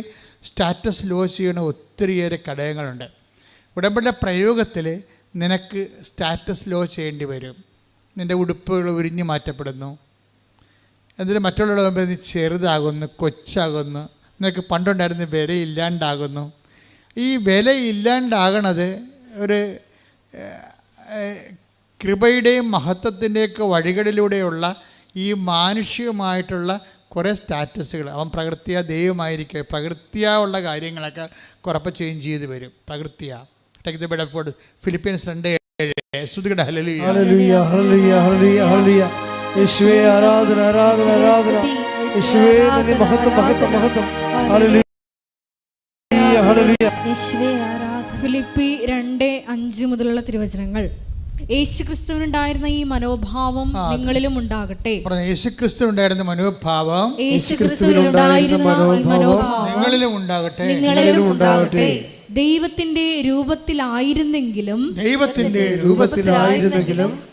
സ്റ്റാറ്റസ് ലോ ചെയ്യുന്ന ഒത്തിരിയേറെ ഘടകങ്ങളുണ്ട്. ഉടമ്പടിയുടെ പ്രയോഗത്തിൽ നിനക്ക് സ്റ്റാറ്റസ് ലോ ചെയ്യേണ്ടി വരും. നിൻ്റെ ഉടുപ്പുകൾ ഉരിഞ്ഞു മാറ്റപ്പെടുന്നു. എന്നിട്ട് മറ്റുള്ളവരുടെ മുമ്പിൽ നീ ചെറുതാകുന്നു, കൊച്ചാകുന്നു. നിനക്ക് പണ്ടുണ്ടായിരുന്ന വിലയില്ലാണ്ടാകുന്നു. ഈ വിലയില്ലാണ്ടാകണത് ഒരു കൃപയുടെയും മഹത്വത്തിൻ്റെയൊക്കെ വഴികളിലൂടെയുള്ള ഈ മാനുഷികമായിട്ടുള്ള കുറേ സ്റ്റാറ്റസുകൾ. അവൻ പ്രകൃത്യാ ദൈവമായിരിക്കുക, പ്രകൃത്യാ ഉള്ള കാര്യങ്ങളൊക്കെ കുറപ്പം ചേഞ്ച് ചെയ്ത് വരും. പ്രകൃത്യാ ഫിലിപ്പീൻസ് 2:7. ശ്രുതികട ഹല്ലേലൂയ, ഹല്ലേലൂയ, ഹല്ലേലൂയ, ഹല്ലേലൂയ, ഹല്ലേലൂയ. യേശുവേ ആരാധന, ആരാധന, ആരാധന. യേശുവേ നന്ദി, മഹത്വം, മഹത്വം, മഹത്വം. ഹല്ലേലൂയ, ഹല്ലേലൂയ. യേശുവേ ആരാധന. ഫിലിപ്പി 2:5 മുതലുള്ള തിരുവചനങ്ങൾ. യേശുക്രിസ്തുവിനുണ്ടായിരുന്ന ഈ മനോഭാവം നിങ്ങളിലും ഉണ്ടാകട്ടെ. യേശുക്രിസ്തുവിനുണ്ടായിരുന്ന മനോഭാവം നിങ്ങളിലും ഉണ്ടാകട്ടെ. ദൈവത്തിന്റെ രൂപത്തിലായിരുന്നെങ്കിലും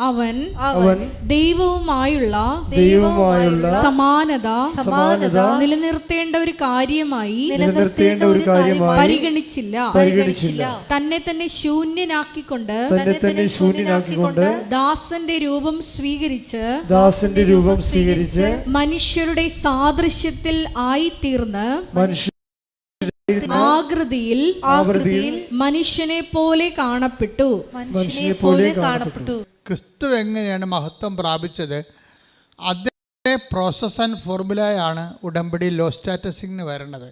അവൻ ദൈവവുമായുള്ള സമാനത നിലനിർത്തേണ്ട ഒരു കാര്യമായി പരിഗണിച്ചില്ല. തന്നെ തന്നെ ശൂന്യനാക്കിക്കൊണ്ട് ദാസന്റെ രൂപം സ്വീകരിച്ച് മനുഷ്യരുടെ സാദൃശ്യത്തിൽ ആയിത്തീർന്ന് ആകൃതിയിൽ മനുഷ്യനെ പോലെ കാണപ്പെട്ടു. ക്രിസ്തു എങ്ങനെയാണ് മഹത്വം പ്രാപിച്ചത്? പ്രോസസ് ആൻഡ് ഫോർമുലയാണ് ഉടമ്പടി ലോ സ്റ്റാറ്റസിന് വരണത്.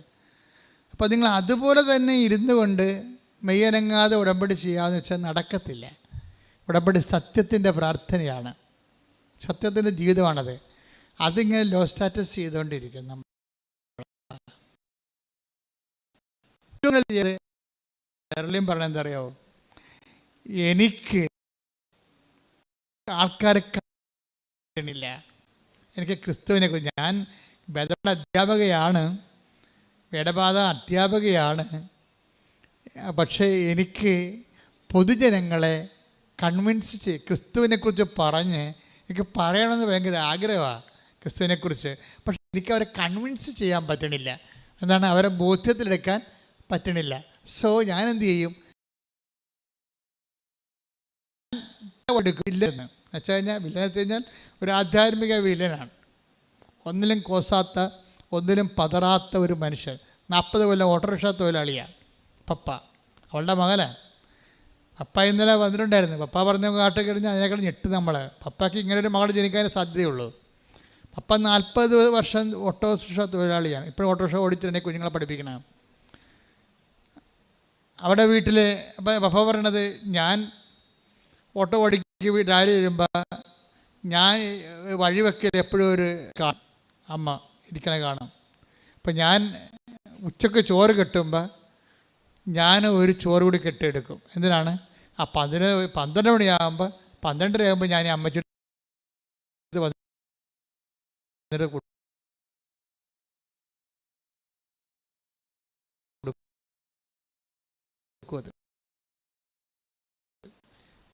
അപ്പോൾ നിങ്ങൾ അതുപോലെ തന്നെ ഇരുന്നു കൊണ്ട് മെയ്യനങ്ങാതെ ഉടമ്പടി ചെയ്യാമെന്ന് വെച്ചാൽ നടക്കത്തില്ല. ഉടമ്പടി സത്യത്തിൻ്റെ പ്രാർത്ഥനയാണ്, സത്യത്തിൻ്റെ ജീവിതമാണത്. അതിങ്ങനെ ലോ സ്റ്റാറ്റസ് ചെയ്തുകൊണ്ടിരിക്കും. നമ്മൾ കേരളീയം പറഞ്ഞ എന്താ അറിയാമോ, എനിക്ക് ആൾക്കാരെ കാണില്ല, എനിക്ക് ക്രിസ്തുവിനെ കുറിച്ച്, ഞാൻ വേദപാഠ അധ്യാപകയാണ്, വേദപാഠ അധ്യാപകയാണ്, പക്ഷേ എനിക്ക് പൊതുജനങ്ങളെ കൺവിൻസ് ക്രിസ്തുവിനെക്കുറിച്ച് പറഞ്ഞ് എനിക്ക് പറയണമെന്ന് ഭയങ്കര ആഗ്രഹമാണ് ക്രിസ്തുവിനെക്കുറിച്ച്. പക്ഷെ എനിക്ക് അവരെ കൺവിൻസ് ചെയ്യാൻ പറ്റണില്ല. എന്താണ്, അവരെ ബോധ്യത്തിലെടുക്കാൻ പറ്റണില്ല. സോ ഞാൻ എന്ത് ചെയ്യും, വില്ലെന്ന് വെച്ച് കഴിഞ്ഞാൽ, വില്ലെന്ന് വെച്ച് കഴിഞ്ഞാൽ ഒരു ആധ്യാത്മിക വില്ലനാണ്. ഒന്നിലും കോസാത്ത, ഒന്നിലും പതറാത്ത ഒരു മനുഷ്യൻ. 40 കൊല്ലം ഓട്ടോറിക്ഷ തൊഴിലാളിയാണ് പപ്പ, അവളുടെ മകനാണ്. പപ്പ ഇന്നലെ വന്നിട്ടുണ്ടായിരുന്നു. പപ്പ പറഞ്ഞ കാട്ട് കഴിഞ്ഞാൽ അതിനേക്കാൾ ഞെട്ട് നമ്മൾ. പപ്പയ്ക്ക് ഇങ്ങനെ ഒരു മകൾ ജനിക്കാൻ സാധ്യതയുള്ളൂ. പപ്പ 40 വർഷം ഓട്ടോറിക്ഷ തൊഴിലാളിയാണ്. ഇപ്പോഴും ഓട്ടോറിക്ഷ ഓടിച്ചിട്ടുണ്ടെങ്കിൽ കുഞ്ഞുങ്ങളെ പഠിപ്പിക്കണം. അവിടെ വീട്ടിൽ പപ്പ പറയണത്, ഞാൻ ഓട്ടോ ഓടിക്ക് രാവിലെ വരുമ്പോൾ ഞാൻ വഴിവെക്കൽ എപ്പോഴും ഒരു കാണും, അമ്മ ഇരിക്കണ കാണും. അപ്പം ഞാൻ ഉച്ചക്ക് ചോറ് കെട്ടുമ്പോൾ ഞാൻ ഒരു ചോറ് കൂടി കെട്ടിയെടുക്കും. എന്തിനാണ്, ആ 12 മണിയാകുമ്പോൾ 12:30 ആകുമ്പോൾ ഞാൻ അമ്മച്ചിട്ട്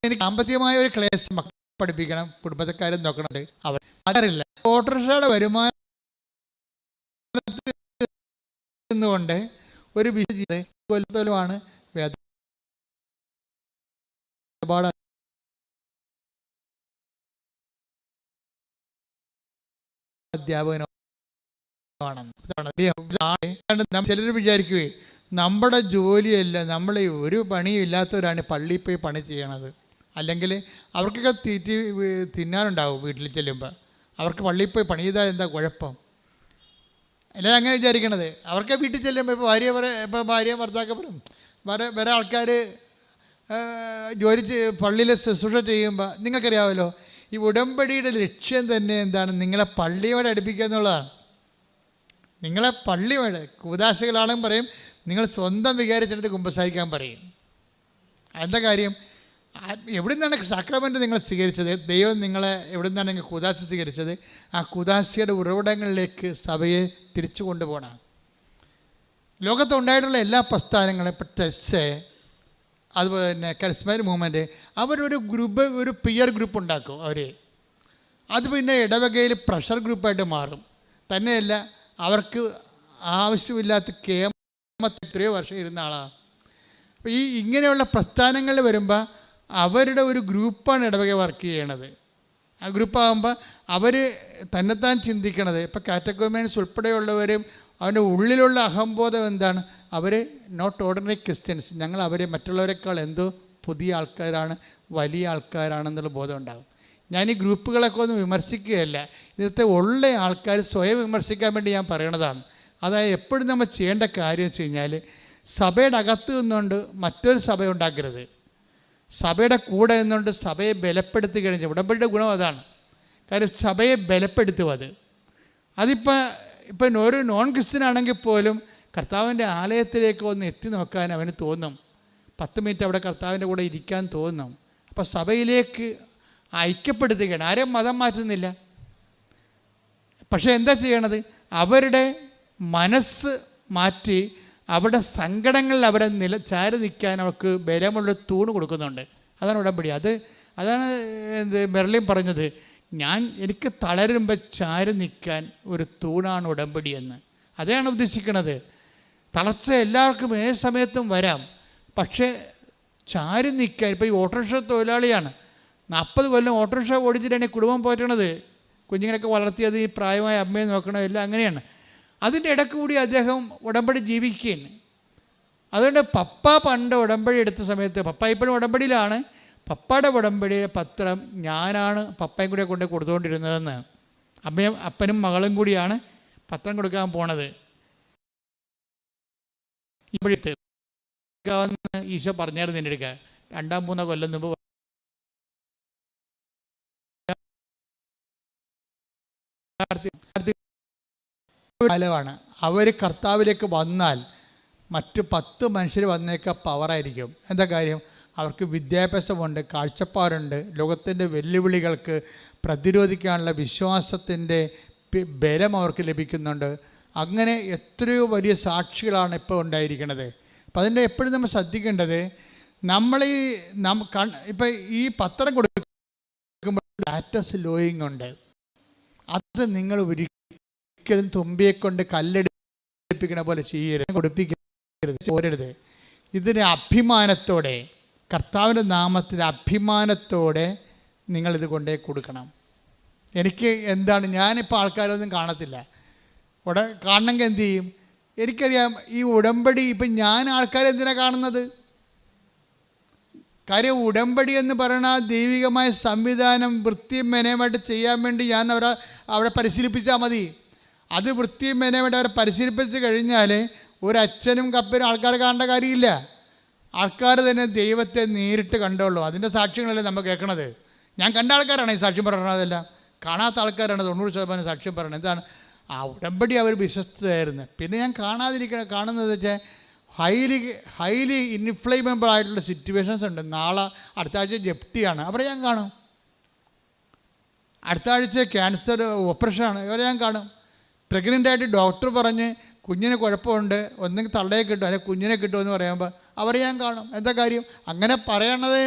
എനിക്ക് സാമ്പത്തികമായ ഒരു ക്ലേശം പഠിപ്പിക്കണം, കുടുംബക്കാരും നോക്കണുണ്ട്. അവർ അതറിയില്ല. ഓട്ടോറിക്ഷയുടെ വരുമാനം കൊണ്ട് ഒരു കൊല്ലത്തോലുമാണ് വേദപാഠ അധ്യാപകനാണ്. ചിലർ വിചാരിക്കുകയെ നമ്മുടെ ജോലിയല്ല, നമ്മൾ ഒരു പണിയും ഇല്ലാത്തവരാണ് പള്ളിയിൽ പോയി പണി ചെയ്യണത്. അല്ലെങ്കിൽ അവർക്കൊക്കെ തിന്നാനുണ്ടാവും വീട്ടിൽ ചെല്ലുമ്പോൾ. അവർക്ക് പള്ളിയിൽ പോയി പണി ചെയ്താൽ എന്താ കുഴപ്പം? എല്ലാവരും അങ്ങനെ വിചാരിക്കണത്. അവർക്ക് വീട്ടിൽ ചെല്ലുമ്പോൾ ഇപ്പോൾ ഭാര്യ ഭർത്താക്കപ്പെടും വേറെ ആൾക്കാർ ജോലി പള്ളിയിൽ ശുശ്രൂഷ ചെയ്യുമ്പോൾ നിങ്ങൾക്കറിയാമല്ലോ, ഈ ഉടമ്പടിയുടെ ലക്ഷ്യം തന്നെ എന്താണ്, നിങ്ങളെ പള്ളിയോടെ അടുപ്പിക്കുക എന്നുള്ളതാണ്. നിങ്ങളെ പള്ളിയോടെ, കൂദാശകളാണെന്ന് പറയും, നിങ്ങൾ സ്വന്തം വികാരിച്ചെടുത്ത് കുമ്പസാരിക്കാൻ പറയും. എന്താ കാര്യം, എവിടെ നിന്നാണ് സാക്രമെൻ്റ് നിങ്ങൾ സ്വീകരിച്ചത്, ദൈവം നിങ്ങളെ എവിടെ നിന്നാണ് നിങ്ങൾ കൂദാശ സ്വീകരിച്ചത്, ആ കൂദാശയുടെ ഉറവിടങ്ങളിലേക്ക് സഭയെ തിരിച്ചു കൊണ്ടുപോകണം. ലോകത്തുണ്ടായിട്ടുള്ള എല്ലാ പ്രസ്ഥാനങ്ങളും, ഇപ്പോൾ ടെസ്റ്റ്, അതുപോലെ തന്നെ കരിസ്മാറ്റിക് മൂവ്മെൻറ്റ്, അവരൊരു ഗ്രൂപ്പ്, ഒരു പിയർ ഗ്രൂപ്പ് ഉണ്ടാക്കും അവർ. അത് പിന്നെ ഇടവകയിൽ പ്രഷർ ഗ്രൂപ്പായിട്ട് മാറും. തന്നെയല്ല, അവർക്ക് ആവശ്യമില്ലാത്ത എത്രയോ വർഷം ഇരുന്ന ആളാണ്. അപ്പോൾ ഈ ഇങ്ങനെയുള്ള പ്രസ്ഥാനങ്ങൾ വരുമ്പോൾ അവരുടെ ഒരു ഗ്രൂപ്പാണ് ഇടവക വർക്ക് ചെയ്യണത്. ആ ഗ്രൂപ്പാകുമ്പോൾ അവർ തന്നെത്താൻ ചിന്തിക്കണത്, ഇപ്പോൾ കാറ്റഗോമിയൻസ് ഉൾപ്പെടെയുള്ളവരും അവൻ്റെ ഉള്ളിലുള്ള അഹംബോധം എന്താണ്, അവർ നോട്ട് ഓർഡിനറി ക്രിസ്ത്യൻസ്, ഞങ്ങൾ അവരെ മറ്റുള്ളവരെക്കാൾ എന്തോ പുതിയ ആൾക്കാരാണ്, വലിയ ആൾക്കാരാണെന്നുള്ള ബോധം ഉണ്ടാകും. ഞാൻ ഈ ഗ്രൂപ്പുകളൊക്കെ ഒന്നും വിമർശിക്കുകയല്ല, ഇന്നത്തെ ഉള്ള ആൾക്കാർ സ്വയം വിമർശിക്കാൻ വേണ്ടി ഞാൻ പറയണതാണ്. അതായത് എപ്പോഴും നമ്മൾ ചെയ്യേണ്ട കാര്യം വെച്ച് കഴിഞ്ഞാൽ, സഭയുടെ അകത്ത് നിന്നുകൊണ്ട് മറ്റൊരു സഭ ഉണ്ടാക്കരുത്. സഭയുടെ കൂടെ നിന്നുകൊണ്ട് സഭയെ ബലപ്പെടുത്തി കഴിഞ്ഞാൽ, ഉടമ്പടിയുടെ ഗുണം അതാണ്. കാര്യം സഭയെ ബലപ്പെടുത്തും. അതിപ്പോൾ ഒരു നോൺ ക്രിസ്ത്യൻ ആണെങ്കിൽ പോലും കർത്താവിൻ്റെ ആലയത്തിലേക്ക് ഒന്ന് എത്തി നോക്കാൻ അവന് തോന്നും. 10 മിനിറ്റ് അവിടെ കർത്താവിൻ്റെ കൂടെ ഇരിക്കാൻ തോന്നും. അപ്പോൾ സഭയിലേക്ക് ഐക്യപ്പെടുത്തുകയാണ്. ആരെയും മതം മാറ്റുന്നില്ല. പക്ഷേ എന്താ ചെയ്യണത്, അവരുടെ മനസ്സ് മാറ്റി അവിടെ സങ്കടങ്ങളിൽ അവരെ ചാരി നിൽക്കാൻ അവർക്ക് ബലമുള്ള തൂണ് കൊടുക്കുന്നുണ്ട്. അതാണ് ഉടമ്പടി. അതാണ് മെർലിൻ പറഞ്ഞത്, എനിക്ക് തളരുമ്പോൾ ചാരി നിൽക്കാൻ ഒരു തൂണാണ് ഉടമ്പടി എന്ന്. അതാണ് ഉദ്ദേശിക്കുന്നത്. തളർച്ച എല്ലാവർക്കും ഏത് സമയത്തും വരാം, പക്ഷേ ചാരി നിൽക്കാൻ. ഇപ്പോൾ ഈ ഓട്ടോറിക്ഷ തൊഴിലാളിയാണ്, 40 കൊല്ലം ഓട്ടോറിക്ഷ ഓടിച്ചിട്ടാണ് കുടുംബം പോറ്റണത്. കുഞ്ഞുങ്ങളൊക്കെ വളർത്തിയത്, ഈ പ്രായമായ അമ്മയെ നോക്കണം, എല്ലാം അങ്ങനെയാണ്. അതിൻ്റെ ഇടയ്ക്ക് കൂടി അദ്ദേഹം ഉടമ്പടി ജീവിക്കുകയാണ്. അതുകൊണ്ട് പപ്പ പണ്ട് ഉടമ്പടി എടുത്ത സമയത്ത്, പപ്പ ഇപ്പോഴും ഉടമ്പടിയിലാണ്, പപ്പയുടെ ഉടമ്പടിയുടെ പത്രം ഞാനാണ് പപ്പയും കൂടെ കൊണ്ട് കൊടുത്തുകൊണ്ടിരുന്നതെന്ന് അപ്പനും മകളും കൂടിയാണ് പത്രം കൊടുക്കാൻ പോണത്. ഇപ്പോഴത്തെ ഈശോ പറഞ്ഞായിരുന്നു എൻ്റെ അടുക്ക 2-3 കൊല്ലം മുമ്പ് കാലമാണ്. അവർ കർത്താവിലേക്ക് വന്നാൽ മറ്റ് 10 മനുഷ്യർ വന്നേക്ക പവറായിരിക്കും. എന്താ കാര്യം? അവർക്ക് വിദ്യാഭ്യാസമുണ്ട്, കാഴ്ചപ്പാടുണ്ട്, ലോകത്തിൻ്റെ വെല്ലുവിളികൾക്ക് പ്രതിരോധിക്കാനുള്ള വിശ്വാസത്തിൻ്റെ ബലം അവർക്ക് ലഭിക്കുന്നുണ്ട്. അങ്ങനെ എത്രയോ വലിയ സാക്ഷികളാണ് ഇപ്പോൾ ഉണ്ടായിരിക്കുന്നത്. അപ്പം അതിൻ്റെ എപ്പോഴും നമ്മൾ ശ്രദ്ധിക്കേണ്ടത്, നമ്മൾ ഇപ്പം ഈ പത്രം കൊടുക്കുമ്പോൾ സ്റ്റാറ്റസ് ലോയിങ് ഉണ്ട്. അത് നിങ്ങൾ ഒരിക്കലും തുമ്പിയെ കൊണ്ട് കല്ലെടുപ്പിക്കണ പോലെ ചെയ്യരുത്, കൊടുപ്പിക്കരുത്, ചോരരുത്. ഇതിന് അഭിമാനത്തോടെ, കർത്താവിൻ്റെ നാമത്തിൽ അഭിമാനത്തോടെ നിങ്ങളിത് കൊണ്ടേ കൊടുക്കണം. എനിക്ക് എന്താണ്, ഞാനിപ്പോൾ ആൾക്കാരൊന്നും കാണത്തില്ല. കാണണമെങ്കിൽ എന്ത് ചെയ്യും? എനിക്കറിയാം ഈ ഉടമ്പടി. ഇപ്പം ഞാൻ ആൾക്കാരെ എന്തിനാണ് കാണുന്നത്? കാര്യം ഉടമ്പടി എന്ന് പറയുന്ന ദൈവികമായ സംവിധാനം വൃത്തിയും മെനയുമായിട്ട് ചെയ്യാൻ വേണ്ടി ഞാൻ അവരെ പരിശീലിപ്പിച്ചാൽ മതി. അത് വൃത്തിയും മെനയുമായിട്ട് അവരെ പരിശീലിപ്പിച്ച് കഴിഞ്ഞാൽ ഒരച്ഛനും കപ്പനും ആൾക്കാർ കാണേണ്ട കാര്യമില്ല. ആൾക്കാർ തന്നെ ദൈവത്തെ നേരിട്ട് കണ്ടോളൂ. അതിൻ്റെ സാക്ഷ്യങ്ങളല്ലേ നമ്മൾ കേൾക്കണത്. ഞാൻ കണ്ട ആൾക്കാരാണ് ഈ സാക്ഷ്യം പറയണതെല്ലാം. കാണാത്ത ആൾക്കാരാണ് 90% സാക്ഷ്യം പറയണത്. എന്താണ്? ആ ഉടമ്പടി അവർ വിശ്വസ്തയായിരുന്നു. പിന്നെ ഞാൻ കാണുന്നത് വെച്ചാൽ ഹൈലി ഇൻഫ്ലേമബിൾ ആയിട്ടുള്ള സിറ്റുവേഷൻസ് ഉണ്ട്. നാളെ അടുത്ത ആഴ്ച ജപ്തിയാണ്, അവരെ ഞാൻ കാണും. അടുത്ത ആഴ്ച ക്യാൻസർ ഓപ്പറേഷനാണ്, ഇവരെ ഞാൻ കാണും. പ്രഗ്നൻ്റായിട്ട് ഡോക്ടർ പറഞ്ഞ് കുഞ്ഞിന് കുഴപ്പമുണ്ട്, ഒന്നെങ്കിൽ തള്ളയെ കിട്ടും അല്ലെങ്കിൽ കുഞ്ഞിനെ കിട്ടുമെന്ന് പറയുമ്പോൾ അവരെ ഞാൻ കാണും. എന്താ കാര്യം? അങ്ങനെ പറയണത്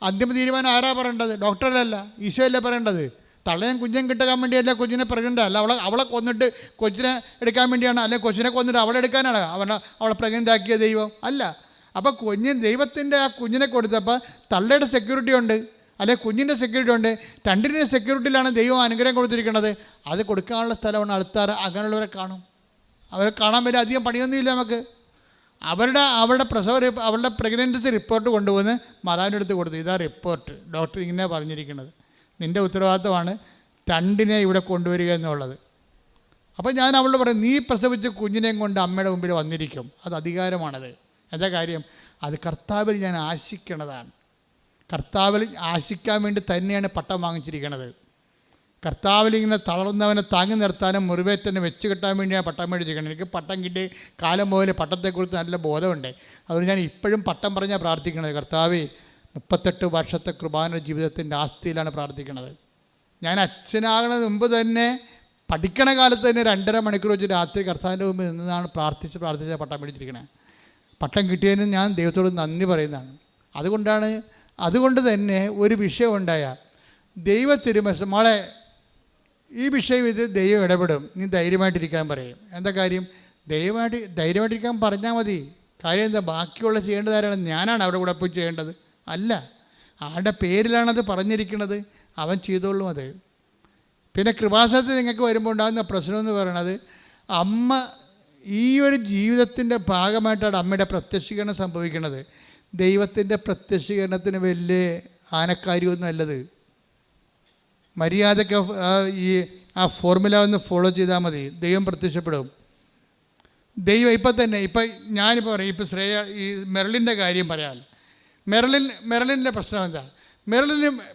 അന്തിമ തീരുമാനം ആരാ പറയേണ്ടത്? ഡോക്ടറല്ല, ഈശോയല്ലേ പറയേണ്ടത്. തള്ളയും കുഞ്ഞും കിട്ടാൻ വേണ്ടിയല്ല കുഞ്ഞിനെ പ്രഗ്നൻ്റ് അല്ല. അവളെ കൊന്നിട്ട് കൊച്ചിനെ എടുക്കാൻ വേണ്ടിയാണ്, അല്ലെങ്കിൽ കൊച്ചിനെ കൊന്നിട്ട് അവളെ എടുക്കാനാണ് അവളെ പ്രഗ്നൻ്റ് ആക്കിയ ദൈവം അല്ല. അപ്പോൾ ദൈവത്തിൻ്റെ ആ കുഞ്ഞിനെ കൊടുത്തപ്പോൾ തള്ളയുടെ സെക്യൂരിറ്റി ഉണ്ട്, അല്ലെങ്കിൽ കുഞ്ഞിൻ്റെ സെക്യൂരിറ്റി ഉണ്ട്. രണ്ടിൻ്റെ സെക്യൂരിറ്റിയിലാണ് ദൈവം അനുഗ്രഹം കൊടുത്തിരിക്കുന്നത്. അത് കൊടുക്കാനുള്ള സ്ഥലമാണ് ആൾക്കാർ. അങ്ങനെയുള്ളവരെ കാണും. അവരെ കാണാൻ പറ്റും. അധികം പണിയൊന്നുമില്ല നമുക്ക്. അവരുടെ പ്രഗ്നൻസി റിപ്പോർട്ട് കൊണ്ടുവന്ന് മാതാവിൻ്റെ അടുത്ത് കൊടുത്തു. ഇതാ റിപ്പോർട്ട്, ഡോക്ടർ ഇങ്ങനെ പറഞ്ഞിരിക്കുന്നത്, നിൻ്റെ ഉത്തരവാദിത്തമാണ് 2 ഇവിടെ കൊണ്ടുവരിക എന്നുള്ളത്. അപ്പോൾ ഞാൻ അവളോട് പറയും, നീ പ്രസവിച്ച കുഞ്ഞിനെയും കൊണ്ട് അമ്മയുടെ മുമ്പിൽ വന്നിരിക്കും. അത് അധികാരമാണത്. എന്താ കാര്യം? അത് കർത്താവിൽ ഞാൻ ആശിക്കണതാണ്. കർത്താവിൽ ആശിക്കാൻ വേണ്ടി തന്നെയാണ് പട്ടം വാങ്ങിച്ചിരിക്കുന്നത്. കർത്താവിൽ ഇങ്ങനെ തളർന്നവനെ താങ്ങി നിർത്താനും മുറിവേറ്റനെ വെച്ച് കെട്ടാൻ വേണ്ടിയാണ് പട്ടം മേടിച്ചിരിക്കുന്നത്. എനിക്ക് പട്ടം കിട്ടി കാലം മുതൽ പട്ടത്തെക്കുറിച്ച് നല്ല ബോധമുണ്ട്. അതുകൊണ്ട് ഞാൻ ഇപ്പോഴും പട്ടം പറഞ്ഞാൽ പ്രാർത്ഥിക്കുന്നത്. കർത്താവേ, 38 വർഷത്തെ കൃപാന ജീവിതത്തിൻ്റെ ആസ്തിയിലാണ് പ്രാർത്ഥിക്കുന്നത്. ഞാൻ അച്ഛനാകുന്നതിന് മുമ്പ് തന്നെ പഠിക്കണ കാലത്ത് തന്നെ 2.5 മണിക്കൂർ വെച്ച് രാത്രി കർത്താവിൻ്റെ മുമ്പ് നിന്നാണ് പ്രാർത്ഥിച്ച് പട്ടം മേടിച്ചിരിക്കുന്നത്. പട്ടം കിട്ടിയതിന് ഞാൻ ദൈവത്തോട് നന്ദി പറയുന്നതാണ്. അതുകൊണ്ട് തന്നെ ഒരു വിഷയം ഉണ്ടായ ദൈവ തിരുമനസ് മോളെ, ഈ വിഷയം ഇത് ദൈവം ഇടപെടും, നീ ധൈര്യമായിട്ടിരിക്കാൻ പറയും. എന്താ കാര്യം? ധൈര്യമായിട്ടിരിക്കാൻ പറഞ്ഞാൽ മതി. കാര്യം എന്താ? ബാക്കിയുള്ള ചെയ്യേണ്ടത് ആരാണ്? ഞാനാണ് അവിടെ കൂടെ പോയി ചെയ്യേണ്ടത്? അല്ല. ആരുടെ പേരിലാണത് പറഞ്ഞിരിക്കുന്നത്? അവൻ ചെയ്തോളും അത്. പിന്നെ കൃപാസനത്തിൽ നിങ്ങൾക്ക് വരുമ്പോൾ ഉണ്ടാകുന്ന പ്രശ്നം എന്ന് പറയുന്നത്, അമ്മ ഈ ഒരു ജീവിതത്തിൻ്റെ ഭാഗമായിട്ടാണ് അമ്മയുടെ പ്രത്യക്ഷീകരണം സംഭവിക്കുന്നത്. ദൈവത്തിൻ്റെ പ്രത്യക്ഷീകരണത്തിന് വലിയ ആനക്കാര്യമൊന്നും അല്ലത്. മര്യാദയ്ക്ക് ആ ഫോർമുല ഒന്ന് ഫോളോ ചെയ്താൽ മതി, ദൈവം പ്രത്യക്ഷപ്പെടും. ദൈവം ഇപ്പം ഞാനിപ്പോൾ പറയും, ഇപ്പോൾ ഈ മെർലിൻ്റെ കാര്യം പറയാമല്ലോ. മെർലിൻ്റെ പ്രശ്നം എന്താ?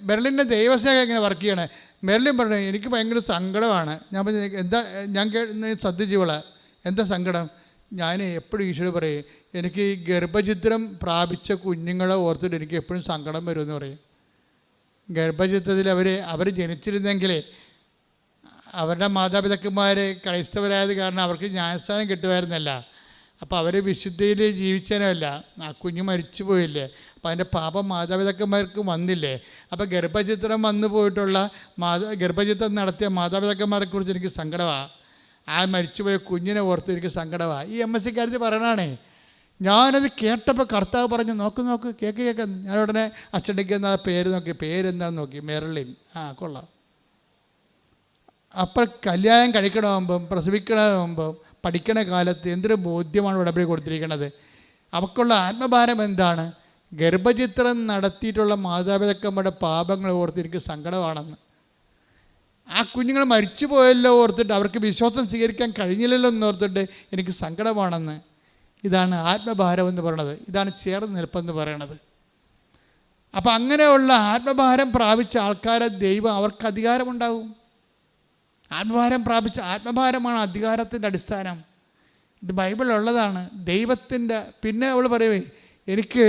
മെർലിൻ്റെ ദൈവസ്നേഹം എങ്ങനെ വർക്ക് ചെയ്യണേ? മെർലിൻ പറഞ്ഞു, എനിക്ക് ഭയങ്കര സങ്കടമാണ്. ഞാൻ പറഞ്ഞു, എന്താ? ഞാൻ ശ്രദ്ധിച്ചോളാം, എന്താ സങ്കടം? ഞാൻ എപ്പോഴും ഈശോട് പറയും, എനിക്ക് ഈ ഗർഭചിത്രം പ്രാപിച്ച കുഞ്ഞുങ്ങളെ ഓർത്തിട്ട് എനിക്ക് എപ്പോഴും സങ്കടം വരുമെന്ന് പറയും. ഗർഭചിത്രത്തിൽ അവർ ജനിച്ചിരുന്നെങ്കിലേ അവരുടെ മാതാപിതാക്കന്മാർ ക്രൈസ്തവരായത് കാരണം അവർക്ക് ന്യായസ്ഥാനം കിട്ടുമായിരുന്നല്ല. അപ്പോൾ അവർ വിശുദ്ധിയിൽ ജീവിച്ചനല്ല, ആ കുഞ്ഞ് മരിച്ചു പോയില്ലേ. അപ്പോൾ അതിൻ്റെ പാപം മാതാപിതാക്കന്മാർക്ക് വന്നില്ലേ. അപ്പോൾ ഗർഭചിത്രം വന്നു പോയിട്ടുള്ള ഗർഭചിത്രം നടത്തിയ മാതാപിതാക്കന്മാരെ കുറിച്ച് എനിക്ക് സങ്കടമാണ്. ആ മരിച്ചുപോയ കുഞ്ഞിനെ ഓർത്ത് എനിക്ക് സങ്കടമാണ്. ഈ MSc കാര്യത്തിൽ പറയണേ. ഞാനത് കേട്ടപ്പോൾ കർത്താവ് പറഞ്ഞു, നോക്ക് കേക്ക്. ഞാൻ ഉടനെ അച്ചടിക്കുന്ന പേര് നോക്കി, പേരെന്താണെന്ന് നോക്കി, മെർലിൻ. കൊള്ളാം. അപ്പോൾ കല്യാണം കഴിക്കണമെമ്പം പ്രസവിക്കണമെമ്പം പഠിക്കണ കാലത്ത് എന്തൊരു ബോധ്യമാണ് ഉടമ്പടി കൊടുത്തിരിക്കുന്നത്. അവൾക്കുള്ള ആത്മഭാരം എന്താണ്? ഗർഭചിത്രം നടത്തിയിട്ടുള്ള മാതാപിതാക്കന്മാരുടെ പാപങ്ങൾ ഓർത്ത് എനിക്ക് സങ്കടമാണെന്ന്. ആ കുഞ്ഞുങ്ങൾ മരിച്ചു പോയല്ലോ ഓർത്തിട്ട്, അവർക്ക് വിശ്വാസം സ്വീകരിക്കാൻ കഴിഞ്ഞില്ലല്ലോ എന്നോർത്തിട്ട് എനിക്ക് സങ്കടമാണെന്ന്. ഇതാണ് ആത്മഭാരം എന്ന് പറയണത്. ഇതാണ് ചേർന്ന് നിൽപ്പെന്ന് പറയണത്. അപ്പം അങ്ങനെയുള്ള ആത്മഭാരം പ്രാപിച്ച ആൾക്കാരെ ദൈവം അവർക്ക് അധികാരമുണ്ടാകും. ആത്മഭാരമാണ് അധികാരത്തിൻ്റെ അടിസ്ഥാനം. ഇത് ബൈബിളിലുള്ളതാണ്. ദൈവത്തിൻ്റെ പിന്നെ അവൾ പറയുവേ, എനിക്ക്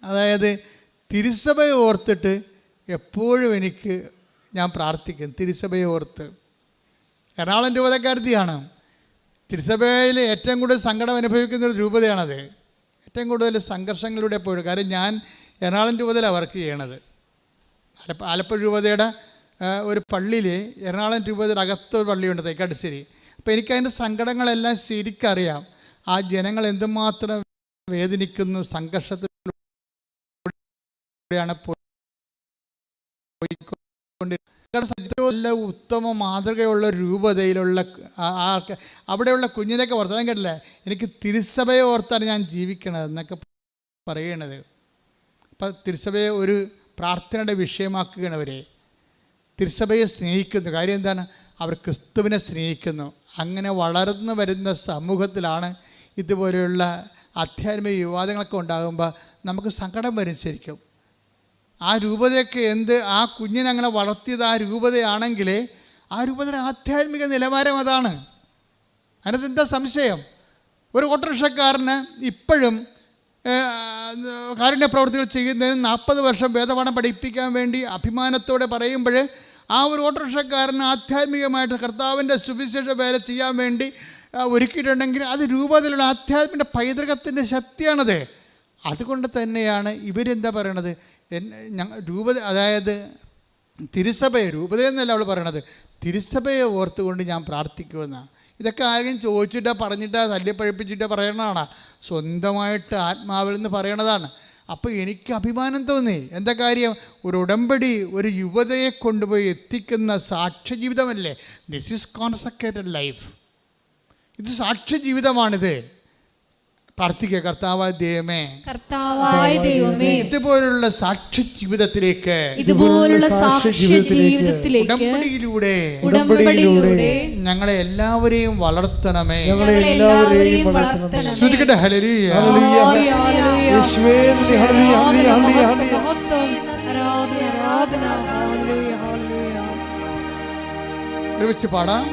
അതായത് തിരുസഭയെ ഓർത്തിട്ട് എപ്പോഴും ഞാൻ പ്രാർത്ഥിക്കും. തിരുസഭയെ ഓർത്ത്. എറണാകുളം രൂപതക്കാരത്തിയാണ്. തിരുസഭയിൽ ഏറ്റവും കൂടുതൽ സങ്കടം അനുഭവിക്കുന്നൊരു രൂപതയാണത്. ഏറ്റവും കൂടുതൽ സംഘർഷങ്ങളിലൂടെ പോയി. കാര്യം ഞാൻ എറണാകുളം രൂപതയിലാണ് വർക്ക് ചെയ്യണത്. ആലപ്പുഴ രൂപതയുടെ ഒരു പള്ളിയിൽ, എറണാകുളം രൂപതയുടെ അകത്തൊരു പള്ളിയുണ്ട്, തേക്കാട്ടുശ്ശേരി. അപ്പോൾ എനിക്കതിൻ്റെ സങ്കടങ്ങളെല്ലാം ശരിക്കറിയാം. ആ ജനങ്ങൾ എന്തുമാത്രം വേദനിക്കുന്നു, സംഘർഷത്തിലൂടെയാണ് പോയിക്കൊണ്ടിരിക്കുന്നത്. ഉത്തമ മാതൃകയുള്ള രൂപതയിലുള്ള അവിടെയുള്ള കുഞ്ഞിനെയൊക്കെ വർത്തമാനം കേട്ടില്ലേ, എനിക്ക് തിരുസഭയെ ഓർത്താണ് ഞാൻ ജീവിക്കണത് എന്നൊക്കെ പറയണത്. അപ്പം തിരുസഭയെ ഒരു പ്രാർത്ഥനയുടെ വിഷയമാക്കുകയാണ് അവരെ. തിരുസഭയെ സ്നേഹിക്കുന്നു. കാര്യം എന്താണ്? അവർ ക്രിസ്തുവിനെ സ്നേഹിക്കുന്നു. അങ്ങനെ വളർന്നു വരുന്ന സമൂഹത്തിലാണ് ഇതുപോലെയുള്ള ആധ്യാത്മിക വിവാദങ്ങളൊക്കെ ഉണ്ടാകുമ്പോൾ നമുക്ക് സങ്കടം വരും ശരിക്കും. ആ രൂപതയൊക്കെ ആ കുഞ്ഞിനെ അങ്ങനെ വളർത്തിയത് ആ രൂപതയാണെങ്കിൽ ആ രൂപതയുടെ ആധ്യാത്മിക നിലവാരം അതാണ്. അതിനകത്ത് എന്താ സംശയം? ഒരു ഓട്ടോറിക്ഷക്കാരന് ഇപ്പോഴും കാരുണ്യ പ്രവർത്തികൾ ചെയ്യുന്നതിന് 40 വർഷം വേദപാഠം പഠിപ്പിക്കാൻ വേണ്ടി അഭിമാനത്തോടെ പറയുമ്പോൾ ആ ഒരു ഓട്ടോറിക്ഷക്കാരന് ആധ്യാത്മികമായിട്ട് കർത്താവിൻ്റെ സുവിശേഷ വേല ചെയ്യാൻ വേണ്ടി ഒരുക്കിയിട്ടുണ്ടെങ്കിൽ അത് രൂപത്തിലുള്ള ആധ്യാത്മിക പൈതൃകത്തിൻ്റെ ശക്തിയാണത്. അതുകൊണ്ട് തന്നെയാണ് ഇവരെന്താ പറയണത്, രൂപത അതായത് തിരുസഭയെ, രൂപതയെന്നല്ല അവൾ പറയണത്, തിരുസഭയെ ഓർത്തുകൊണ്ട് ഞാൻ പ്രാർത്ഥിക്കുമെന്നാണ്. ഇതൊക്കെ ആരെങ്കിലും ചോദിച്ചിട്ടോ പറഞ്ഞിട്ടോ തല്ലിപ്പഴിപ്പിച്ചിട്ടോ പറയണതാണ്, സ്വന്തമായിട്ട് ആത്മാവിൽ നിന്ന് പറയണതാണ്. അപ്പോൾ എനിക്ക് അഭിമാനം തോന്നി. എന്താ കാര്യം? ഒരു ഉടമ്പടി ഒരു യുവതയെ കൊണ്ടുപോയി എത്തിക്കുന്ന സാക്ഷ്യജീവിതമല്ലേ. This is consecrated life. ഇത് സാക്ഷ്യജീവിതമാണിത്. പ്രാർത്ഥിക്കുക, കർത്താവായ ദൈവമേ, ഇതുപോലുള്ള സാക്ഷ്യ ജീവിതത്തിലേക്ക്, ഉടമ്പടിയിലൂടെ ഞങ്ങളെ എല്ലാവരെയും വളർത്തണമേ. ശ്രുതിക്കട്ടെ, ഹല്ലേലൂയ. ഒരുമിച്ച് പാടാം.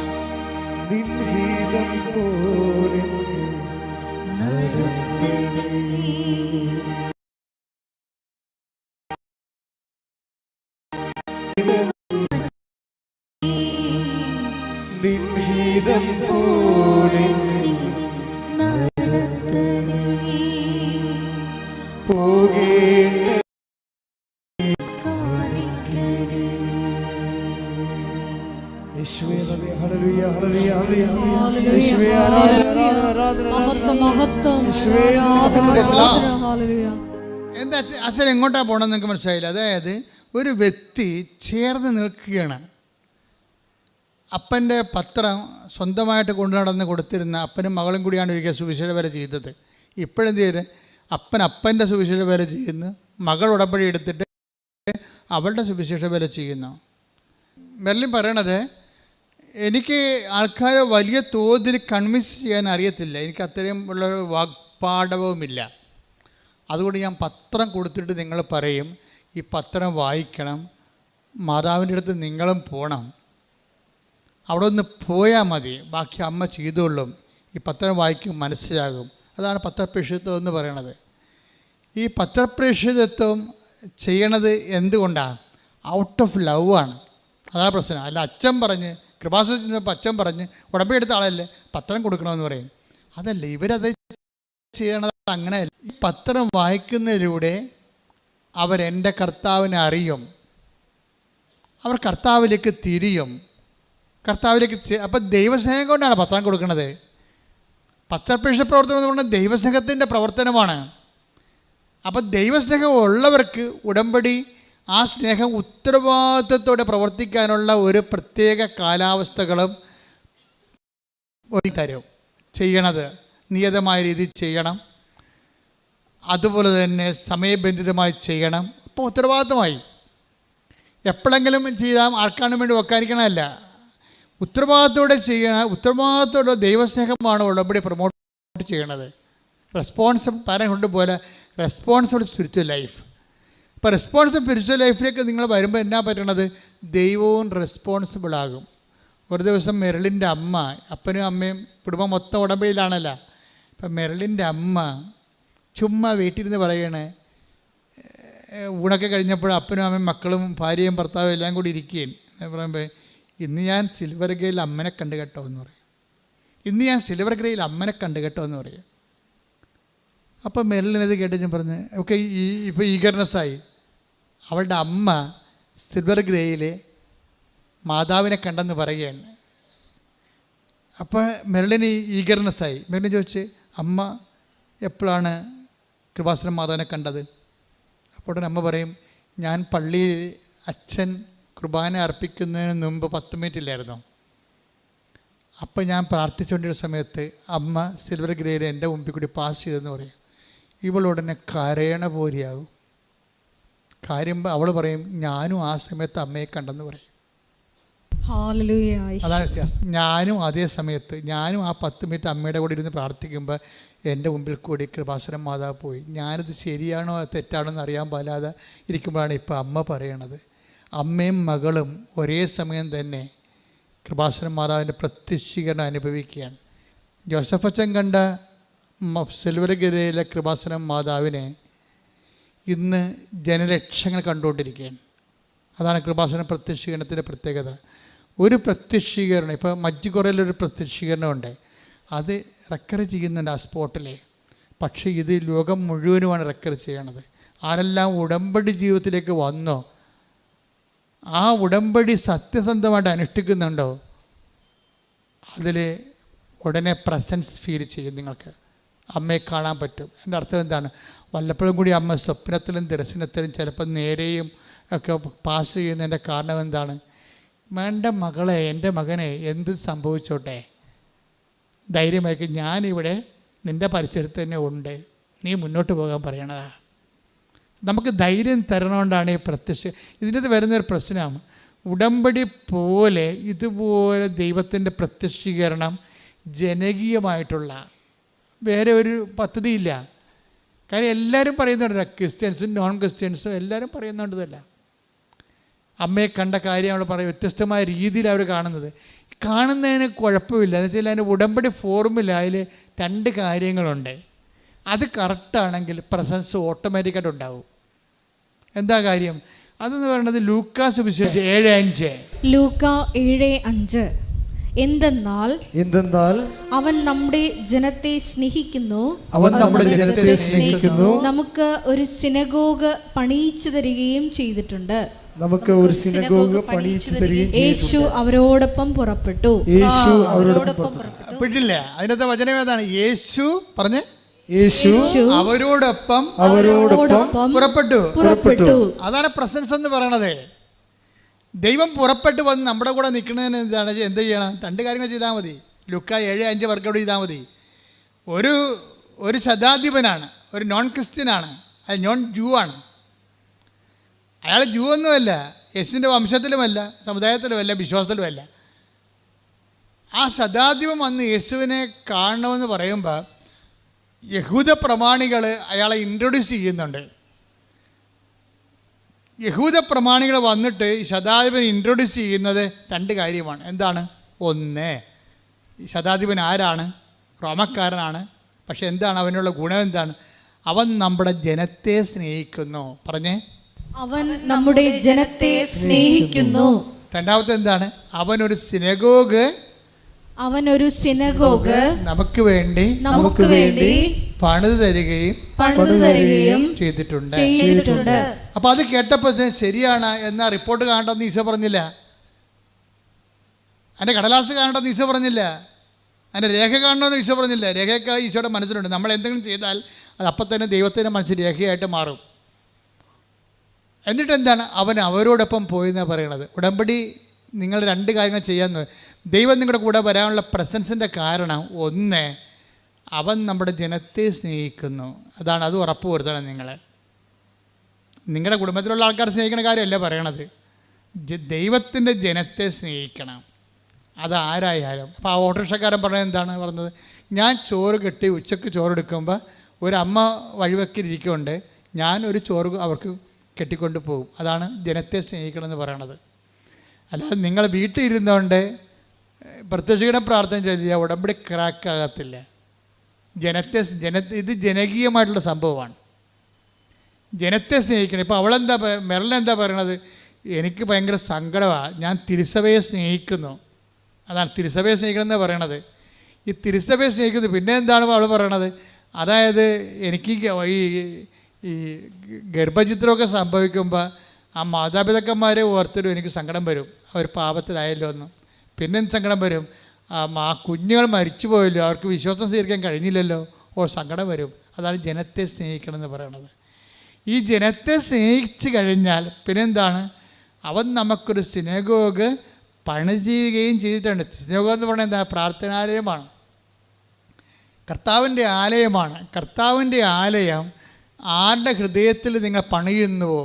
നിൻഹിതം പോലെ പോകേണ്ട യേശുവേ നന്ദി. ഹല്ലേലൂയ, ഹല്ലേലൂയ, ഹല്ലേലൂയ. യേശുവേ ആരാധന, ആരാധന, ആരാധന. എന്താ അച്ഛൻ എങ്ങോട്ടാണ് പോകണമെന്ന് നിങ്ങൾക്ക് മനസ്സിലായില്ല. അതായത് ഒരു വ്യക്തി ചേർന്ന് നിൽക്കുകയാണ്. അപ്പൻ്റെ പത്രം സ്വന്തമായിട്ട് കൊണ്ടു നടന്ന് കൊടുത്തിരുന്ന അപ്പനും മകളും കൂടിയാണ് ഒരിക്കൽ സുവിശേഷ വേല ചെയ്തത്. ഇപ്പോഴെന്ത് ചെയ്ത് അപ്പൻ്റെ സുവിശേഷ വേല ചെയ്യുന്നു, മകൾ ഉടമ്പടി എടുത്തിട്ട് അവളുടെ സുവിശേഷ വേല ചെയ്യുന്നു. മെർലിൻ പറയണത്, എനിക്ക് ആൾക്കാരെ വലിയ തോതിൽ കൺവിൻസ് ചെയ്യാൻ അറിയത്തില്ല, എനിക്ക് അത്രയും ഉള്ള വാഗ്പാടവുമില്ല. അതുകൊണ്ട് ഞാൻ പത്രം കൊടുത്തിട്ട് നിങ്ങൾ പറയും ഈ പത്രം വായിക്കണം, മാതാവിൻ്റെ അടുത്ത് നിങ്ങളും പോകണം, അവിടെ ഒന്ന് പോയാൽ മതി, ബാക്കി അമ്മ ചെയ്തോളും, ഈ പത്രം വായിക്കും മനസ്സിലാകും. അതാണ് പത്രപ്രേക്ഷിതത്വം എന്ന് പറയണത്. ഈ പത്രപ്രേക്ഷിതത്വം ചെയ്യണത് എന്തുകൊണ്ടാണ്? ഔട്ട് ഓഫ് ലവ് ആണ്. അതാണ് പ്രശ്നം. അല്ല അച്ഛൻ പറഞ്ഞ് കൃപാസനത്തിൽ നിന്നപ്പോൾ അച്ഛൻ പറഞ്ഞ് ഉടമ്പടി എടുത്ത ആളല്ലേ പത്രം കൊടുക്കണമെന്ന് പറയും. അതല്ല, ഇവരത് ചെയ്യണത് അങ്ങനെയല്ല. ഈ പത്രം വായിക്കുന്നതിലൂടെ അവരെൻ്റെ കർത്താവിനെ അറിയും, അവർ കർത്താവിലേക്ക് തിരിയും, കർത്താവിലേക്ക്. അപ്പം ദൈവസ്നേഹം കൊണ്ടാണ് പത്രം കൊടുക്കുന്നത്. പത്രപ്രേക്ഷ പ്രവർത്തനം എന്ന് പറഞ്ഞാൽ ദൈവസ്നേഹത്തിൻ്റെ പ്രവർത്തനമാണ്. അപ്പം ദൈവസ്നേഹം ഉള്ളവർക്ക് ഉടമ്പടി ആ സ്നേഹം ഉത്തരവാദിത്വത്തോടെ പ്രവർത്തിക്കാനുള്ള ഒരു പ്രത്യേക കാലാവസ്ഥകളും തരും. ചെയ്യണത് നിയതമായ രീതിയിൽ ചെയ്യണം, അതുപോലെ തന്നെ സമയബന്ധിതമായി ചെയ്യണം. അപ്പോൾ ഉത്തരവാദിത്തമായി. എപ്പോഴെങ്കിലും ചെയ്താൽ ആർക്കാണ് വേണ്ടി വെക്കാതിരിക്കണമല്ല. ഉത്തരവാദിത്തോടെ ഉത്തരവാദിത്തോടെ ദൈവസ്നേഹമാണ് ഉടമ്പടി പ്രൊമോട്ട് ചെയ്യണത്. റെസ്പോൺസിബിൾ പറയാൻ കൊണ്ടുപോലെ റെസ്പോൺസിബിൾ സ്പിരിച്വൽ ലൈഫ്. ഇപ്പോൾ റെസ്പോൺസിബിൾ സ്പിരിച്വൽ ലൈഫിലേക്ക് നിങ്ങൾ വരുമ്പോൾ എന്നാ പറ്റണത്? ദൈവവും റെസ്പോൺസിബിളാകും. ഒരു ദിവസം മെറിലിൻ്റെ അമ്മ, അപ്പനും അമ്മയും കുടുംബം മൊത്തം ഉടമ്പടിയിലാണല്ലോ. അപ്പം മെറിലിൻ്റെ അമ്മ ചുമ്മാ വീട്ടിലിരുന്ന് പറയണേ, ഊണൊക്കെ കഴിഞ്ഞപ്പോൾ അപ്പനും അമ്മയും മക്കളും ഭാര്യയും ഭർത്താവും എല്ലാം കൂടി ഇരിക്കുകയും പറയുമ്പോൾ, ഇന്ന് ഞാൻ സിൽവർ ഗ്രേയിൽ അമ്മനെ കണ്ടു കേട്ടോ എന്ന് പറയും. ഇന്ന് ഞാൻ സിൽവർ ഗ്രേയിൽ അമ്മനെ കണ്ടു കേട്ടോ എന്ന് പറയും. അപ്പം മെറിലിനത് കേട്ട് ഞാൻ പറഞ്ഞ് ഓക്കെ, ഇപ്പോൾ ഈഗർനെസ്സായി. അവളുടെ അമ്മ സിൽവർ ഗ്രേയിൽ മാതാവിനെ കണ്ടെന്ന് പറയുകയാണ്. അപ്പോൾ മെറിലിന് ഈഗർനെസ്സായി. മെറിലിന് ചോദിച്ച്, അമ്മ എപ്പോഴാണ് കൃപാസനം മാതാവിനെ കണ്ടത്? അപ്പോൾ അമ്മ പറയും, ഞാൻ പള്ളിയിൽ അച്ഛൻ കുർബാന അർപ്പിക്കുന്നതിന് മുമ്പ് 10 മിനിറ്റ് ഇല്ലായിരുന്നോ, അപ്പം ഞാൻ പ്രാർത്ഥിച്ചുകൊണ്ടിരുന്ന സമയത്ത് അമ്മ സിൽവർ ഗ്രേയിൽ എൻ്റെ മുമ്പിൽ കൂടി പാസ് ചെയ്തെന്ന് പറയും. ഇവളുടനെ കരയണ പോലെയാകും. കാര്യം അവൾ പറയും, ഞാനും ആ സമയത്ത് അമ്മയെ കണ്ടെന്ന് പറയും. അതാണ് വ്യത്യാസം. ഞാനും അതേ സമയത്ത് ഞാനും ആ 10 മിനിറ്റ് അമ്മയുടെ കൂടെ ഇരുന്ന് പ്രാർത്ഥിക്കുമ്പോൾ എൻ്റെ മുമ്പിൽ കൂടി കൃപാസനം മാതാവ് പോയി. ഞാനിത് ശരിയാണോ തെറ്റാണോ എന്ന് അറിയാൻ പാലാതെ ഇരിക്കുമ്പോഴാണ് ഇപ്പോൾ അമ്മ പറയണത്. അമ്മയും മകളും ഒരേ സമയം തന്നെ കൃപാസനം മാതാവിൻ്റെ പ്രത്യക്ഷീകരണം അനുഭവിക്കുകയാണ്. ജോസഫ് അച്ഛൻ കണ്ട സിൽവർ ഗ്രേയിലെ കൃപാസനം മാതാവിനെ ഇന്ന് ജനലക്ഷങ്ങൾ കണ്ടുകൊണ്ടിരിക്കുകയാണ്. അതാണ് കൃപാസന പ്രത്യക്ഷീകരണത്തിൻ്റെ പ്രത്യേകത. ഒരു പ്രത്യക്ഷീകരണം, ഇപ്പോൾ മജ്ജിക്കുറയിലൊരു പ്രത്യക്ഷീകരണമുണ്ട്, അത് റെക്കർ ചെയ്യുന്നുണ്ട് ആ സ്പോട്ടിൽ. പക്ഷേ ഇത് ലോകം മുഴുവനുമാണ് റെക്കർ ചെയ്യണത്. ആരെല്ലാം ഉടമ്പടി ജീവിതത്തിലേക്ക് വന്നോ, ആ ഉടമ്പടി സത്യസന്ധമായിട്ട് അനുഷ്ഠിക്കുന്നുണ്ടോ, അതിൽ ഉടനെ പ്രസൻസ് ഫീൽ ചെയ്യും. നിങ്ങൾക്ക് അമ്മയെ കാണാൻ പറ്റും. എൻ്റെ അർത്ഥം എന്താണ്? വല്ലപ്പോഴും കൂടി അമ്മ സ്വപ്നത്തിലും ദർശനത്തിലും ചിലപ്പോൾ നേരെയും ഒക്കെ പാസ് ചെയ്യുന്നതിൻ്റെ കാരണം എന്താണ്? എൻ്റെ മകളെ, എൻ്റെ മകനെ എന്ത് സംഭവിച്ചോട്ടെ, ധൈര്യമായിരിക്കും, ഞാനിവിടെ നിൻ്റെ പരിസരത്ത് തന്നെ ഉണ്ട്, നീ മുന്നോട്ട് പോകാൻ പറയണതാ. നമുക്ക് ധൈര്യം തരണോണ്ടാണ് ഈ ഇതിൻ്റെ വരുന്നൊരു പ്രശ്നമാണ്. ഉടമ്പടി പോലെ ഇതുപോലെ ദൈവത്തിൻ്റെ പ്രത്യക്ഷീകരണം ജനകീയമായിട്ടുള്ള വേറെ ഒരു പദ്ധതിയില്ല. കാര്യം എല്ലാവരും പറയുന്നുണ്ട്, ക്രിസ്ത്യൻസും നോൺ ക്രിസ്ത്യൻസും എല്ലാവരും പറയുന്നുണ്ടതല്ല. അമ്മയെ കണ്ട കാര്യം അവൾ പറയും, വ്യത്യസ്തമായ രീതിയിൽ അവർ കാണുന്നത്. കാണുന്നതിന് കുഴപ്പമില്ല. എന്ന് വെച്ചാൽ അതിന് ഉടമ്പടി ഫോർമുല, അതിൽ 2 കാര്യങ്ങളുണ്ട്. അത് കറക്റ്റാണെങ്കിൽ പ്രസൻസ് ഓട്ടോമാറ്റിക്കായിട്ട് ഉണ്ടാവും. എന്താ കാര്യം? അതെന്ന് പറയുന്നത് ലൂക്കാ സുവിശേഷം 7:5. ലൂക്കാ 7:5. എന്തെന്നാൽ അവൻ നമ്മുടെ ജനത്തെ സ്നേഹിക്കുന്നു, നമുക്ക് ഒരു സിനഗോഗ് പണിയിച്ചു തരികയും ചെയ്തിട്ടുണ്ട്. യേശു അവരോടൊപ്പം പുറപ്പെട്ടു. പെട്ടില്ല. അതിനകത്തെ വചനം ഏതാണ്? യേശു പറഞ്ഞ് അവരോടൊപ്പം പുറപ്പെട്ടു. അതാണ് പ്രസൻസ് എന്ന് പറയണത്. ദൈവം പുറപ്പെട്ടു വന്ന് നമ്മുടെ കൂടെ നിൽക്കുന്നതിന് എന്ത് ചെയ്യണം? 2 കാര്യങ്ങൾ ചെയ്താൽ മതി. ലൂക്കാ 7:5 വർക്കൗട്ട് ചെയ്താൽ മതി. ഒരു ശതാധിപനാണ്, ഒരു നോൺ ക്രിസ്ത്യനാണ്, അത് നോൺ ജൂ ആണ്. അയാൾ ജൂ ഒന്നുമല്ല, യേശുവിൻ്റെ വംശത്തിലുമല്ല, സമുദായത്തിലുമല്ല, വിശ്വാസത്തിലുമല്ല. ആ ശതാധിപൻ വന്ന് യേശുവിനെ കാണണമെന്ന് പറയുമ്പോൾ യഹൂദ പ്രമാണികൾ അയാളെ ഇൻട്രൊഡ്യൂസ് ചെയ്യുന്നുണ്ട്. യഹൂദ പ്രമാണികൾ വന്നിട്ട് ഈ ശതാധിപൻ ഇൻട്രൊഡ്യൂസ് ചെയ്യുന്നത് 2 കാര്യമാണ്. എന്താണ്? ഒന്ന്, ഈ ശതാധിപൻ ആരാണ്? റോമക്കാരനാണ്. പക്ഷെ എന്താണ് അവനുള്ള ഗുണം? എന്താണ്? അവൻ നമ്മുടെ ജനത്തെ സ്നേഹിക്കുന്നു. പറഞ്ഞേ, അവൻ നമ്മുടെ ജനത്തെ സ്നേഹിക്കുന്നു. രണ്ടാമത്തെ എന്താണ്? അവനൊരു സിനഗോഗ് നമുക്ക് വേണ്ടി പണിതു തരികയും ചെയ്തിട്ടുണ്ട്. അപ്പോൾ അത് കേട്ടപ്പോൾ ശരിയാണ് എന്നാ റിപ്പോർട്ട് കാണണ്ടെന്ന് ഈശോ പറഞ്ഞില്ല. അതിൻ്റെ കടലാസ് കാണണ്ടെന്ന് ഈശോ പറഞ്ഞില്ല. അതിൻ്റെ രേഖ കാണണമെന്ന് ഈശോ പറഞ്ഞില്ല. രേഖയൊക്കെ ഈശോയുടെ മനസ്സിലുണ്ട്. നമ്മൾ എന്തെങ്കിലും ചെയ്താൽ അത് അപ്പം തന്നെ ദൈവത്തിൻ്റെ മനസ്സിൽ രേഖയായിട്ട് മാറും. എന്നിട്ട് എന്താണ്? അവൻ അവരോടൊപ്പം പോയെന്നാണ് പറയണത്. ഉടമ്പടി നിങ്ങൾ 2 കാര്യങ്ങൾ ചെയ്യാൻ. ദൈവം നിങ്ങളുടെ കൂടെ വരാനുള്ള പ്രസൻസിൻ്റെ കാരണം ഒന്ന്, അവൻ നമ്മുടെ ജനത്തെ സ്നേഹിക്കുന്നു. അതാണ്, അത് ഉറപ്പ് വരുത്തണം. നിങ്ങളുടെ കുടുംബത്തിലുള്ള ആൾക്കാർ സ്നേഹിക്കുന്ന കാര്യമല്ല പറയണത്. ദൈവത്തിൻ്റെ ജനത്തെ സ്നേഹിക്കണം, അതാരായാലും. അപ്പോൾ ആ ഓട്ടോറിക്ഷക്കാരൻ പറഞ്ഞത് എന്താണ് പറഞ്ഞത്? ഞാൻ ചോറ് കെട്ടി ഉച്ചയ്ക്ക് ചോറെടുക്കുമ്പോൾ ഒരമ്മ വഴിവെക്കിരിക്കുന്നുണ്ട്, ഞാൻ ഒരു ചോറ് അവർക്ക് കെട്ടിക്കൊണ്ട് പോകും. അതാണ് ജനത്തെ സ്നേഹിക്കണം എന്ന് പറയണത്. അല്ലാതെ നിങ്ങൾ വീട്ടിൽ ഇരുന്നുകൊണ്ട് പ്രത്യക്ഷയുടെ പ്രാർത്ഥന ചെയ്താൽ ഉടമ്പടി ക്രാക്കാകത്തില്ല. ഇത് ജനകീയമായിട്ടുള്ള സംഭവമാണ്. ജനത്തെ സ്നേഹിക്കണം. ഇപ്പോൾ അവളെന്താ മെറിലെന്താ പറയണത്? എനിക്ക് ഭയങ്കര സങ്കടമാണ്, ഞാൻ തിരുസഭയെ സ്നേഹിക്കുന്നു. അതാണ് തിരുസഭയെ സ്നേഹിക്കണം എന്ന് പറയണത്. ഈ തിരുസഭയെ സ്നേഹിക്കുന്നു. പിന്നെ എന്താണ് അവൾ പറയണത്? അതായത് എനിക്ക് ഈ ഗർഭചിത്രമൊക്കെ സംഭവിക്കുമ്പോൾ ആ മാതാപിതാക്കന്മാരെ ഓർത്തിടും എനിക്ക് സങ്കടം വരും, അവർ പാപത്തിലായല്ലോ എന്ന്. പിന്നെ സങ്കടം വരും, ആ കുഞ്ഞുങ്ങൾ മരിച്ചു പോയല്ലോ, അവർക്ക് വിശ്വാസം സ്വീകരിക്കാൻ കഴിഞ്ഞില്ലല്ലോ, സങ്കടം വരും. അതാണ് ജനത്തെ സ്നേഹിക്കണം എന്ന് പറയണത്. ഈ ജനത്തെ സ്നേഹിച്ച് കഴിഞ്ഞാൽ പിന്നെന്താണ്? അവൻ നമുക്കൊരു സിനഗോഗ് പണി ചെയ്യുകയും ചെയ്തിട്ടുണ്ട്. സിനഗോഗ് എന്ന് പറയുന്നത് എന്താ? പ്രാർത്ഥനാലയമാണ്, കർത്താവിൻ്റെ ആലയമാണ്. കർത്താവിൻ്റെ ആലയം ആരുടെ ഹൃദയത്തിൽ നിങ്ങൾ പണിയുന്നുവോ?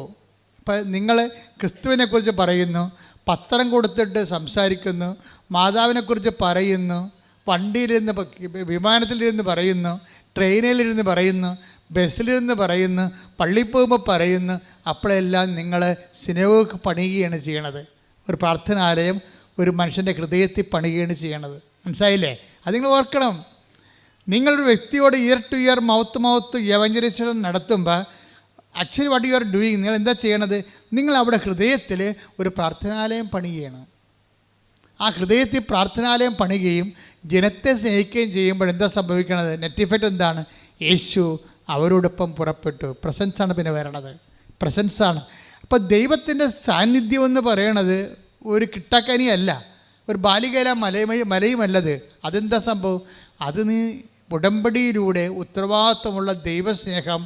ഇപ്പം നിങ്ങൾ ക്രിസ്തുവിനെക്കുറിച്ച് പറയുന്നു, പത്രം കൊടുത്തിട്ട് സംസാരിക്കുന്നു, മാതാവിനെക്കുറിച്ച് പറയുന്നു, വണ്ടിയിലിരുന്ന് വിമാനത്തിലിരുന്ന് പറയുന്നു, ട്രെയിനിലിരുന്ന് പറയുന്നു, ബസ്സിലിരുന്ന് പറയുന്നു, പള്ളിയിൽ പോകുമ്പോൾ പറയുന്നു, അപ്പോഴെല്ലാം നിങ്ങൾ സിനഗോഗ് പണിയുകയാണ് ചെയ്യണത്. ഒരു പ്രാർത്ഥനാലയം ഒരു മനുഷ്യൻ്റെ ഹൃദയത്തിൽ പണിയുകയാണ് ചെയ്യണത്. മനസ്സിലായില്ലേ? അത് നിങ്ങൾ ഓർക്കണം. നിങ്ങളൊരു വ്യക്തിയോട് ear to ear mouth mouth evangelisation നടത്തുമ്പോൾ actually what you are doing, നിങ്ങൾ എന്താ ചെയ്യണത്? നിങ്ങൾ അവിടെ ഹൃദയത്തിൽ ഒരു പ്രാർത്ഥനാലയം പണിയുകയാണ്. ആ ഹൃദയത്തിൽ പ്രാർത്ഥനാലയം പണിയുകയും ജനത്തെ സ്നേഹിക്കുകയും ചെയ്യുമ്പോൾ എന്താ സംഭവിക്കണത്? നെറ്റ് ഇഫക്റ്റ് എന്താണ്? യേശു അവരോടൊപ്പം പുറപ്പെട്ടു. പ്രസൻസാണ് പിന്നെ വരണത്, പ്രസൻസാണ്. അപ്പോൾ ദൈവത്തിൻ്റെ സാന്നിധ്യം എന്ന് പറയണത് ഒരു കിട്ടാക്കനിയല്ല, ഒരു ബാലികയില മലയുമല്ലത്. അതെന്താ സംഭവം? അത് നീ ഉടമ്പടിയിലൂടെ ഉത്തരവാദിത്വമുള്ള ദൈവസ്നേഹം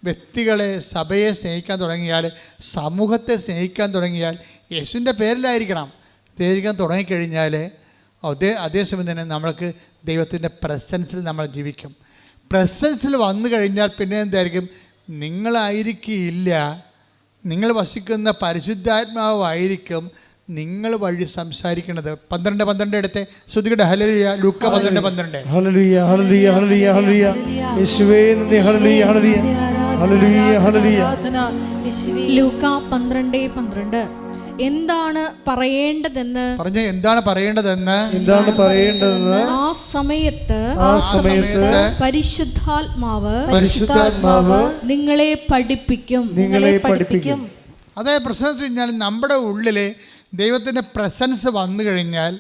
വ്യക്തികളെ, സഭയെ സ്നേഹിക്കാൻ തുടങ്ങിയാൽ, സമൂഹത്തെ സ്നേഹിക്കാൻ തുടങ്ങിയാൽ, യേശുവിൻ്റെ പേരിലായിരിക്കണം സ്നേഹിക്കാൻ തുടങ്ങിക്കഴിഞ്ഞാൽ അതേസമയം തന്നെ നമ്മൾക്ക് ദൈവത്തിൻ്റെ പ്രസൻസിൽ നമ്മൾ ജീവിക്കും. പ്രസൻസിൽ വന്നു കഴിഞ്ഞാൽ പിന്നെ എന്തായിരിക്കും? നിങ്ങളായിരിക്കില്ല, നിങ്ങൾ വസിക്കുന്ന പരിശുദ്ധാത്മാവായിരിക്കും നിങ്ങൾ വഴി സംസാരിക്കുന്നത്. 12 എടുത്ത് ശ്രുതികടെ ഹല്ലേലൂയ. ലൂക്ക 12. ഹല്ലേലൂയ ഹല്ലേലൂയ ഹല്ലേലൂയ ഹല്ലേലൂയ. യേശുവേ നന്ദി. ഹല്ലേലൂയ ഹല്ലേലൂയ ഹല്ലേലൂയ ഹല്ലേലൂയ. ലൂക്ക 12:12. എന്താണ് പറയേണ്ടതെന്ന് പറഞ്ഞ എന്താണ് പറയേണ്ടതെന്ന് ആ സമയത്ത് പരിശുദ്ധാത്മാവ് നിങ്ങളെ പഠിപ്പിക്കും. അതായത് പ്രസൻസ് കഴിഞ്ഞാൽ നമ്മുടെ ഉള്ളിൽ ദൈവത്തിൻ്റെ പ്രസൻസ് വന്നു കഴിഞ്ഞാൽ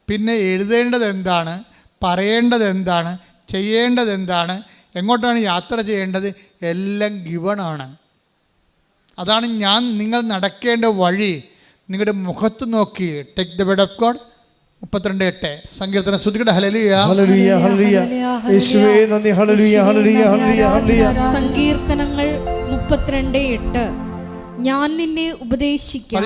പിന്നെ എഴുതേണ്ടത് എന്താണ്, പറയേണ്ടത് എന്താണ്, ചെയ്യേണ്ടത് എന്താണ്, എങ്ങോട്ടാണ് യാത്ര ചെയ്യേണ്ടത്, എല്ലാം ഗിവണാണ്. അതാണ് നിങ്ങൾ നടക്കേണ്ട വഴി. നിങ്ങളുടെ മുഖത്ത് നോക്കി take the word of God. 32:8 സങ്കീർത്തനം. ശ്രുതികടെ ഹല്ലേലൂയ ഹല്ലേലൂയ ഹല്ലേലൂയ. യേശുവേ നന്ദി. ഹല്ലേലൂയ ഹല്ലേലൂയ ഹല്ലേലൂയ ഹല്ലേലൂയ. സങ്കീർത്തനങ്ങൾ 32:8. ഞാൻ നിന്നെ ഉപദേശിക്കാം,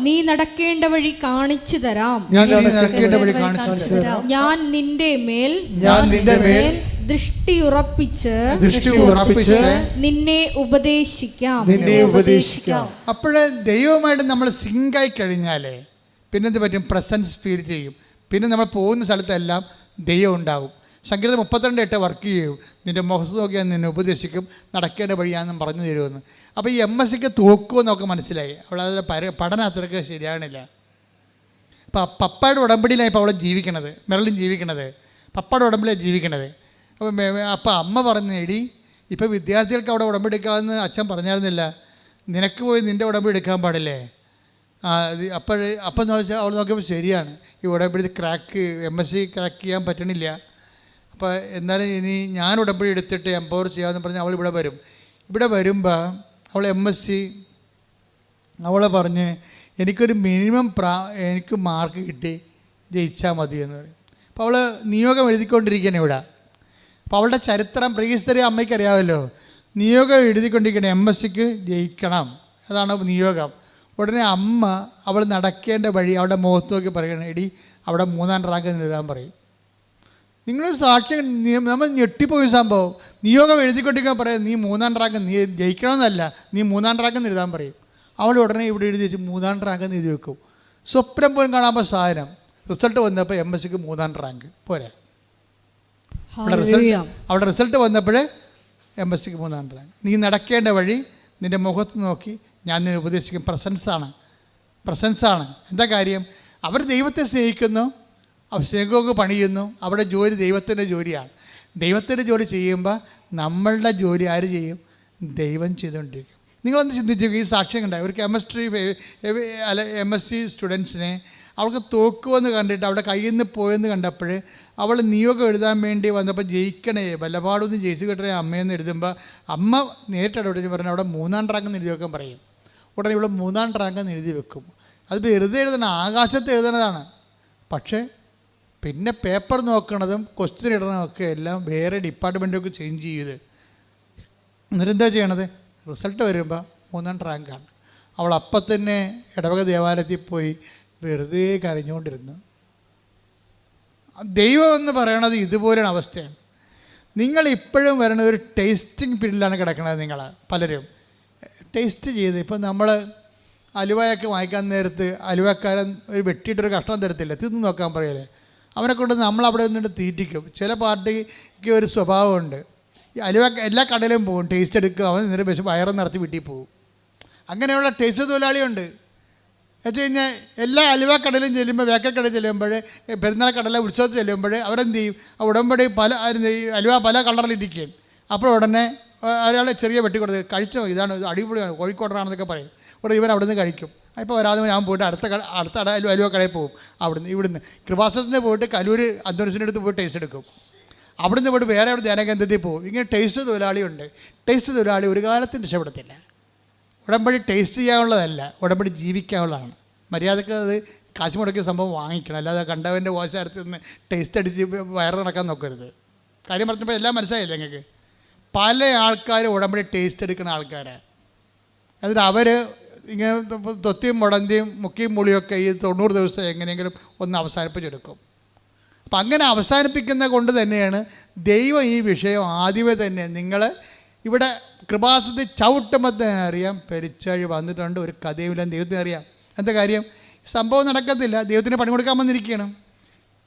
നീ നടക്കേണ്ട വഴി കാണിച്ചു തരാം, ഞാൻ നിന്റെ മേൽ ദൃഷ്ടി ഉറപ്പിച്ച് നിന്നെ ഉപദേശിക്കാം. അപ്പോഴേ ദൈവമായിട്ട് നമ്മൾ സിങ്കായി കഴിഞ്ഞാലേ പിന്നെന്ത് പറ്റും? പ്രസൻസ് ഫീൽ ചെയ്യും. പിന്നെ നമ്മൾ പോകുന്ന സ്ഥലത്തെല്ലാം ദൈവം ഉണ്ടാകും. സങ്കീർത്തനം 32:8 വർക്ക് ചെയ്യും. നിൻ്റെ മുഖത്ത് നോക്കിയാൽ നിന്നെ ഉപദേശിക്കും, നടക്കേണ്ട വഴിയാണെന്നും പറഞ്ഞു തരുമെന്ന്. അപ്പോൾ ഈ MSCക്ക് തോക്കുമെന്നൊക്കെ മനസ്സിലായി. അവളത് പഠനം അത്രയ്ക്ക് ശരിയാണില്ല. അപ്പോൾ പപ്പയുടെ ഉടമ്പടിയിലാണ് ഇപ്പോൾ അവളെ ജീവിക്കണത്, മെറിലും ജീവിക്കണത്. പപ്പയുടെ ഉടമ്പടിയിലാണ് ജീവിക്കണത്. അപ്പോൾ അമ്മ പറഞ്ഞു, എടി ഇപ്പോൾ വിദ്യാർത്ഥികൾക്ക് അവിടെ ഉടമ്പടി എടുക്കാമെന്ന് അച്ഛൻ പറഞ്ഞായിരുന്നില്ല, നിനക്ക് പോയി നിൻ്റെ ഉടമ്പടി എടുക്കാൻ പാടില്ലേ? അപ്പം നോക്കിയാൽ അവൾ നോക്കിയപ്പോൾ ശരിയാണ്, ഈ ഉടമ്പടി MSc ക്രാക്ക് ചെയ്യാൻ പറ്റണില്ല. അപ്പോൾ എന്നാലും ഇനി ഞാൻ ഉടമ്പടി എടുത്തിട്ട് എംപവർ ചെയ്യാമെന്ന് പറഞ്ഞ് അവൾ ഇവിടെ വരും. ഇവിടെ വരുമ്പോൾ അവൾ MSc അവളെ പറഞ്ഞ് എനിക്കൊരു മിനിമം എനിക്ക് മാർക്ക് കിട്ടി ജയിച്ചാൽ മതി എന്ന് പറയും. അപ്പോൾ അവൾ നിയോഗം എഴുതിക്കൊണ്ടിരിക്കുകയാണ് ഇവിടെ. അപ്പോൾ അവളുടെ ചരിത്രം പ്രീഹിസ്റ്ററി അമ്മയ്ക്ക് അറിയാമല്ലോ. നിയോഗം എഴുതിക്കൊണ്ടിരിക്കണം, MSCക്ക് ജയിക്കണം, അതാണ് നിയോഗം. ഉടനെ അമ്മ അവൾ നടക്കേണ്ട വഴി അവളുടെ മുഖത്ത് നോക്കി പറയണം, എടി അവിടെ 3ാം റാങ്ക് എഴുതാൻ പറയും. നിങ്ങൾ സാക്ഷ്യം നമ്മൾ ഞെട്ടിപ്പോയി സംഭവം. നിയോഗം എഴുതിക്കൊണ്ടിരിക്കാൻ പറയാം, നീ 3ാം റാങ്ക്, നീ ജയിക്കണമെന്നല്ല, നീ 3ാം റാങ്കെന്ന് എഴുതാൻ പറയും. അവൾ ഉടനെ ഇവിടെ എഴുതി വെച്ച് 3ാം റാങ്കെന്ന് എഴുതി വെക്കും. സ്വപ്നം പോലും കാണാമ്പോൾ സാധനം റിസൾട്ട് വന്നപ്പോൾ MSCക്ക് 3ാം റാങ്ക് പോരെ. അവിടെ റിസൾട്ട് വന്നപ്പോൾ MSCക്ക് 3ാം റാങ്ക്. നീ നടക്കേണ്ട വഴി നിൻ്റെ മുഖത്ത് നോക്കി ഞാൻ നിന്നെ ഉപദേശിക്കും. പ്രസൻസാണ്. എന്താ കാര്യം? അവർ ദൈവത്തെ സ്നേഹിക്കുന്നു, അവർ സ്നേഹമൊക്കെ പണിയുന്നു. അവിടെ ജോലി ദൈവത്തിൻ്റെ ജോലിയാണ്. ദൈവത്തിൻ്റെ ജോലി ചെയ്യുമ്പോൾ നമ്മളുടെ ജോലി ആര് ചെയ്യും? ദൈവം ചെയ്തുകൊണ്ടിരിക്കും. നിങ്ങളൊന്ന് ചിന്തിച്ചു, ഈ സാക്ഷ്യം കണ്ടായി ഒരു MSc സ്റ്റുഡൻസിനെ അവൾക്ക് തോക്കുമെന്ന് കണ്ടിട്ട് അവളുടെ കയ്യിൽ നിന്ന് പോയെന്ന് കണ്ടപ്പോൾ അവൾ നിയോഗം എഴുതാൻ വേണ്ടി വന്നപ്പോൾ ജയിക്കണേ വല്ലപാടൊന്നും ജയിച്ചു കിട്ടണേ അമ്മയെന്ന് എഴുതുമ്പോൾ അമ്മ നേരിട്ട് പറഞ്ഞാൽ അവിടെ 3ാം റാങ്കെന്ന് എഴുതി വെക്കാൻ പറയും. ഉടനെ ഇവിടെ 3ാം റാങ്കെന്ന് എഴുതി വെക്കും. അത് വെറുതെ എഴുതണം, ആകാശത്ത് എഴുതണതാണ്. പക്ഷേ പിന്നെ പേപ്പർ നോക്കണതും ക്വസ്റ്റ്യൻ ഇടണതൊക്കെ എല്ലാം വേറെ ഡിപ്പാർട്ട്മെൻറ്റൊക്കെ ചേഞ്ച് ചെയ്ത് എന്നിട്ടെന്താ ചെയ്യണത്? റിസൾട്ട് വരുമ്പോൾ 3ാം റാങ്കാണ്. അവൾ അപ്പം തന്നെ ഇടവക ദേവാലയത്തിൽ പോയി വെറുതെ കരഞ്ഞുകൊണ്ടിരുന്നു. ദൈവം എന്ന് പറയണത് ഇതുപോലെയാണ് അവസ്ഥയാണ്. നിങ്ങളിപ്പോഴും വരണ ഒരു ടേസ്റ്റിംഗ് പീരീഡിലാണ് കിടക്കുന്നത്. നിങ്ങൾ പലരും ടേസ്റ്റ് ചെയ്ത്, ഇപ്പം നമ്മൾ അലുവയൊക്കെ വാങ്ങിക്കാൻ നേരത്ത് അലുവക്കാരൻ ഒരു വെട്ടിയിട്ടൊരു കഷ്ണം തരത്തില്ല, തിന്ന് നോക്കാൻ പറയല്ലേ. അവനെ കൊണ്ട് നമ്മളവിടെ നിന്നിട്ട് തീറ്റിക്കും. ചില പാർട്ടിക്ക് ഒരു സ്വഭാവമുണ്ട്, ഈ അലുവ എല്ലാ കടയിലും പോകും, ടേസ്റ്റ് എടുക്കും, അവൻ നിന്നിട്ട് വയറും നിറച്ച് വീട്ടിൽ പോകും. അങ്ങനെയുള്ള ടേസ്റ്റ് തൊഴിലാളിയുണ്ട്. വെച്ച് കഴിഞ്ഞാൽ എല്ലാ അലുവ കടയിലും ചെല്ലുമ്പോൾ, ബേക്കറി കടയിൽ ചെല്ലുമ്പോൾ, പെരുന്നാൾ കടല ഉത്സവത്തിൽ ചെല്ലുമ്പോൾ അവരെന്ത് ചെയ്യും? ഉടമ്പടി അലുവ പല കളറിലിരിക്കുകയാണ്. അപ്പോൾ ഉടനെ ഒരാളെ ചെറിയ വെട്ടി കൊടുത്ത് കഴിച്ചോ, ഇതാണ് അടിപൊളിയാണ്, കോഴിക്കോടനാണെന്നൊക്കെ പറയും. ഉടനെ ഇവൻ അവിടെ നിന്ന് കഴിക്കും. അപ്പോൾ വരാതെ ഞാൻ പോയിട്ട് അടുത്ത അലുവ കടയിൽ പോകും. ഇവിടുന്ന് കൃപാസനത്തിന് പോയിട്ട് കലൂർ അന്തോണിസിൻ്റെ അടുത്ത് പോയിട്ട് ടേസ്റ്റ് എടുക്കും. അവിടുന്ന് പോയിട്ട് വേറെ അവിടെ ധ്യാനകേന്ദ്രത്തിൽ പോകും. ഇങ്ങനെ ടേസ്റ്റ് തൊഴിലാളിയുണ്ട്. ടേസ്റ്റ് തൊഴിലാളി ഒരു കാലത്തും രക്ഷപ്പെടത്തില്ല. ഉടമ്പടി ടേസ്റ്റ് ചെയ്യാനുള്ളതല്ല, ഉടമ്പടി ജീവിക്കാനുള്ളതാണ്. മര്യാദക്ക് അത് കാശ് മുടക്കിയ സംഭവം വാങ്ങിക്കണം, അല്ലാതെ കണ്ടവൻ്റെ ഓശാരത്തിൽ നിന്ന് ടേസ്റ്റ് അടിച്ച് വയറ് നടക്കാൻ നോക്കരുത്. കാര്യം പറഞ്ഞപ്പോൾ എല്ലാം മനസ്സിലായില്ലേ നിങ്ങൾക്ക്? പല ആൾക്കാരും ഉടമ്പടി ടേസ്റ്റ് എടുക്കുന്ന ആൾക്കാരാണ്. എന്നിട്ട് അവർ ഇങ്ങനെ തൊത്തിയും മുടന്തിയും മുക്കിയും മുളിയൊക്കെ ഈ 90 ദിവസം എങ്ങനെയെങ്കിലും ഒന്ന് അവസാനിപ്പിച്ചെടുക്കും. അപ്പം അങ്ങനെ അവസാനിപ്പിക്കുന്ന കൊണ്ട് തന്നെയാണ് ദൈവം ഈ വിഷയം ആദ്യമേ തന്നെ നിങ്ങൾ ഇവിടെ കൃപാസനത്തിൽ ചവിട്ടുമ്പോൾ തന്നെ അറിയാം പെരിച്ചാഴി വന്നിട്ടുണ്ട്, ഒരു കഥയുമില്ല. ദൈവത്തിന് അറിയാം. എന്താ കാര്യം? സംഭവം നടക്കത്തില്ല, ദൈവത്തിന് പണി കൊടുക്കാൻ വന്നിരിക്കണം.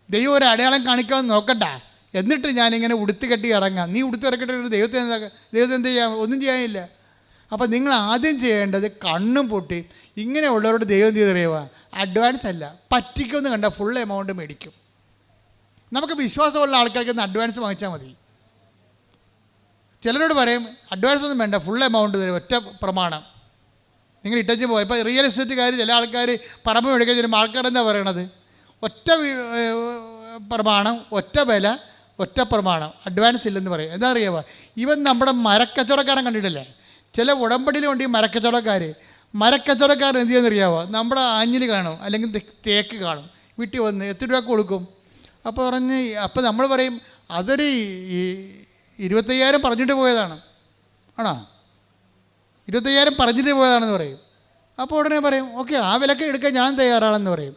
ദൈവം ഒരു അടയാളം കാണിക്കാമെന്ന് നോക്കട്ടെ, എന്നിട്ട് ഞാനിങ്ങനെ ഉടുത്ത് കെട്ടി ഇറങ്ങാം. നീ ഉടുത്ത് ഇറക്കിയിട്ട് ദൈവത്തെ എന്ത് ചെയ്യാം? ഒന്നും ചെയ്യാനില്ല. അപ്പം നിങ്ങൾ ആദ്യം ചെയ്യേണ്ടത് കണ്ണും പൊട്ടി ഇങ്ങനെയുള്ളവരോട് ദൈവം എന്ത് ചെയ്തറിയുക? അഡ്വാൻസ് അല്ല, പറ്റിക്കുമെന്ന് കണ്ടാൽ ഫുൾ എമൗണ്ട് മേടിക്കും. നമുക്ക് വിശ്വാസമുള്ള ആൾക്കാർക്ക് ഒന്ന് അഡ്വാൻസ് വാങ്ങിച്ചാൽ മതി. ചിലരോട് പറയും അഡ്വാൻസ് ഒന്നും വേണ്ട, ഫുൾ എമൗണ്ട് തരും, ഒറ്റ പ്രമാണം. നിങ്ങൾ ഇട്ടച്ച് പോയി. ഇപ്പോൾ റിയൽ എസ്റ്റേറ്റുകാർ ചില ആൾക്കാർ പറമ്പ് മേടിക്കാൻ ചെല്ലുമ്പോൾ ആൾക്കാരെന്താ പറയണത്? ഒറ്റ പ്രമാണം, ഒറ്റ വില, ഒറ്റ പ്രമാണം, അഡ്വാൻസ് ഇല്ലെന്ന് പറയും. എന്താ അറിയാമോ? ഇവൻ നമ്മുടെ മരക്കച്ചവടക്കാരൻ കണ്ടിട്ടില്ലേ? ചില ഉടമ്പടിയിലുണ്ട് ഈ മരക്കച്ചവടക്കാരൻ എന്ത് ചെയ്യുന്നറിയാമോ? നമ്മുടെ ആഞ്ഞിൽ കാണും, അല്ലെങ്കിൽ തേക്ക് കാണും, വീട്ടിൽ വന്ന് എത്ര രൂപ കൊടുക്കും? അപ്പോൾ നമ്മൾ പറയും അതൊരു 25,000 പറഞ്ഞിട്ട് പോയതാണ്. ആണോ? 25,000 പറഞ്ഞിട്ട് പോയതാണെന്ന് പറയും. അപ്പോൾ ഉടനെ പറയും ഓക്കെ, ആ വിലക്ക് എടുക്കാൻ ഞാൻ തയ്യാറാണെന്ന് പറയും.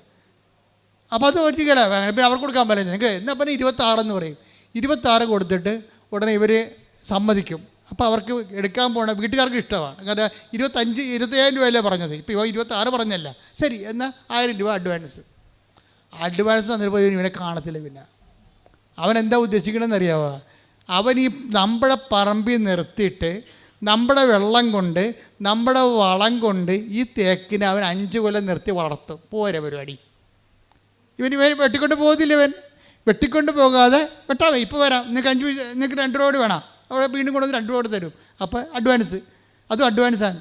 അപ്പോൾ അത് ഒറ്റയ്ക്കല്ല, പിന്നെ അവർക്ക് കൊടുക്കാൻ പറ്റില്ല. നിങ്ങൾക്ക് എന്നാൽ പിന്നെ 26 പറയും. 26 കൊടുത്തിട്ട് ഉടനെ ഇവർ സമ്മതിക്കും. അപ്പോൾ അവർക്ക് എടുക്കാൻ പോകണം, വീട്ടുകാർക്ക് ഇഷ്ടമാണ്. കാരണം 25,000 രൂപയല്ലേ പറഞ്ഞത്, ഇപ്പോൾ 26 പറഞ്ഞല്ല. ശരി എന്നാൽ 1000 രൂപ അഡ്വാൻസ് തന്നിട്ട് ഇവനെ കാണത്തില്ല. പിന്നെ അവൻ എന്താ ഉദ്ദേശിക്കണമെന്ന് അറിയാമോ? അവൻ ഈ നമ്മുടെ പറമ്പിൽ നിർത്തിയിട്ട് നമ്മുടെ വെള്ളം കൊണ്ട് നമ്മുടെ വളം കൊണ്ട് ഈ തേക്കിനെ അവൻ 5 കൊല്ലം നിർത്തി വളർത്തും. പോരെ പരിപാടി. ഇവൻ വെട്ടിക്കൊണ്ട് പോകത്തില്ല. ഇവൻ വെട്ടിക്കൊണ്ട് പോകാതെ വെട്ടാവേ ഇപ്പോൾ വരാം, നിങ്ങൾക്ക് 2 രൂപ വേണം, അവിടെ വീണ്ടും കൊണ്ടുവന്ന് 2 രൂപ തരും. അപ്പോൾ അതും അഡ്വാൻസാണ്.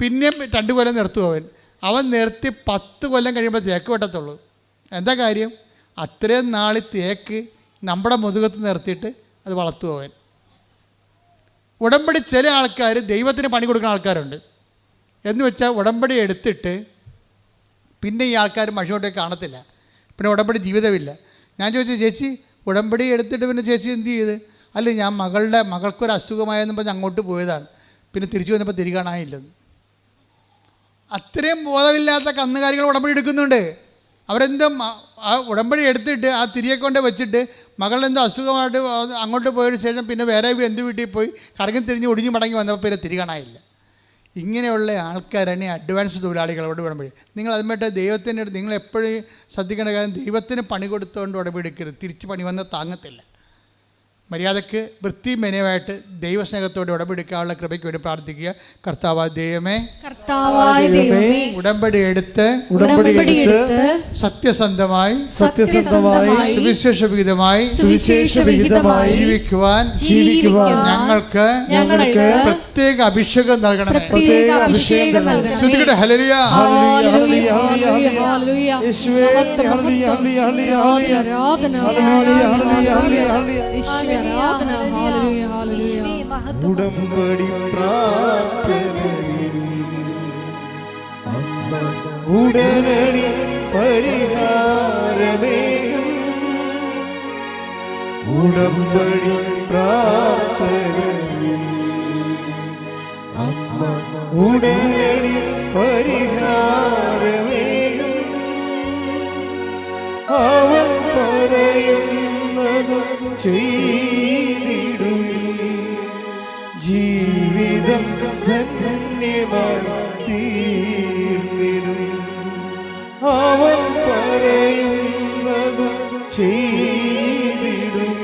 പിന്നെയും 2 കൊല്ലം നിർത്തും അവൻ നിർത്തി 10 കൊല്ലം കഴിയുമ്പോൾ തേക്ക് വെട്ടത്തുള്ളൂ. എന്താ കാര്യം? അത്രയും നാൾ തേക്ക് നമ്മുടെ മുതുകത്ത് നിർത്തിയിട്ട് അത് വളർത്തും അവൻ. ഉടമ്പടി ചില ആൾക്കാർ ദൈവത്തിന് പണി കൊടുക്കുന്ന ആൾക്കാരുണ്ട്. എന്ന് വെച്ചാൽ ഉടമ്പടി എടുത്തിട്ട് പിന്നെ ഈ ആൾക്കാർ മഷിയോട്ടേക്ക് കാണത്തില്ല, പിന്നെ ഉടമ്പടി ജീവിതമില്ല. ഞാൻ ചോദിച്ചു, ചേച്ചി ഉടമ്പടി എടുത്തിട്ട് പിന്നെ ചേച്ചി എന്ത് ചെയ്ത്? അല്ല, ഞാൻ മകൾക്കൊരു അസുഖമായെന്ന് പറഞ്ഞ് അങ്ങോട്ട് പോയതാണ്, പിന്നെ തിരിച്ചു വന്നപ്പോൾ തിരികെ കാണാനില്ലെന്ന്. അത്രയും ബോധമില്ലാത്ത കന്നുകാലികൾ ഉടമ്പടി എടുക്കുന്നുണ്ട്. അവരെന്തും ആ ഉടമ്പടി എടുത്തിട്ട് ആ തിരികെ കൊണ്ട് വെച്ചിട്ട് മകളെന്തോ അസുഖമായിട്ട് അങ്ങോട്ട് പോയതിനു ശേഷം പിന്നെ വേറെ എന്ത് വീട്ടിൽ പോയി കറങ്ങി തിരിഞ്ഞ് ഒടിഞ്ഞു മടങ്ങി വന്നപ്പോൾ പിന്നെ തിരികാണായില്ല. ഇങ്ങനെയുള്ള ആൾക്കാരാണ് ഈ അഡ്വാൻസ് തൊഴിലാളികളോട് ഉടമ്പടി. നിങ്ങൾ അതുമായിട്ട് ദൈവത്തിൻ്റെ അടുത്ത് നിങ്ങൾ എപ്പോഴും ശ്രദ്ധിക്കേണ്ട കാര്യം, ദൈവത്തിന് പണി കൊടുത്തുകൊണ്ട് ഉടമ്പടിക്കരുത്. തിരിച്ച് പണി വന്നാൽ താങ്ങത്തില്ല. മര്യാദയ്ക്ക് വൃത്തി മെനവായിട്ട് ദൈവസ്നേഹത്തോടെ ഉടമ്പടിക്കാനുള്ള കൃപയ്ക്ക് വേണ്ടി പ്രാർത്ഥിക്കുക. കർത്താവായ ദൈവമേ, ഉടമ്പടി എടുത്ത് സത്യസന്ധമായി സുവിശേഷവിഹിതമായി ജീവിക്കുവാൻ ഞങ്ങൾക്ക് പ്രത്യേക അഭിഷേകം നൽകണമേ. ശ്രുതികടെ ഹല്ലേലൂയ, ഉടമ്പടി പ്രാർത്ഥനയിൽ ഉടനടി പരിഹാരമേകും. ഉടമ്പടി പ്രാർത്ഥനയിൽ അമ്മ ഉടനടി പരിഹാരമേകും. അവൻ പറയുന്നതും ചെയ്തിടും. ജീവിതം ധന്യമായി തീർന്നിടും. അവൻ പറയുന്നതും ചെയ്തിടും.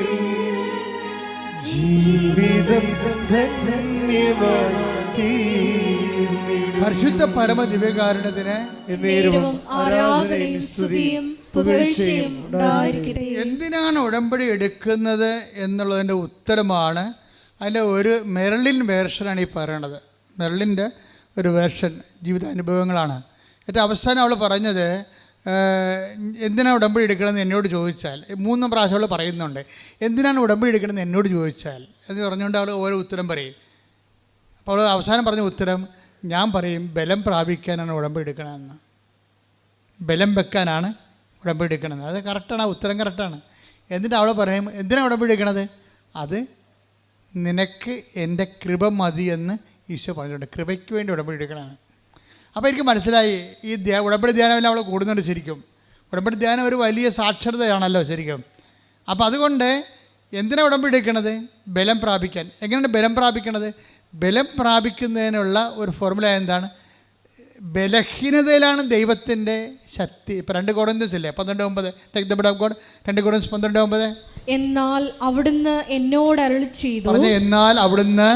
ജീവിതം ധന്യമായി തീർന്നിടും. പരിശുദ്ധ പരമ ദിവ്യകാരുണ്യത്തിന് ആരാധനയും സ്തുതിയും പുകഴ്ചയും ഉണ്ടായിരിക്കട്ടെ. എന്തിനാണ് ഉടമ്പടി എടുക്കുന്നത് എന്നുള്ളതിൻ്റെ ഉത്തരമാണ്. അതിൻ്റെ ഒരു മെർലിൻ വേർഷനാണ് ഈ പറയണത്. മെർലിൻ്റെ ഒരു വേർഷൻ ജീവിതാനുഭവങ്ങളാണ്. ഏറ്റവും അവസാനം അവൾ പറഞ്ഞത്, എന്തിനാണ് ഉടമ്പടി എടുക്കണമെന്ന് എന്നോട് ചോദിച്ചാൽ, 3 പ്രാവശ്യം അവൾ പറയുന്നുണ്ട് എന്തിനാണ് ഉടമ്പടി എടുക്കണമെന്ന് എന്നോട് ചോദിച്ചാൽ എന്ന് പറഞ്ഞുകൊണ്ട് അവൾ ഓരോ ഉത്തരം പറയും. അപ്പോൾ അവൾ അവസാനം പറഞ്ഞ ഉത്തരം, ഞാൻ പറയും ബലം പ്രാപിക്കാനാണ് ഉടമ്പടി എടുക്കണമെന്ന്, ബലം വെക്കാനാണ് ഉടമ്പടി എടുക്കണമെന്ന്. അത് കറക്റ്റാണ്, ആ ഉത്തരം കറക്റ്റാണ്. എന്നിട്ട് അവൾ പറയും എന്തിനാണ് ഉടമ്പടി എടുക്കണത്, അത് നിനക്ക് എൻ്റെ കൃപ മതി എന്ന് ഈശോ പറഞ്ഞിട്ടുണ്ട്. കൃപയ്ക്ക് വേണ്ടി ഉടമ്പടി എടുക്കണമെന്ന്. അപ്പോൾ എനിക്ക് മനസ്സിലായി ഈ ഉടമ്പടി ധ്യാനമെല്ലാം അവൾ കൂടുന്നുണ്ട്. ശരിക്കും ഉടമ്പടി ധ്യാനം ഒരു വലിയ സാക്ഷരതയാണല്ലോ ശരിക്കും. അപ്പോൾ അതുകൊണ്ട് എന്തിനാണ് ഉടമ്പടി എടുക്കണത്, ബലം പ്രാപിക്കാൻ. എങ്ങനെയാണ് ബലം പ്രാപിക്കണത്? ബലം പ്രാപിക്കുന്നതിനുള്ള ഒരു ഫോർമുല എന്താണ്? ബലഹീനതയിലാണ് ദൈവത്തിൻ്റെ ശക്തി. ഇപ്പോൾ 2 കൊരിന്ത്യസ് ഇല്ലേ 12:9, take the bed of God. 2 കൊരിന്ത്യസ് 12:9. എന്നാൽ അവിടുന്ന് എന്നോട് അരുളി ചെയ്തു, എന്നാൽ അവിടുന്ന്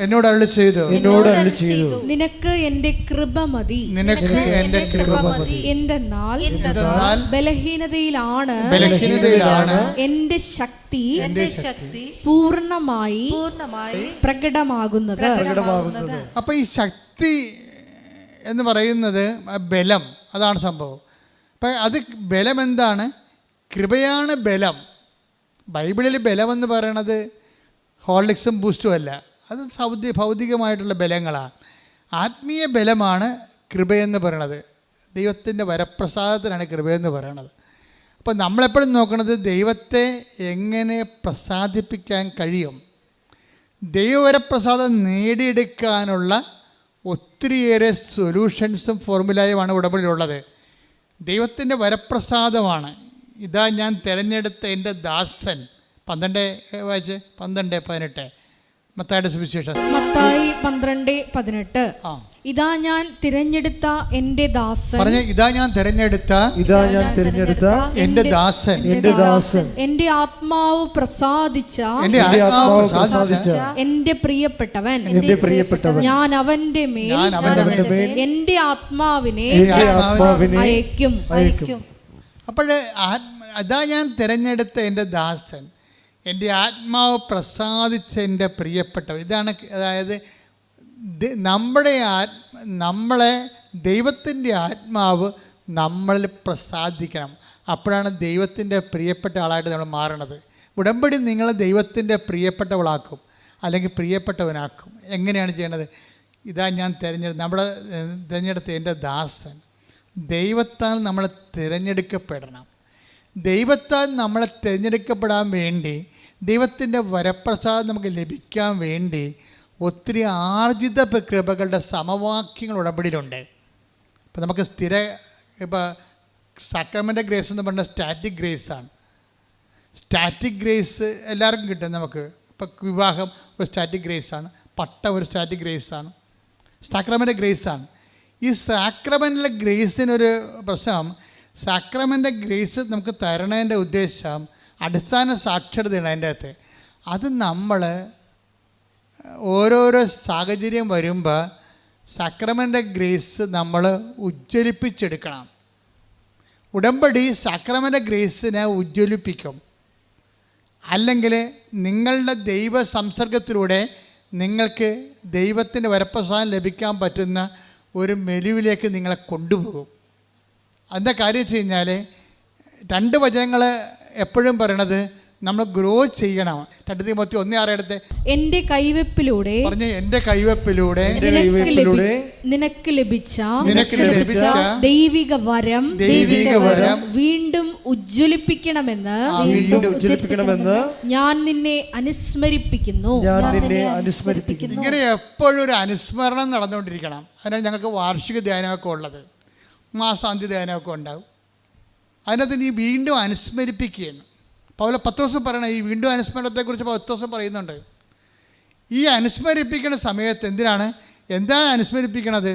എന്നോട് അരുളി ചെയ്തു, നിനക്ക് എൻ്റെ കൃപ മതി, നിനക്ക് എൻ്റെ കൃപ മതി. എന്തെന്നാൽ ബലഹീനതയിലാണ് എൻ്റെ ശക്തി പൂർണ്ണമായി പ്രകടമാകുന്നത്. അപ്പോൾ ഈ ശക്തി എന്ന് പറയുന്നത് ബലം, അതാണ് സംഭവം. അപ്പം അത് ബലം എന്താണ്? കൃപയാണ് ബലം. ബൈബിളിൽ ബലമെന്ന് പറയണത് ഹോർലിക്സും ബൂസ്റ്റും അല്ല, അത് ഭൗതികമായിട്ടുള്ള ബലങ്ങളാണ്. ആത്മീയ ബലമാണ് കൃപയെന്ന് പറയണത്. ദൈവത്തിൻ്റെ വരപ്രസാദത്തിനാണ് കൃപയെന്ന് പറയണത്. അപ്പോൾ നമ്മളെപ്പോഴും നോക്കുന്നത് ദൈവത്തെ എങ്ങനെ പ്രസാദിപ്പിക്കാൻ കഴിയും. ദൈവവരപ്രസാദം നേടിയെടുക്കാനുള്ള ഒത്തിരിയേറെ സൊല്യൂഷൻസും ഫോർമുലയുമാണ് ഉടമ്പടിയിലുള്ളത്. ദൈവത്തിൻ്റെ വരപ്രസാദമാണ്. ഇതാ ഞാൻ തിരഞ്ഞെടുത്ത എൻ്റെ ദാസൻ. 12 വായിച്ച് 12:18 മത്തായിയുടെ സുവിശേഷം. മത്തായി 12:18. ഇതാ ഞാൻ തിരഞ്ഞെടുത്ത എൻ്റെ ദാസൻ. പറഞ്ഞ ഇതാ ഞാൻ തിരഞ്ഞെടുത്ത എൻ്റെ ദാസൻ, എൻ്റെ ആത്മാവ് പ്രസാദിച്ച എൻ്റെ പ്രിയപ്പെട്ടവൻ. ഞാൻ അവന്റെ മേൽ എൻ്റെ ആത്മാവിനെ അയക്കും. അപ്പോൾ അതാ ഞാൻ തിരഞ്ഞെടുത്ത എൻ്റെ ദാസൻ, എൻ്റെ ആത്മാവ് പ്രസാദിച്ച എൻ്റെ പ്രിയപ്പെട്ടവൻ. ഇതാണ്, അതായത് നമ്മളെ ദൈവത്തിൻ്റെ ആത്മാവ് നമ്മളിൽ പ്രസാദിക്കണം. അപ്പോഴാണ് ദൈവത്തിൻ്റെ പ്രിയപ്പെട്ട ആളായിട്ട് നമ്മൾ മാറണത്. ഉടമ്പടി നിങ്ങളെ ദൈവത്തിൻ്റെ പ്രിയപ്പെട്ടവളാക്കും, അല്ലെങ്കിൽ പ്രിയപ്പെട്ടവനാക്കും. എങ്ങനെയാണ് ചെയ്യണത്? ഇതാ ഞാൻ തിരഞ്ഞെടുത്ത എൻ്റെ ദാസൻ. ദൈവത്താൽ നമ്മൾ തിരഞ്ഞെടുക്കപ്പെടണം. ദൈവത്താൽ നമ്മളെ തിരഞ്ഞെടുക്കപ്പെടാൻ വേണ്ടി, ദൈവത്തിൻ്റെ വരപ്രസാദം നമുക്ക് ലഭിക്കാൻ വേണ്ടി ഒത്തിരി ആർജിത കൃപകളുടെ സമവാക്യങ്ങൾ ഉടമ്പടിയിലുണ്ട്. ഇപ്പം നമുക്ക് ഇപ്പോൾ സാക്രമെൻ്റ് ഗ്രേസ് എന്ന് പറഞ്ഞാൽ സ്റ്റാറ്റിക് ഗ്രേസാണ്. സ്റ്റാറ്റിക് ഗ്രേസ് എല്ലാവർക്കും കിട്ടും നമുക്ക്. ഇപ്പം വിവാഹം ഒരു സ്റ്റാറ്റിക് ഗ്രേസാണ്, പട്ടം ഒരു സ്റ്റാറ്റിക് ഗ്രേസാണ്, സാക്രമെൻ്റ് ഗ്രേസാണ്. ഈ സാക്രമെൻ്റിലെ ഗ്രേസിനൊരു പ്രശ്നം, സാക്രമെൻ്റ് ഗ്രേസ് നമുക്ക് തരണതിൻ്റെ ഉദ്ദേശം അടിസ്ഥാന സാക്ഷരതയാണ് അതിൻ്റെ അകത്ത്. അത് നമ്മൾ ഓരോരോ സാഹചര്യം വരുമ്പോൾ സാക്രമെൻ്റ് ഗ്രേസ് നമ്മൾ ഉജ്ജ്വലിപ്പിച്ചെടുക്കണം. ഉടമ്പടി സാക്രമെൻ്റ് ഗ്രേസിനെ ഉജ്ജ്വലിപ്പിക്കും. അല്ലെങ്കിൽ നിങ്ങളുടെ ദൈവ സംസർഗത്തിലൂടെ നിങ്ങൾക്ക് ദൈവത്തിൻ്റെ വരപ്രസാദം ലഭിക്കാൻ പറ്റുന്ന ഒരു മെലിവിലേക്ക് നിങ്ങളെ കൊണ്ടുപോകും. അതിൻ്റെ കാര്യം വെച്ച് കഴിഞ്ഞാൽ 2 വചനങ്ങൾ എപ്പോഴും പറയണത് നമ്മൾ ഗ്രോ ചെയ്യണം. 2 തിമോത്തി 1:6 എടുത്ത് എന്റെ കൈവെപ്പിലൂടെ പറഞ്ഞ് എൻ്റെ കൈവെപ്പിലൂടെ നിനക്ക് ലഭിച്ച ദൈവിക വരം വീണ്ടും ഉജ്ജ്വലിപ്പിക്കണമെന്ന് ഞാൻ നിന്നെ അനുസ്മരിപ്പിക്കുന്നു. ഇങ്ങനെ എപ്പോഴും ഒരു അനുസ്മരണം നടന്നുകൊണ്ടിരിക്കണം. അതിനാണ് ഞങ്ങൾക്ക് വാർഷിക ധ്യാനമൊക്കെ ഉള്ളത്, മാസാന്ത്യ ധ്യാനമൊക്കെ ഉണ്ടാകും. അതിനകത്ത് നീ വീണ്ടും അനുസ്മരിപ്പിക്കുകയാണ്. പൗലോസ് പറയണ ഈ വീണ്ടും അനുസ്മരണത്തെക്കുറിച്ച് പൗലോസ് പറയുന്നുണ്ട്. ഈ അനുസ്മരിപ്പിക്കുന്ന സമയത്ത് എന്താ അനുസ്മരിപ്പിക്കണത്?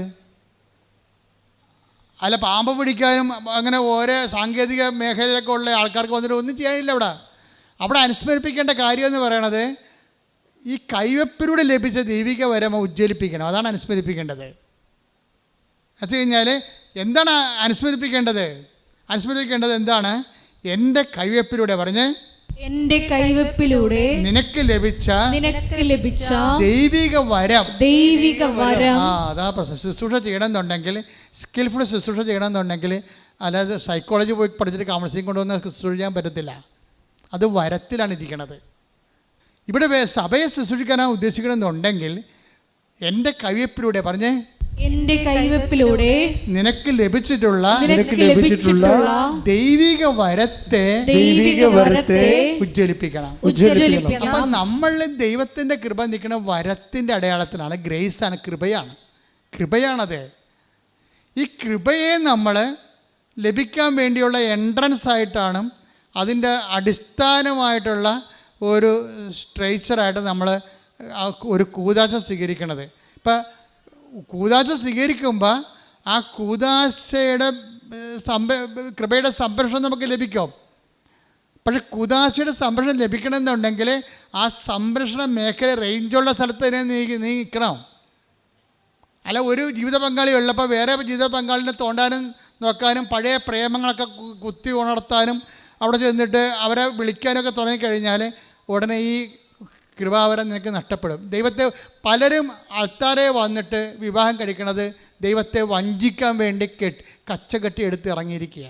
അല്ല, പാമ്പ് പിടിക്കാനും അങ്ങനെ ഓരോ സാങ്കേതിക മേഖലയിലൊക്കെ ഉള്ള ആൾക്കാർക്ക് വന്നിട്ട് ഒന്നും ചെയ്യാനില്ല. അവിടെ അനുസ്മരിപ്പിക്കേണ്ട കാര്യം എന്ന് പറയണത് ഈ കൈവെപ്പിലൂടെ ലഭിച്ച ദൈവിക വരം ഉജ്ജ്വലിപ്പിക്കണം. അതാണ് അനുസ്മരിപ്പിക്കേണ്ടത്. അത് കഴിഞ്ഞാൽ എന്താണ് അനുസ്മരിപ്പിക്കേണ്ടത്? എന്താണ്? എൻ്റെ കൈവെപ്പിലൂടെ പറഞ്ഞ് എന്റെ കൈവെപ്പിലൂടെ നിനക്ക് ലഭിച്ച ദൈവിക വരം. അതാ പ്രശ്നം. ശുശ്രൂഷ ചെയ്യണമെന്നുണ്ടെങ്കിൽ, സ്കിൽഫുൾ ശുശ്രൂഷ ചെയ്യണമെന്നുണ്ടെങ്കിൽ, അല്ലാതെ സൈക്കോളജി പോയി പഠിച്ചിട്ട് കൗൺസിലിംഗ് കൊണ്ടുവന്ന് ശുശ്രൂഷ ചെയ്യാൻ പറ്റത്തില്ല. അത് വരത്തിലാണ് ഇരിക്കണത്. ഇവിടെ സഭയെ ശുശ്രൂഷിക്കാനാണ് ഉദ്ദേശിക്കണമെന്നുണ്ടെങ്കിൽ എൻ്റെ കൈവെപ്പിലൂടെ പറഞ്ഞേ എന്റെ കൈവെപ്പിലൂടെ നിനക്ക് ലഭിച്ചിട്ടുള്ള ദൈവിക വരത്തെ ഉജ്ജ്വലിപ്പിക്കണം. അപ്പം നമ്മൾ ദൈവത്തിൻ്റെ കൃപ നിൽക്കുന്ന വരത്തിൻ്റെ അടയാളത്തിലാണ്. ഗ്രേസാണ്, കൃപയാണത്. ഈ കൃപയെ നമ്മൾ ലഭിക്കാൻ വേണ്ടിയുള്ള എൻട്രൻസ് ആയിട്ടാണ്, അതിൻ്റെ അടിസ്ഥാനമായിട്ടുള്ള ഒരു സ്ട്രക്ചറായിട്ട് നമ്മൾ ഒരു കൂദാശ സ്വീകരിക്കണത്. ഇപ്പം കൂദാശ സ്വീകരിക്കുമ്പോൾ ആ കൂദാശയുടെ കൃപയുടെ സംരക്ഷണം നമുക്ക് ലഭിക്കും. പക്ഷെ കൂദാശയുടെ സംരക്ഷണം ലഭിക്കണമെന്നുണ്ടെങ്കിൽ ആ സംരക്ഷണ മേഖല റേഞ്ചുള്ള സ്ഥലത്ത് തന്നെ നീ നിൽക്കണം. അല്ല, ഒരു ജീവിത പങ്കാളി ഉള്ളപ്പോൾ വേറെ ജീവിത പങ്കാളിനെ തോണ്ടാനും നോക്കാനും പഴയ പ്രേമങ്ങളൊക്കെ കുത്തി ഉണർത്താനും അവിടെ ചെന്നിട്ട് അവരെ വിളിക്കാനൊക്കെ തുടങ്ങിക്കഴിഞ്ഞാൽ ഉടനെ ഈ കൃപാവരം നിനക്ക് നഷ്ടപ്പെടും. പലരും ആൾക്കാരെ വന്നിട്ട് വിവാഹം കഴിക്കണത് ദൈവത്തെ വഞ്ചിക്കാൻ വേണ്ടി കച്ചകെട്ടി എടുത്ത് ഇറങ്ങിയിരിക്കുക.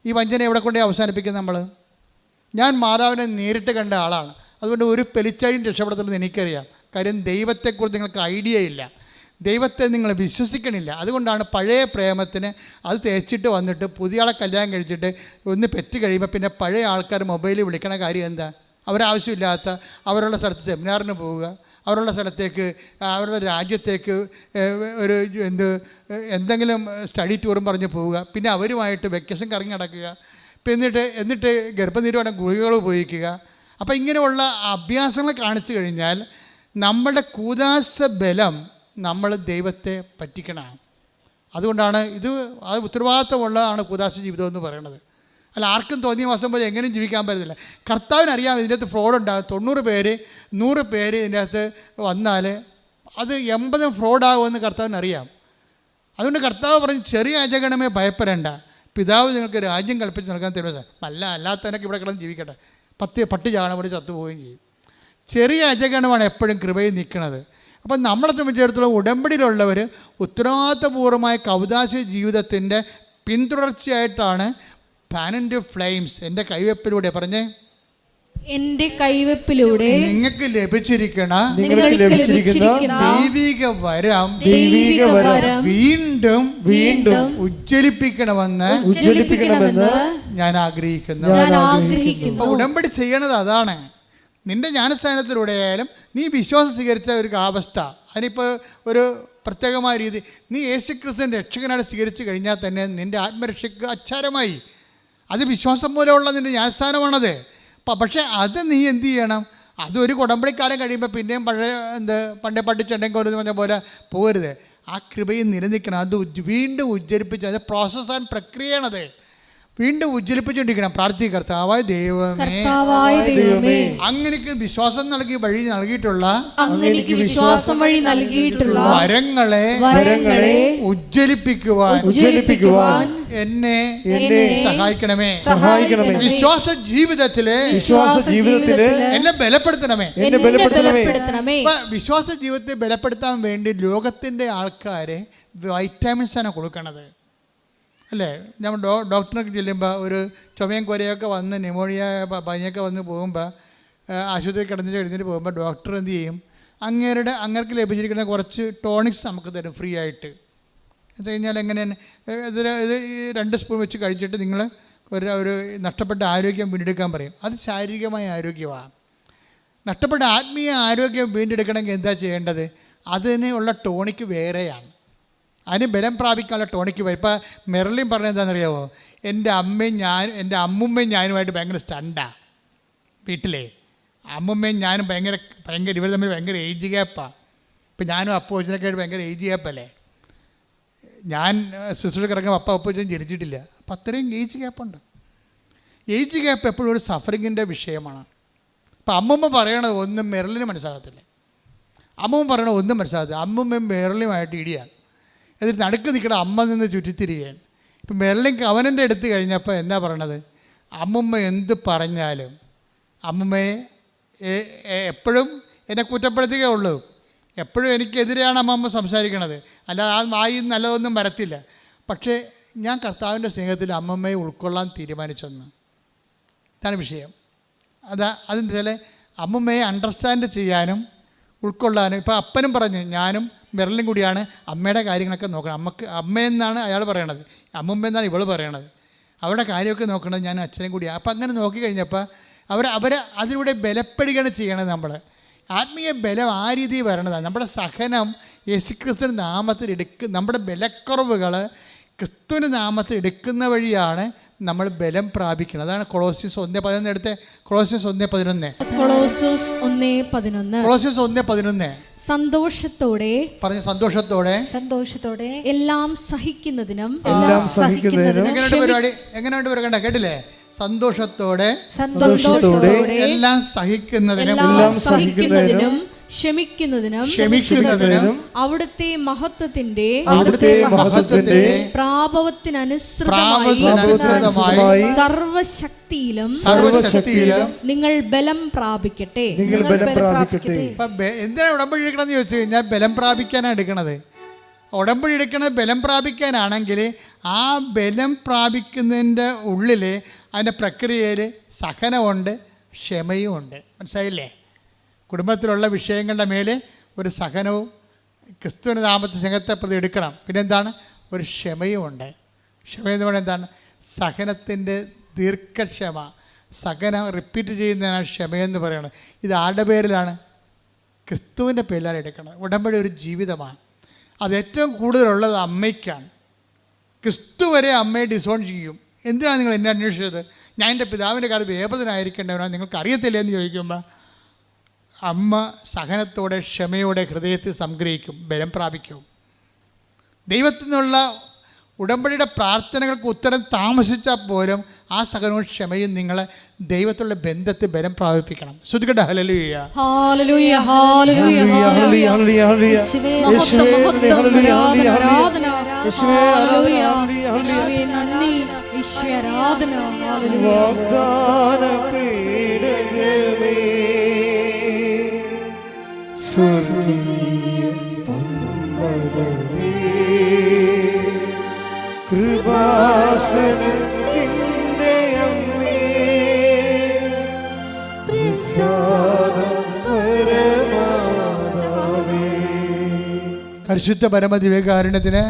ഈ വഞ്ചന എവിടെ കൊണ്ടേ അവസാനിപ്പിക്കും നമ്മൾ? ഞാൻ മാതാവിനെ നേരിട്ട് കണ്ട ആളാണ്. അതുകൊണ്ട് ഒരു പെലിച്ചാഴിയും രക്ഷപ്പെടുത്തുന്നത് എനിക്കറിയാം. കാര്യം ദൈവത്തെക്കുറിച്ച് നിങ്ങൾക്ക് ഐഡിയ ഇല്ല, ദൈവത്തെ നിങ്ങൾ വിശ്വസിക്കണില്ല. അതുകൊണ്ടാണ് പഴയ പ്രേമത്തിന് അത് തേച്ചിട്ട് വന്നിട്ട് പുതിയ ആളെ കല്യാണം കഴിച്ചിട്ട് ഒന്ന് പെറ്റ് കഴിയുമ്പോൾ പിന്നെ പഴയ ആൾക്കാർ മൊബൈലിൽ വിളിക്കണ കാര്യം എന്താ? അവരാവശ്യമില്ലാത്ത അവരുള്ള സ്ഥലത്ത് സെമിനാറിന് പോവുക, അവരുള്ള സ്ഥലത്തേക്ക് അവരുടെ രാജ്യത്തേക്ക് ഒരു എന്തെങ്കിലും സ്റ്റഡി ടൂറും പറഞ്ഞ് പോവുക, പിന്നെ അവരുമായിട്ട് വെക്കേഷൻ കറങ്ങി നടക്കുക, എന്നിട്ട് ഗർഭനിരോധന ഗുളികകൾ ഉപയോഗിക്കുക. അപ്പോൾ ഇങ്ങനെയുള്ള അഭ്യാസങ്ങൾ കാണിച്ചു കഴിഞ്ഞാൽ നമ്മുടെ കൂദാശ ബലം നമ്മൾ ദൈവത്തെ പറ്റിക്കണം. അതുകൊണ്ടാണ് അത് ഉത്തരവാദിത്തമുള്ളതാണ് കൂദാശ ജീവിതം എന്ന് പറയുന്നത്. അല്ല, ആർക്കും തോന്നിയ മാസം പോലെ എങ്ങനെയും ജീവിക്കാൻ പറ്റത്തില്ല. കർത്താവിനറിയാം ഇതിൻ്റെ അകത്ത് ഫ്രോഡ് ഉണ്ടാകും. 90 പേര് 100 പേര് ഇതിൻ്റെ അകത്ത് വന്നാൽ അത് 80 ഫ്രോഡാകുമെന്ന് കർത്താവിനറിയാം. അതുകൊണ്ട് കർത്താവ് പറഞ്ഞ് ചെറിയ അജഗണമേ ഭയപ്പെടേണ്ട, പിതാവ് നിങ്ങൾക്ക് രാജ്യം കൽപ്പിച്ച് നൽകാൻ തരുമോ. അല്ലാത്തവനൊക്കെ ഇവിടെ കിടന്ന് ജീവിക്കട്ടെ, പട്ടി ചാണപടി ചത്തുപോവുകയും ചെയ്യും. ചെറിയ അജഗണമാണ് എപ്പോഴും കൃപയിൽ നിൽക്കുന്നത്. അപ്പം നമ്മളെ സംബന്ധിച്ചിടത്തോളം ഉടമ്പടിയിലുള്ളവർ ഉത്തരവാദിത്തപൂർവമായ കൗദാശ ജീവിതത്തിൻ്റെ പിന്തുടർച്ചയായിട്ടാണ് ഫാൻ ആൻഡ് ഫ്ലെയിംസ് എൻ്റെ കൈവെപ്പിലൂടെ പറഞ്ഞേ എന്റെ കൈവെപ്പിലൂടെ നിങ്ങൾക്ക് ലഭിച്ചിരിക്കണ ദൈവിക വരം വീണ്ടും ഉജ്ജ്വലിപ്പിക്കണമെന്ന് ഞാൻ ആഗ്രഹിക്കുന്നു. ഉടമ്പടി ചെയ്യണത് അതാണ്. നിന്റെ ജ്ഞാനസ്ഥാനത്തിലൂടെ ആയാലും നീ വിശ്വാസം സ്വീകരിച്ച ഒരു അവസ്ഥ, അതിനിപ്പോൾ ഒരു പ്രത്യേകമായ രീതി, നീ യേശുക്രിസ്തുവിൻ്റെ രക്ഷകനായിട്ട് സ്വീകരിച്ചു കഴിഞ്ഞാൽ തന്നെ നിൻ്റെ ആത്മരക്ഷയ്ക്ക് അച്ചാരമായി. അത് വിശ്വാസം മൂലമുള്ള നിൻ്റെ ജ്ഞാനസ്ഥാനമാണത്. പക്ഷേ അത് നീ എന്ത് ചെയ്യണം? അതൊരു കുടമ്പടിക്കാലം കഴിയുമ്പോൾ പിന്നെയും പഴയ പണ്ടേ പട്ടിച്ചെണ്ടെങ്കിൽ ഒരു പറഞ്ഞ പോലെ പോകരുത്. ആ കൃപയിൽ നിലനിൽക്കണം. അത് വീണ്ടും ഉജ്ജ്വലിപ്പിച്ച്, അത് പ്രോസസ്സ് പ്രക്രിയയാണത്. വീണ്ടും ഉജ്ജ്വലിപ്പിച്ചുകൊണ്ടിരിക്കണം. പ്രാർത്ഥിക്കുക, കർത്താവായ ദൈവമേ, അങ്ങനെക്ക് വിശ്വാസം നൽകിയിട്ടുള്ള വരങ്ങളെ ഉജ്ജ്വലിപ്പിക്കുവാൻ എന്നെ സഹായിക്കണമേ. വിശ്വാസ ജീവിതത്തില് എന്നെ ബലപ്പെടുത്തണമേ. വിശ്വാസ ജീവിതത്തെ ബലപ്പെടുത്താൻ വേണ്ടി ലോകത്തിന്റെ ആൾക്കാരെ വൈറ്റാമിൻസാണ് കൊടുക്കണത്, അല്ലേ? നമ്മൾ ഡോക്ടറിനൊക്കെ ചെല്ലുമ്പോൾ ഒരു ചുമയും കുരയൊക്കെ വന്ന് ന്യൂമോണിയ പനിയൊക്കെ വന്ന് പോകുമ്പോൾ ആശുപത്രി കിടന്നിട്ട് പോകുമ്പോൾ ഡോക്ടർ എന്ത് ചെയ്യും? അങ്ങേർക്ക് ലഭിച്ചിരിക്കുന്ന കുറച്ച് ടോണിക്സ് നമുക്ക് തരും ഫ്രീ ആയിട്ട്. എന്ന് കഴിഞ്ഞാൽ എങ്ങനെയാണ്? ഇത് 2 സ്പൂൺ വെച്ച് കഴിച്ചിട്ട് നിങ്ങൾ ഒരു നഷ്ടപ്പെട്ട ആരോഗ്യം വീണ്ടെടുക്കാൻ പറയും. അത് ശാരീരികമായ ആരോഗ്യമാണ്. നഷ്ടപ്പെട്ട ആത്മീയ ആരോഗ്യം വീണ്ടെടുക്കണമെങ്കിൽ എന്താ ചെയ്യേണ്ടത്? അതിനുള്ള ടോണിക്ക് വേറെയാണ്. അതിന് ബലം പ്രാപിക്കാനുള്ള ടോണിക്ക് വരും. ഇപ്പോൾ മെർലിൻ പറഞ്ഞത് എന്താണെന്നറിയാമോ? എൻ്റെ അമ്മുമ്മയും ഞാനുമായിട്ട് ഭയങ്കര സ്റ്റണ്ടാണ് വീട്ടിലെ. അമ്മുമ്മയും ഞാനും ഭയങ്കര ഇവർ തമ്മിൽ ഭയങ്കര ഏജ് ഗ്യാപ്പാണ്. ഇപ്പം ഞാനും അപ്പോച്ചനൊക്കെ ആയിട്ട് ഭയങ്കര ഏജ് ഗ്യാപ്പല്ലേ. ഞാൻ സിസ്റ്റർക്ക് ഇറങ്ങുമ്പോൾ അപ്പോച്ചൻ ജനിച്ചിട്ടില്ല. അപ്പം അത്രയും ഏജ് ഗ്യാപ്പുണ്ട്. ഏജ് ഗ്യാപ്പ് എപ്പോഴും ഒരു സഫറിങ്ങിൻ്റെ വിഷയമാണ്. അപ്പം അമ്മുമ്മ പറയണത് ഒന്നും മെർലിന് മനസ്സിലാകത്തില്ല. അമ്മുമ്മ പറയണത് ഒന്നും മനസ്സിലാകത്തില്ല. അമ്മുമ്മയും മെർലിനുമായിട്ട് ഇടിയാണ്. എന്നിട്ട് നടുക്ക് നിൽക്കണം അമ്മ നിന്ന് ചുറ്റിത്തിരിക്കുകയാണ്. ഇപ്പം മെർലിൻ അവനെൻ്റെ അടുത്ത് കഴിഞ്ഞപ്പോൾ എന്താ പറയണത്? അമ്മുമ്മ എന്ത് പറഞ്ഞാലും അമ്മുമ്മയെ എപ്പോഴും എന്നെ കുറ്റപ്പെടുത്തുകയേ ഉള്ളൂ. എപ്പോഴും എനിക്കെതിരെയാണ് അമ്മമ്മ സംസാരിക്കണത്. അല്ലാതെ ആ വായി നല്ലതൊന്നും വരത്തില്ല. പക്ഷേ ഞാൻ കർത്താവിൻ്റെ സ്നേഹത്തിൽ അമ്മമ്മയെ ഉൾക്കൊള്ളാൻ തീരുമാനിച്ചെന്ന്. ഇതാണ് വിഷയം. അതെന്ന് വെച്ചാൽ അമ്മമ്മയെ അണ്ടർസ്റ്റാൻഡ് ചെയ്യാനും ഉൾക്കൊള്ളാനും. ഇപ്പോൾ അപ്പനും പറഞ്ഞു, ഞാനും മെർലിൻ കൂടിയാണ് അമ്മയുടെ കാര്യങ്ങളൊക്കെ നോക്കണം. അമ്മയെന്നാണ് അയാൾ പറയണത്, അമ്മുമ്മയെന്നാണ് ഇവൾ പറയണത്. അവരുടെ കാര്യമൊക്കെ നോക്കണത് ഞാൻ അച്ഛനും കൂടിയാണ്. അപ്പം അങ്ങനെ നോക്കിക്കഴിഞ്ഞപ്പോൾ അവരെ അതിലൂടെ ബലപ്പെടുകയാണ് ചെയ്യണത്. നമ്മൾ ആത്മീയ ബലം ആ രീതിയിൽ വരണതാണ്. നമ്മുടെ സഹനം യേശുക്രിസ്തുവിൻ്റെ നാമത്തിൽ നമ്മുടെ ബലക്കുറവുകൾ ക്രിസ്തുവിൻ്റെ നാമത്തിൽ എടുക്കുന്ന വഴിയാണ് നമ്മൾ ബലം പ്രാപിക്കുന്നത്. അതാണ് കൊളോസ്യസ് 1:11 എടുത്ത്. കൊളോസ്യസ് 1:11 സന്തോഷത്തോടെ പറഞ്ഞു. സന്തോഷത്തോടെ എല്ലാം സഹിക്കുന്നതിനും എങ്ങനെയുണ്ട് പരിപാടി? എങ്ങനെയുണ്ട് പറയണ്ട? കേട്ടില്ലേ? സന്തോഷത്തോടെ എല്ലാം സഹിക്കുന്നതിനും ക്ഷമിക്കുന്നതിനും അവിടുത്തെ മഹത്വത്തിന്റെ പ്രാഭവത്തിനനുസൃതമായി സർവശക്തിയിലും നിങ്ങൾ ബലം പ്രാപിക്കട്ടെ. എന്തിനാണ് ഉടമ്പടി എടുക്കണമെന്ന് ചോദിച്ചു കഴിഞ്ഞാൽ ബലം പ്രാപിക്കാനാണ് എടുക്കണത്. ഉടമ്പടി എടുക്കണത് ബലം പ്രാപിക്കാനാണെങ്കിൽ ആ ബലം പ്രാപിക്കുന്നതിൻ്റെ ഉള്ളിൽ അതിൻ്റെ പ്രക്രിയയിൽ സഹനമുണ്ട്, ക്ഷമയും ഉണ്ട്. മനസ്സിലായില്ലേ? കുടുംബത്തിലുള്ള വിഷയങ്ങളുടെ മേലെ ഒരു സഹനവും ക്രിസ്തുവിൻ്റെ നാമത്തെ സ്നേഹത്തെ പ്രതി എടുക്കണം. പിന്നെന്താണ്? ഒരു ക്ഷമയുമുണ്ട്. ക്ഷമ എന്ന് പറയുന്നത് എന്താണ്? സഹനത്തിൻ്റെ ദീർഘക്ഷമ. സഹനം റിപ്പീറ്റ് ചെയ്യുന്നതിനാണ് ക്ഷമയെന്ന് പറയുന്നത്. ഇത് ആരുടെ പേരിലാണ്? ക്രിസ്തുവിൻ്റെ പേരിലാണ് എടുക്കുന്നത്. ഉടമ്പടി ഒരു ജീവിതമാണ്. അത് ഏറ്റവും കൂടുതലുള്ളത് അമ്മയ്ക്കാണ്. ക്രിസ്തു വരെ അമ്മയെ ഡിസോൺ ചെയ്യും. എന്തിനാണ് നിങ്ങൾ എന്നെ അന്വേഷിച്ചത്? ഞാൻ എൻ്റെ പിതാവിൻ്റെ കാലത്ത് വേപതനായിരിക്കേണ്ടവനാണ്, നിങ്ങൾക്ക് അറിയത്തില്ല എന്ന് ചോദിക്കുമ്പോൾ അമ്മ സഹനത്തോടെ ക്ഷമയോടെ ഹൃദയത്തിൽ സംഗ്രഹിക്കും, ബലം പ്രാപിക്കും. ദൈവത്തിൽ നിന്നുള്ള ഉടമ്പടിയുടെ പ്രാർത്ഥനകൾക്ക് ഉത്തരം താമസിച്ചാൽ പോലും ആ സഹനവും ക്ഷമയും നിങ്ങളെ ദൈവത്തിലുള്ള ബന്ധത്തിൽ ബലം പ്രാപിപ്പിക്കണം. ശ്രുതികട്ടെ ഹല്ലേലൂയ, ഹല്ലേലൂയ, ഹല്ലേലൂയ, ഹല്ലേലൂയ. യേശുവേ നന്ദി, യേശുവേ ആരാധന. കൃപാസനത്തിൻ്റെ അമ്മേ, പരിശുദ്ധ പരമദിവ്യകാരുണ്യത്തിന്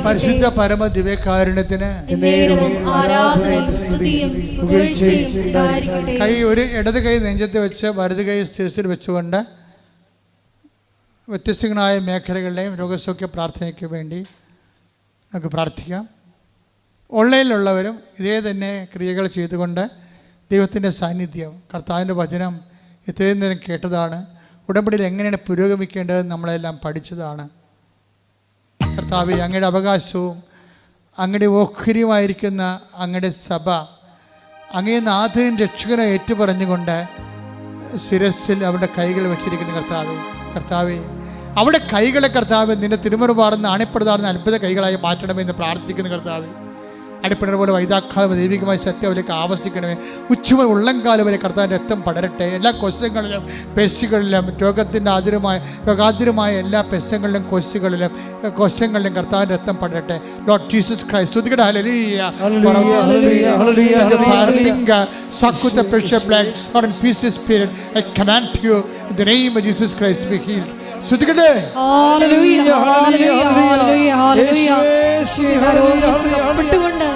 പരിശുദ്ധ പരമദിവ്യകാരുണ്യത്തിന് കൈ ഒരു ഇടത് കൈ നെഞ്ചത്ത് വെച്ച് വലത് കൈ ശിരസിൽ വെച്ചുകൊണ്ട് വ്യത്യസ്തങ്ങളായ മേഖലകളുടെയും രോഗസൗഖ്യ പ്രാർത്ഥനയ്ക്ക് വേണ്ടി നമുക്ക് പ്രാർത്ഥിക്കാം. ഓൺലൈനിലുള്ളവരും ഇതേ തന്നെ ക്രിയകൾ ചെയ്തുകൊണ്ട് ദൈവത്തിൻ്റെ സാന്നിധ്യം, കർത്താവിൻ്റെ വചനം ഇത്രയും നേരം കേട്ടതാണ്. ഉടമ്പടിയിൽ എങ്ങനെയാണ് പുരോഗമിക്കേണ്ടതെന്ന് നമ്മളെല്ലാം പഠിച്ചതാണ്. കർത്താവേ, അങ്ങയുടെ അവകാശവും അങ്ങയുടെ ഓഹരിയുമായിരിക്കുന്ന അങ്ങയുടെ സഭ അങ്ങേ നാഥനും രക്ഷകനെ ഏറ്റുപറഞ്ഞുകൊണ്ട് ശിരസിൽ അവരുടെ കൈകൾ വെച്ചിരിക്കുന്ന കർത്താവേ അവിടെ കൈകളെ കർത്താവ് നിന്റെ തിരുമുറുപാടുന്ന അണിപ്പെടുതാറുന്ന അത്ഭുത കൈകളായി മാറ്റണമെന്ന് പ്രാർത്ഥിക്കുന്ന കർത്താവേ, അടിപ്പിണർ പോലെ വൈതാക്കാലം ദൈവികമായ സത്യം അവർക്ക് ആവശ്യിക്കണമേ. ഉച്ചമുതൽ ഉള്ളംകാലം വരെ കർത്താവിൻ്റെ രക്തം പടരട്ടെ. എല്ലാ കൊസ്യങ്ങളിലും പെശുകളിലും രോഗാതിരമായ എല്ലാ പെശങ്ങളിലും കൊസ്യങ്ങളിലും കർത്താവിൻ്റെ രക്തം പടരട്ടെ. ലോർഡ് ജീസസ് ക്രൈസ്റ്റ്, സ്തുതിക്കട്ടെ. ഹല്ലേലൂയ. Suck with the precious blood, or in peace spirit, I command you in the name of Jesus Christ to be healed. സ്തുതിക്കട്ടെ. ഹല്ലേലൂയ, ഹല്ലേലൂയ, ഹല്ലേലൂയ, ഹല്ലേലൂയ. കൊണ്ട്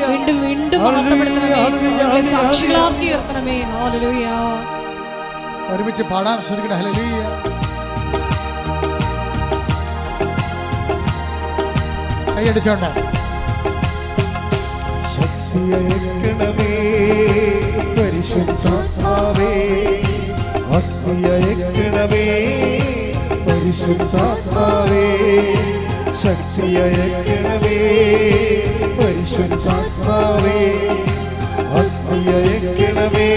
വീണ്ടും വീണ്ടും മഹത്വപ്പെടുത്തണമേ, ഞങ്ങളെ സാക്ഷികളാക്കി ഉയർത്തണമേ. ഹല്ലേലൂയ. ഒരുമിച്ച് പാടാം. സ്തുതിക്കട്ടെ. ഹല്ലേലൂയ. കൈയടിച്ചോണ്ട് ശക്തിയയക്കണമേ പരിശുദ്ധാത്മാവേ, അഗ്നിയയക്കണമേ പരിശുദ്ധാത്മാവേ, ശക്തിയയക്കണമേ പരിശുദ്ധാത്മാവേ, അഗ്നിയയക്കണമേ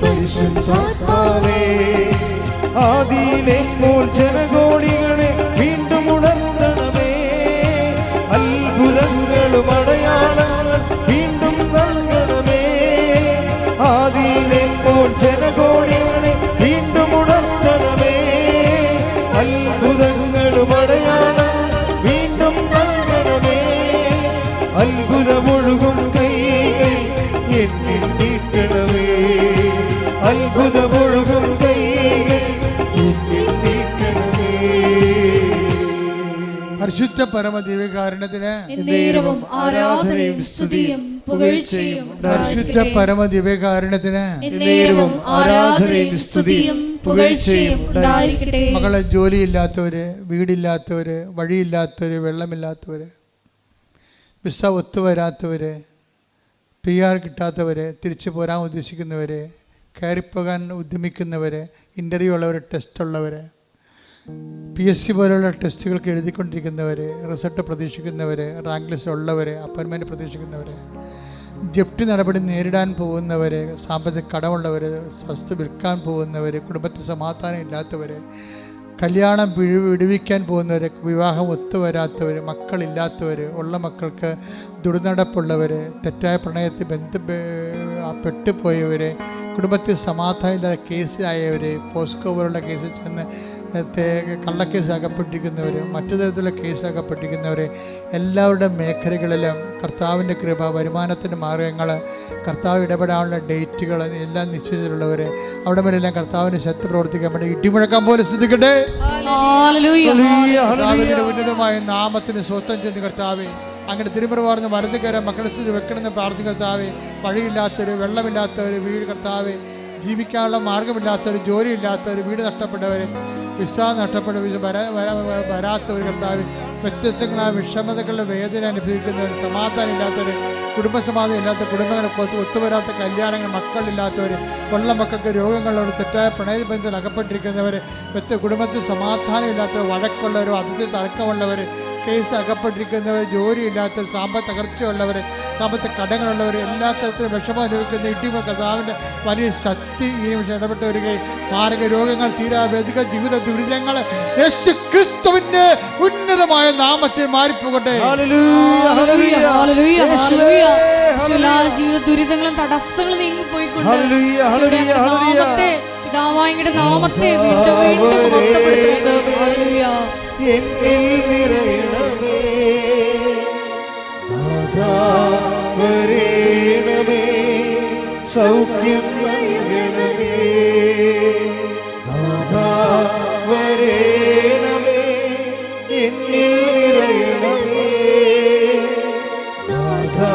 പരിശുദ്ധാത്മാവേ. ആദിയിലെ പോൽ ജനകോടികളെ വീണ്ടും ഉണർത്തണമേ, അത്ഭുതങ്ങളും അടയാളങ്ങൾ വീണ്ടും നൽകണമേ. ആദിയിലെ പോൽ ജനകോടികളെ വീണ്ടും ഉണർത്തണമേ, അത്ഭുതങ്ങളും അടയാളങ്ങൾ വീണ്ടും നൽകണമേ. അത്ഭുതമൊഴുകും കൈകൾ എന്നിൽ നീട്ടണമേ, അത്ഭുതമൊഴുകും കൈകൾ എന്നിൽ നീട്ടണമേ. പരിശുദ്ധ പരമദിവ്യകാരുണ്യത്തിന് എന്നേരവും ആരാധനയും സ്തുതിയും പുകഴ്ചയും പരിശുദ്ധ പരമദിവ്യകാരുണ്യത്തിന് എന്നേരവും ആരാധനയും സ്തുതിയും പുകഴ്ചയും ഉണ്ടായിരിക്കട്ടെ. മകളെ ജോലിയില്ലാത്തവര്, വീടില്ലാത്തവര്, വഴിയില്ലാത്തവര്, വെള്ളമില്ലാത്തവര്, വിസ ഒത്തുവരാത്തവര്, PR കിട്ടാത്തവര്, തിരിച്ചു പോരാൻ ഉദ്ദേശിക്കുന്നവര്, കയറിപ്പോകാൻ ഉദ്യമിക്കുന്നവര്, ഇൻ്റർവ്യൂ ഉള്ളവർ, ടെസ്റ്റ് ഉള്ളവർ, PSC പോലുള്ള ടെസ്റ്റുകൾക്ക് എഴുതിക്കൊണ്ടിരിക്കുന്നവർ, റിസൾട്ട് പ്രതീക്ഷിക്കുന്നവർ, റാങ്ക് ലിസ്റ്റ് ഉള്ളവർ, അപ്പോയിൻമെൻറ്റ് പ്രതീക്ഷിക്കുന്നവർ, ജപ്തി നടപടി നേരിടാൻ പോകുന്നവർ, സാമ്പത്തിക കടമുള്ളവർ, വസ്തു വിൽക്കാൻ പോകുന്നവർ, കുടുംബത്തിൽ സമാധാനം ഇല്ലാത്തവർ, കല്യാണം വിടുവിക്കാൻ പോകുന്നവർ, വിവാഹം ഒത്തുവരാത്തവർ, മക്കളില്ലാത്തവർ, ഉള്ള മക്കൾക്ക് ദുർനടപ്പുള്ളവർ, തെറ്റായ പ്രണയത്തിൽ പെട്ടുപോയവർ, കുടുംബത്തിൽ സമാധാനം ഇല്ലാതെ കേസിലായവർ, പോസ്കോ പോലുള്ള കേസിൽ ചെന്ന് കള്ളക്കേസ് അകപ്പെട്ടിരിക്കുന്നവർ, മറ്റു തരത്തിലുള്ള കേസ് അകപ്പെട്ടിരിക്കുന്നവർ, എല്ലാവരുടെ മേഖലകളിലും കർത്താവിൻ്റെ കൃപ, വരുമാനത്തിൻ്റെ മാർഗങ്ങൾ, കർത്താവ് ഇടപെടാനുള്ള ഡേറ്റുകൾ എല്ലാം നിശ്ചയിച്ചിട്ടുള്ളവർ, അവിടെ മേലെല്ലാം കർത്താവിൻ്റെ ശക്തി പ്രവർത്തിക്കാൻ വേണ്ടി ഇടിമുഴക്കാൻ പോലെ ശ്രദ്ധിക്കട്ടെ. കർത്താവിൻ്റെ ഉന്നതമായ നാമത്തിന് സ്വസ്ഥം ചെന്ന് കർത്താവേ, അങ്ങനെ തിരുമുറവാർന്ന് വലതുകര മക്കളെ സ്ഥിതി വെക്കണമെന്ന് പ്രാർത്ഥിക്കുന്ന കർത്താവേ, വഴിയില്ലാത്തവർ, വെള്ളമില്ലാത്തവർ, വീട് കർത്താവേ, ജീവിക്കാനുള്ള മാർഗമില്ലാത്തവർ, ജോലിയില്ലാത്തവർ, വീട് നഷ്ടപ്പെട്ടവർ, വിസ നഷ്ടപ്പെട്ട വരാത്തവർ കർത്താവ്, വ്യത്യസ്തങ്ങളായ വിഷമതകളുടെ വേദന അനുഭവിക്കുന്നവർ, സമാധാനം ഇല്ലാത്തവർ, കുടുംബസമാധാനം ഇല്ലാത്ത കുടുംബങ്ങളെ ഒത്തുവരാത്ത കല്യാണങ്ങൾ, മക്കളില്ലാത്തവർ, കൊള്ള മക്കൾക്ക് രോഗങ്ങളുള്ളവർ, തെറ്റായ പ്രണയബന്ധത്തിൽ അകപ്പെട്ടിരിക്കുന്നവർ, കുടുംബത്തിൽ സമാധാനം ഇല്ലാത്തവർ, വഴക്കുള്ളവർ, അതിഥി തർക്കമുള്ളവർ, കേസ് അകപ്പെട്ടിരിക്കുന്നവർ, ജോലിയില്ലാത്തവർ, സാമ്പത്തിക തകർച്ചയുള്ളവർ, സാമ്പത്തിക കടങ്ങളുള്ളവർ, എല്ലാ തരത്തിലും വിഷമം അനുഭവിക്കുന്ന ഇടിമ കർത്താവിൻ്റെ വലിയ ശക്തി ഈ നിമിഷം ഇടപെട്ട് വരികയും മാരക രോഗങ്ങൾ, തീരാവേദിക ജീവിത ദുരിതങ്ങൾ യേശു ക്രിസ്തുവിന്റെ ഉന്നതമായ നാമത്തെ മാറിപ്പോകട്ടെ. ജീവിത ദുരിതങ്ങളും തടസ്സങ്ങളും നീങ്ങിപ്പോയിക്കൊണ്ട് നാമത്തെ, പിതാവായുടെ നാമത്തെ വീണ്ടും വീണ്ടും മഹത്വപ്പെടുത്തണമേ. എന്നിൽ നിറയണമേ, നാഥാ വരേണമേ, സൗഖ്യം നൽകണമേ, നാഥാ വരേണമേ, എന്നിൽ നിറയണമേ, നാഥാ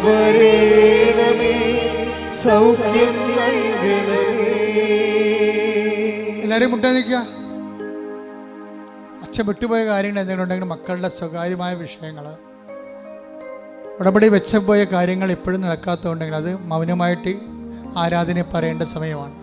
വരേണമേ, സൗഖ്യം നൽകണമേ. എല്ലാവരും മുട്ടാ നിൽക്കുക. അച്ഛൻ വിട്ടുപോയ കാര്യങ്ങൾ എന്തെങ്കിലും ഉണ്ടെങ്കിൽ മക്കളുടെ സ്വകാര്യമായ വിഷയങ്ങൾ, ഉടമ്പടി വെച്ചുപോയ കാര്യങ്ങൾ ഇപ്പോഴും നടക്കാത്തതുണ്ടെങ്കിൽ അത് മൗനമായിട്ട് ആരാധന പറയേണ്ട സമയമാണ്.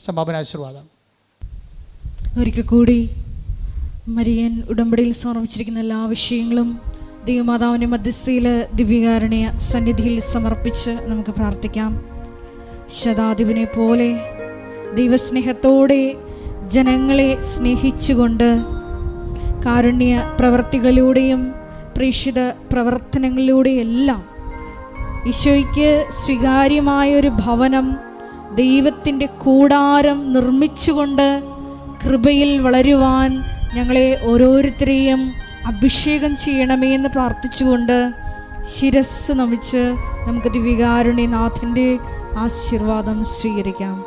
സമാപനാശീർവാദം. ഒരിക്കൽ കൂടി മരിയൻ ഉടമ്പടിയിൽ സമർപ്പിച്ചിരിക്കുന്ന എല്ലാ വിഷയങ്ങളും ദൈവമാതാവിൻ്റെ മധ്യസ്ഥയിൽ ദിവ്യകാരുണ്യ സന്നിധിയിൽ സമർപ്പിച്ച് നമുക്ക് പ്രാർത്ഥിക്കാം. ശതാധിപനെ പോലെ ദൈവസ്നേഹത്തോടെ ജനങ്ങളെ സ്നേഹിച്ചുകൊണ്ട് കാരുണ്യ പ്രവർത്തികളിലൂടെയും പ്രേക്ഷിത പ്രവർത്തനങ്ങളിലൂടെയെല്ലാം ഈശോയ്ക്ക് സ്വീകാര്യമായൊരു ഭവനം, ദൈവത്തിൻ്റെ കൂടാരം നിർമ്മിച്ചുകൊണ്ട് കൃപയിൽ വളരുവാൻ ഞങ്ങളെ ഓരോരുത്തരെയും അഭിഷേകം ചെയ്യണമേ എന്ന് പ്രാർത്ഥിച്ചുകൊണ്ട് ശിരസ് നമിച്ച് നമുക്ക് ദിവ്യകാരുണ്യനാഥൻ്റെ ആശീർവാദം സ്വീകരിക്കാം.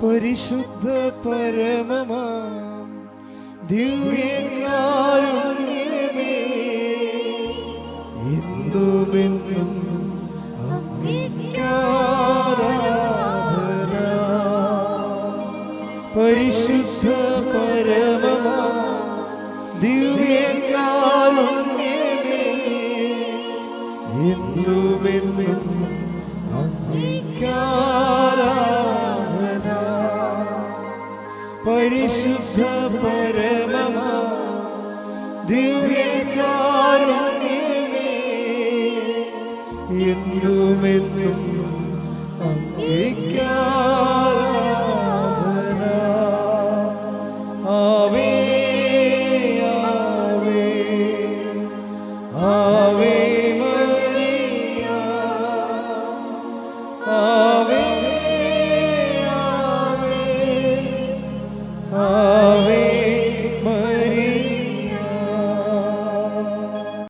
പരിശുദ്ധ പരമമാം ദിവ്യകാരുണ്യമേ, എന്നുമെന്നും അങ്ങേക്കാരാധന. പരിശുദ്ധ പരമമാം ദിവ്യകാരുണ്യമേ, എന്നുമെന്നും അങ്ങേക്കാരാധന. പരിശുദ്ധ പരമമാ ദിവ്യകാരുണ്യമേ, എന്നുമെന്നും